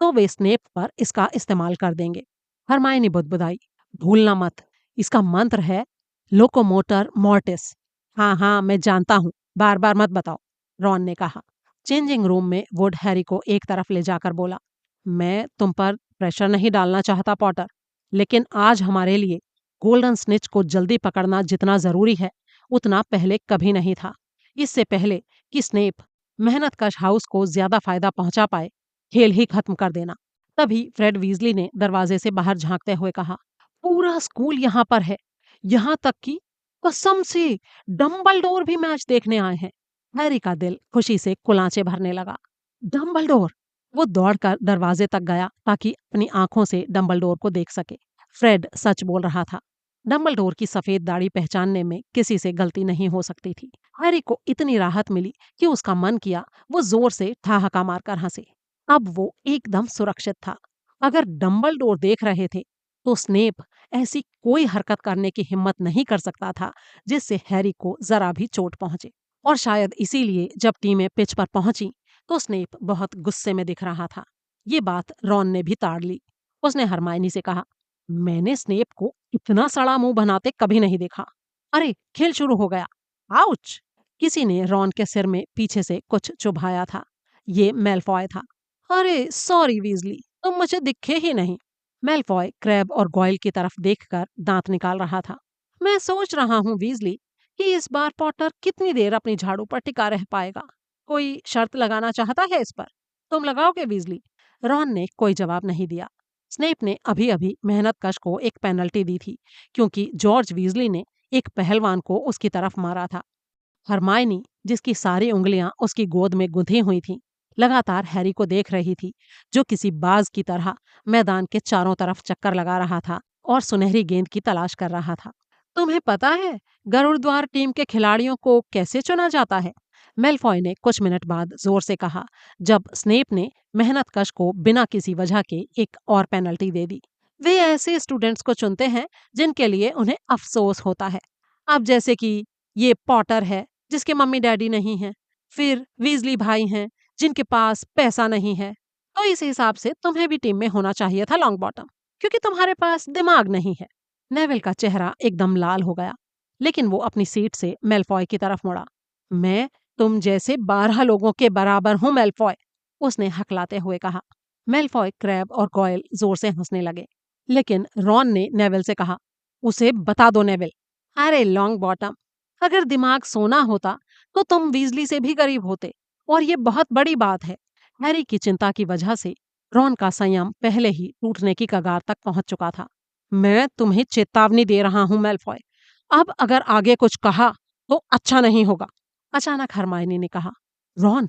तो वे स्नेप पर इसका इस्तेमाल कर देंगे। हरमाइनी बुदबुदाई, भूलना मत, इसका मंत्र है लोकोमोटर मॉर्टिस। हाँ हाँ, मैं जानता हूँ, बार बार मत बताओ, रॉन ने कहा। चेंजिंग रूम में वुड हैरी को एक तरफ ले जाकर बोला, मैं तुम पर प्रेशर नहीं डालना चाहता पॉटर, लेकिन आज हमारे लिए गोल्डन स्निच को जल्दी पकड़ना जितना जरूरी है उतना पहले कभी नहीं था। इससे पहले कि स्नेप मेहनतकश हाउस को ज्यादा फायदा पहुंचा पाए, खेल ही खत्म कर देना। तभी फ्रेड वीजली ने दरवाजे से बाहर झांकते हुए कहा, पूरा स्कूल यहाँ पर है, यहाँ तक कि कसम से डम्बलडोर भी मैच देखने आए हैं। हैरी का दिल खुशी से कुलांचे भरने लगा। डम्बलडोर! वो दौड़कर दरवाजे तक गया ताकि अपनी आंखों से डम्बलडोर को देख सके। फ्रेड सच बोल रहा था। डम्बलडोर की सफेद दाढ़ी पहचानने में किसी से गलती नहीं हो सकती थी। हैरी को इतनी राहत मिली कि उसका मन किया वो जोर से ठहाका मारकर हंसे। अब वो एकदम सुरक्षित था। अगर डम्बलडोर देख रहे थे तो स्नेप ऐसी कोई हरकत करने की हिम्मत नहीं कर सकता था जिससे हैरी को जरा भी चोट पहुंचे। और शायद इसीलिए जब टीमें पिच पर पहुंची तो स्नेप बहुत गुस्से में दिख रहा था। ये बात रॉन ने भी ताड़ ली। उसने हरमाइनी से कहा, मैंने स्नेप को इतना सड़ा मुंह बनाते कभी नहीं देखा। अरे, खेल शुरू हो गया। आउच! किसी ने रॉन के सिर में पीछे से कुछ चुभाया था। ये मेलफॉय था। अरे सॉरी वीजली, तुम मुझे दिखे ही नहीं। मेलफॉय क्रैब और गॉयल की तरफ देखकर दांत निकाल रहा था। मैं सोच रहा हूँ वीजली कि इस बार पॉटर कितनी देर अपनी झाड़ू पर टिका रह पाएगा। कोई शर्त लगाना चाहता है इस पर? तुम लगाओगे वीजली? रॉन ने कोई जवाब नहीं दिया। स्नेप ने अभी अभी मेहनतकश को एक पेनल्टी दी थी, क्योंकि जॉर्ज वीजली ने एक पहलवान को उसकी तरफ मारा था। हरमायनी, जिसकी सारी उंगलियां उसकी गोद में गुंथी हुई थीं, लगातार हैरी को देख रही थी, जो किसी बाज की तरह मैदान के चारों तरफ चक्कर लगा रहा था और सुनहरी गेंद की तलाश कर रहा था। तुम्हें पता है गरुड़द्वार टीम के खिलाड़ियों को कैसे चुना जाता है? मेलफॉय ने कुछ मिनट बाद जोर से कहा, जब स्नेप ने मेहनतकश को बिना किसी वजह के एक और पेनल्टी दे दी। वे ऐसे स्टूडेंट्स को चुनते हैं जिनके लिए उन्हें अफसोस होता है। अब जैसे कि ये पॉटर है, जिसके मम्मी डैडी नहीं हैं, फिर वीजली भाई हैं, जिनके पास पैसा नहीं है। तो इस हिसाब से तुम्हें भी टीम में होना चाहिए था लॉन्ग बॉटम, क्योंकि तुम्हारे पास दिमाग नहीं है। नेविल का चेहरा एकदम लाल हो गया, लेकिन वो अपनी सीट से मेलफॉय की तरफ मुड़ा। मैं तुम जैसे 12 लोगों के बराबर हूं मेलफॉय, उसने हकलाते हुए कहा। मेलफॉय, क्रैब और गॉयल जोर से हंसने लगे, लेकिन रॉन ने नेविल से कहा, उसे बता दो नेविल। अरे लॉन्ग बॉटम, अगर दिमाग सोना होता तो तुम वीजली से भी गरीब होते, और ये बहुत बड़ी बात है। हैरी की चिंता की वजह से रॉन का संयम पहले ही टूटने की कगार तक पहुंच चुका था। मैं तुम्हें चेतावनी दे रहा हूं मेलफॉय, अब अगर आगे कुछ कहा तो अच्छा नहीं होगा, अचानक हरमायनी ने कहा। रॉन,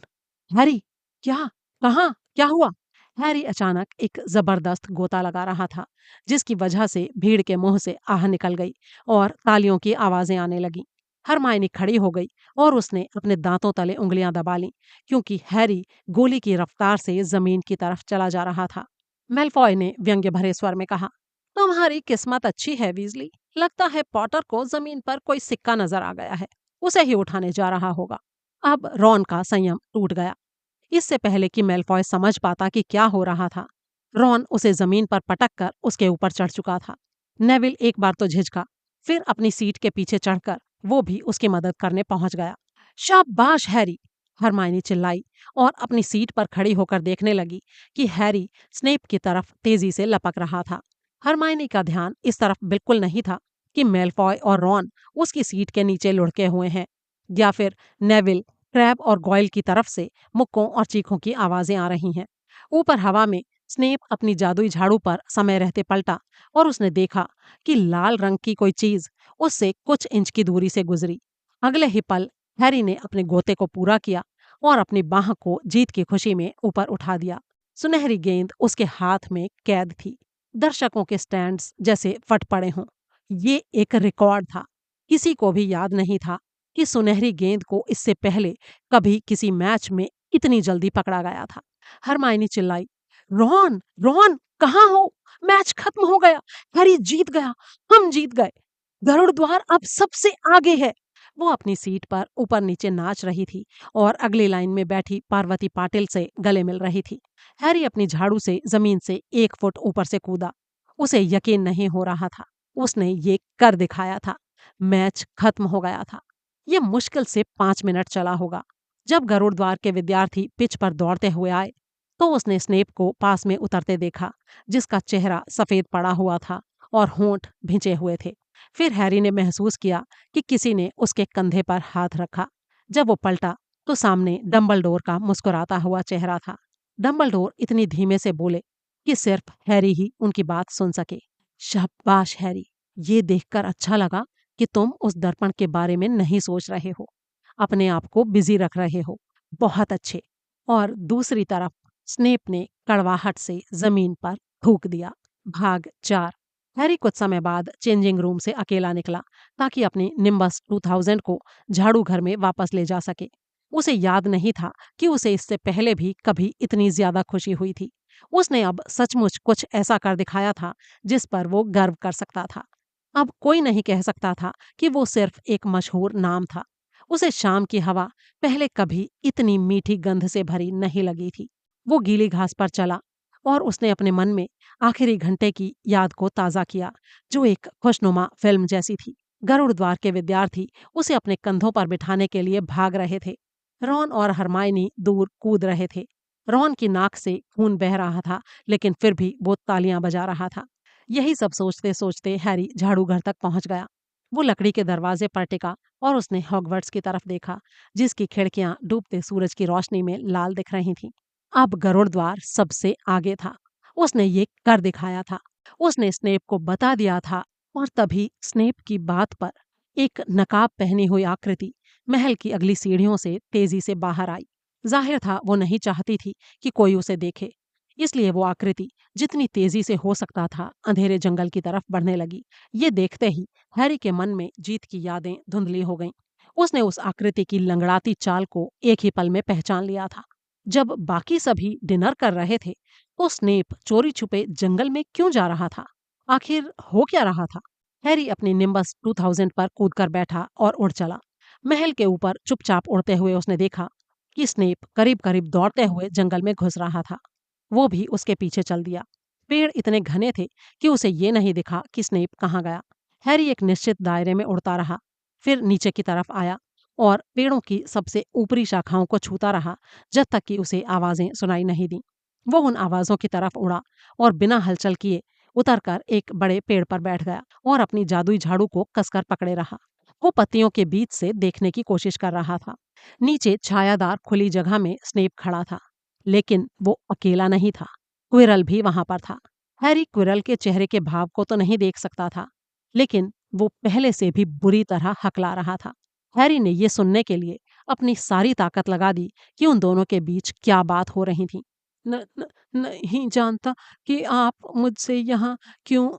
हैरी, क्या, कहाँ, क्या हुआ? हैरी अचानक एक जबरदस्त गोता लगा रहा था, जिसकी वजह से भीड़ के मुंह से आह निकल गई और तालियों की आवाजें आने लगी। हरमायनी खड़ी हो गई और उसने अपने दांतों तले उंगलियां दबा लीं, क्योंकि हैरी गोली की रफ्तार से जमीन की तरफ चला जा रहा था। मेलफॉय ने व्यंग्य भरे स्वर में कहा, तुम्हारी किस्मत अच्छी है वीजली, लगता है पॉटर को जमीन पर कोई सिक्का नजर आ गया है, उसे ही उठाने जा रहा होगा। अब रॉन का संयम टूट गया। इससे पहले कि मेलफॉय समझ पाता कि क्या हो रहा था, रॉन उसे जमीन पर पटक कर उसके ऊपर चढ़ चुका था। नेविल एक बार तो झिझका, फिर अपनी सीट के पीछे चढ़कर वो भी उसकी मदद करने पहुंच गया। शाबाश हैरी, हरमायनी चिल्लाई और अपनी सीट पर खड़ी होकर देखने लगी कि हैरी स्नेप की तरफ तेजी से लपक रहा था। हरमायनी का ध्यान इस तरफ बिल्कुल नहीं था कि मेलफॉय और रॉन उसकी सीट के नीचे लुढ़के हुए हैं, या फिर नेविल, क्रैब और गॉयल की तरफ से मुक्कों और चीखों की आवाजें आ रही हैं। ऊपर हवा में स्नेप अपनी जादुई झाड़ू पर समय रहते पलटा और उसने देखा कि लाल रंग की कोई चीज उससे कुछ इंच की दूरी से गुजरी। अगले ही पल हैरी ने अपने गोते को पूरा किया और अपनी बाह को जीत की खुशी में ऊपर उठा दिया। सुनहरी गेंद उसके हाथ में कैद थी। दर्शकों के स्टैंड्स जैसे फट पड़े हों। ये एक रिकॉर्ड था। किसी को भी याद नहीं था कि सुनहरी गेंद को इससे पहले कभी किसी मैच में इतनी जल्दी पकड़ा गया था। हरमायनी चिल्लाई, रॉन, रॉन, कहाँ हो? मैच खत्म हो गया, हैरी जीत गया, हम जीत गए, गरुड़द्वार अब सबसे आगे है। वो अपनी सीट पर ऊपर नीचे नाच रही थी और अगली लाइन में बैठी पार्वती पाटिल से गले मिल रही थी। हैरी अपनी झाड़ू से जमीन से 1 फुट ऊपर से कूदा। उसे यकीन नहीं हो रहा था, उसने ये कर दिखाया था। मैच खत्म हो गया था। ये मुश्किल से 5 मिनट चला होगा। जब गरुड़द्वार के विद्यार्थी पिच पर दौड़ते हुए आए तो उसने स्नेप को पास में उतरते देखा, जिसका चेहरा सफेद पड़ा हुआ था और होंठ भिंचे हुए थे। फिर हैरी ने महसूस किया कि किसी ने उसके कंधे पर हाथ रखा। जब वो पलटा तो सामने डंबलडोर का मुस्कुराता हुआ चेहरा था। डंबलडोर इतनी धीमे से बोले कि सिर्फ हैरी ही उनकी बात सुन सके। शाबाश हैरी, ये देखकर अच्छा लगा कि तुम उस दर्पण के बारे में नहीं सोच रहे हो, अपने आप को बिजी रख रहे हो। बहुत अच्छे। और दूसरी तरफ स्नेप ने कड़वाहट से जमीन पर थूक दिया। भाग 4। हैरी कुछ समय बाद चेंजिंग रूम से अकेला निकला ताकि अपने निम्बस 2000 को झाड़ू घर में वापस ले जा सके। उसे याद नहीं था कि उसे इससे पहले भी कभी इतनी ज्यादा खुशी हुई थी। उसने अब सचमुच कुछ ऐसा कर दिखाया था जिस पर वो गर्व कर सकता था। अब कोई नहीं कह सकता था कि वो सिर्फ एक मशहूर नाम था। उसे शाम की हवा पहले कभी इतनी मीठी गंध से भरी नहीं लगी थी। वो गीली घास पर चला और उसने अपने मन में आखिरी घंटे की याद को ताज़ा किया, जो एक खुशनुमा फिल्म जैसी थी। गरुड़द्वार के विद्यार्थी उसे अपने कंधों पर बिठाने के लिए भाग रहे थे। रॉन और हरमायनी दूर कूद रहे थे। रॉन की नाक से खून बह रहा था, लेकिन फिर भी वो तालियां बजा रहा था। यही सब सोचते सोचते हैरी झाड़ू घर तक पहुंच गया। वो लकड़ी के दरवाजे पर टिका और उसने हॉगवर्ट्स की तरफ देखा, जिसकी खिड़कियां डूबते सूरज की रोशनी में लाल दिख रही थीं। अब गरुड़द्वार सबसे आगे था। उसने ये कर दिखाया था। उसने स्नेप को बता दिया था और तभी स्नेप की बात पर एक नकाब पहनी हुई आकृति महल की अगली सीढ़ियों से तेजी से बाहर आई। जाहिर था वो नहीं चाहती थी कि कोई उसे देखे, इसलिए वो आकृति जितनी तेजी से हो सकता था अंधेरे जंगल की तरफ बढ़ने लगी। ये देखते ही हैरी के मन में जीत की यादें धुंधली हो गईं। उसने उस आकृति की लंगड़ाती चाल को एक ही पल में पहचान लिया था। जब बाकी सभी डिनर कर रहे थे तो स्नेप चोरी छुपे जंगल में क्यों जा रहा था? आखिर हो क्या रहा था? हैरी अपनी निम्बस 2000 पर कूदकर बैठा और उड़ चला। महल के ऊपर चुपचाप उड़ते हुए उसने देखा कि स्नेप करीब करीब दौड़ते हुए जंगल में घुस रहा था। वो भी उसके पीछे चल दिया। पेड़ इतने घने थे कि उसे ये नहीं दिखा कि स्नेप कहाँ गया। हैरी एक निश्चित दायरे में उड़ता रहा, फिर नीचे की तरफ आया और पेड़ों की सबसे ऊपरी शाखाओं को छूता रहा जब तक कि उसे आवाजें सुनाई नहीं दी। वो उन आवाजों की तरफ उड़ा और बिना हलचल किए उतरकर एक बड़े पेड़ पर बैठ गया और अपनी जादुई झाड़ू को कसकर पकड़े रहा। वो पत्तियों के बीच से देखने की कोशिश कर रहा था। नीचे छायादार खुली जगह में स्नेप खड़ा था, लेकिन वो अकेला नहीं था। क्विरल भी वहां पर था। हैरी क्विरल के चेहरे के भाव को तो नहीं देख सकता था, लेकिन वो पहले से भी बुरी तरह हकला रहा था। हैरी ने ये सुनने के लिए अपनी सारी ताकत लगा दी कि उन दोनों के बीच क्या बात हो रही थी। न, न, नहीं जानता कि आप मुझसे यहाँ क्यों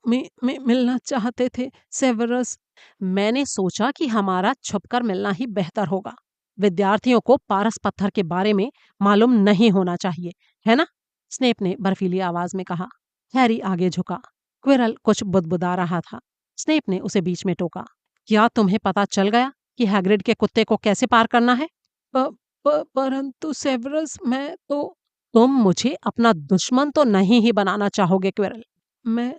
मिलना चाहते थे, सेवेरस। मैंने सोचा कि हमारा छुपकर मिलना ही बेहतर होगा। विद्यार्थियों को पारस पत्थर के बारे में मालूम नहीं होना चाहिए, है ना? स्नेप ने बर्फीली आवाज में कहा। हैरी आगे झुका। क्विरल कुछ बुदबुदा रहा था। स्नेप ने उसे बीच में टोका। क्या तुम्हें पता चल गया कि हैग्रिड के कुत्ते को कैसे पार करना है? परंतु सेवेरस, मैं तो। तुम मुझे अपना दुश्मन तो नहीं ही बनाना चाहोगे क्विरल। मैं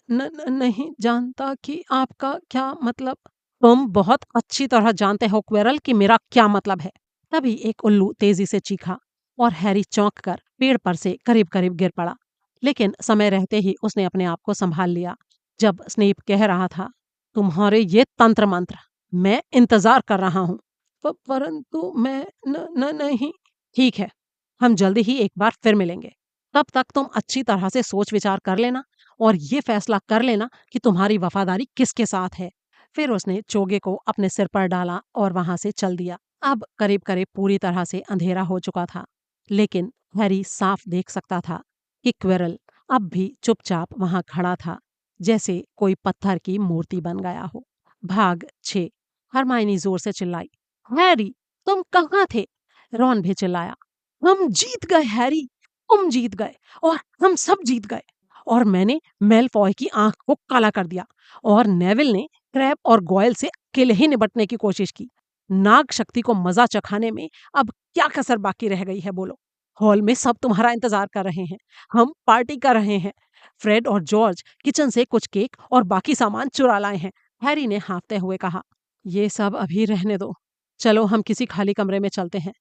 नहीं जानता कि आपका क्या मतलब। तुम बहुत अच्छी तरह जानते हो क्विरल कि मेरा क्या मतलब है। तभी एक उल्लू तेजी से चीखा और हैरी चौंक कर पेड़ पर से करीब करीब गिर पड़ा। लेकिन समय रहते ही उसने अपने आप को संभाल लिया। जब स्नेप कह रहा था, तुम्हारे ये तंत्र मंत्र, मैं इंतजार कर रहा हूँ। परंतु मैं नहीं। ठीक है, हम जल्दी ही एक बार फिर मिलेंगे। तब तक तुम अच्छी तरह से सोच विचार कर लेना और ये फैसला कर लेना कि तुम्हारी वफादारी किसके साथ है। फिर उसने चोगे को अपने सिर पर डाला और वहां से चल दिया। अब करीब करीब पूरी तरह से अंधेरा हो चुका था, लेकिन हैरी साफ देख सकता था कि क्विरल अब भी चुपचाप वहां खड़ा था, जैसे कोई पत्थर की मूर्ति बन गया हो। भाग 6। हरमाइनी जोर से चिल्लाई, हैरी, तुम कहाँ थे? रॉन भी चिल्लाया, हम जीत गए हैरी, तुम जीत गए और हम सब जीत गए। और मैंने मेलफॉय की आंख को काला कर दिया और नेविल ने क्रैब और गॉयल से अकेले ही निपटने की कोशिश की। नाग शक्ति को मजा चखाने में अब क्या कसर बाकी रह गई है बोलो? हॉल में सब तुम्हारा इंतजार कर रहे हैं, हम पार्टी कर रहे हैं। फ्रेड और जॉर्ज किचन से कुछ केक और बाकी सामान चुरा लाए हैं। हैरी ने हाँफते हुए कहा, ये सब अभी रहने दो, चलो हम किसी खाली कमरे में चलते हैं।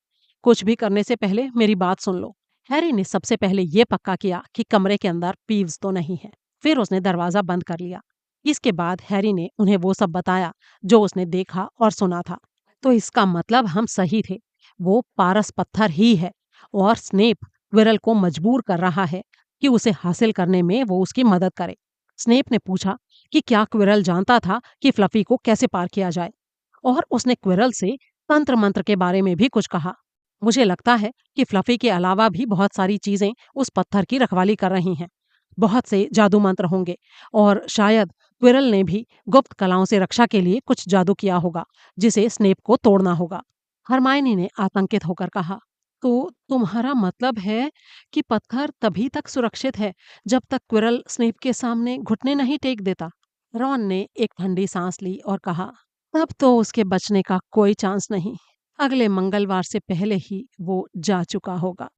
कुछ भी करने से पहले मेरी बात सुन लो। हैरी ने सबसे पहले ये पक्का किया कि कमरे के अंदर पीव्स तो नहीं है। फिर उसने दरवाजा बंद कर लिया। इसके बाद हैरी ने उन्हें वो सब बताया जो उसने देखा और सुना था। तो इसका मतलब हम सही थे, वो पारस पत्थर ही है और स्नेप क्विरल को मजबूर कर रहा है कि उसे हासिल करने में वो उसकी मदद करे। स्नेप ने पूछा कि क्या क्विरल जानता था कि फ्लफी को कैसे पार किया जाए, और उसने क्विरल से तंत्र मंत्र के बारे में भी कुछ कहा। मुझे लगता है कि फ्लफी के अलावा भी बहुत सारी चीजें उस पत्थर की रखवाली कर रही हैं। बहुत से जादू मंत्र होंगे और शायद क्विरल ने भी गुप्त कलाओं से रक्षा के लिए कुछ जादू किया होगा जिसे स्नेप को तोड़ना होगा। हरमाइनी ने आतंकित होकर कहा, तो तुम्हारा मतलब है कि पत्थर तभी तक सुरक्षित है जब तक क्विरल स्नेप के सामने घुटने नहीं टेक देता? रॉन ने एक ठंडी सांस ली और कहा, तब तो उसके बचने का कोई चांस नहीं। अगले मंगलवार से पहले ही वो जा चुका होगा।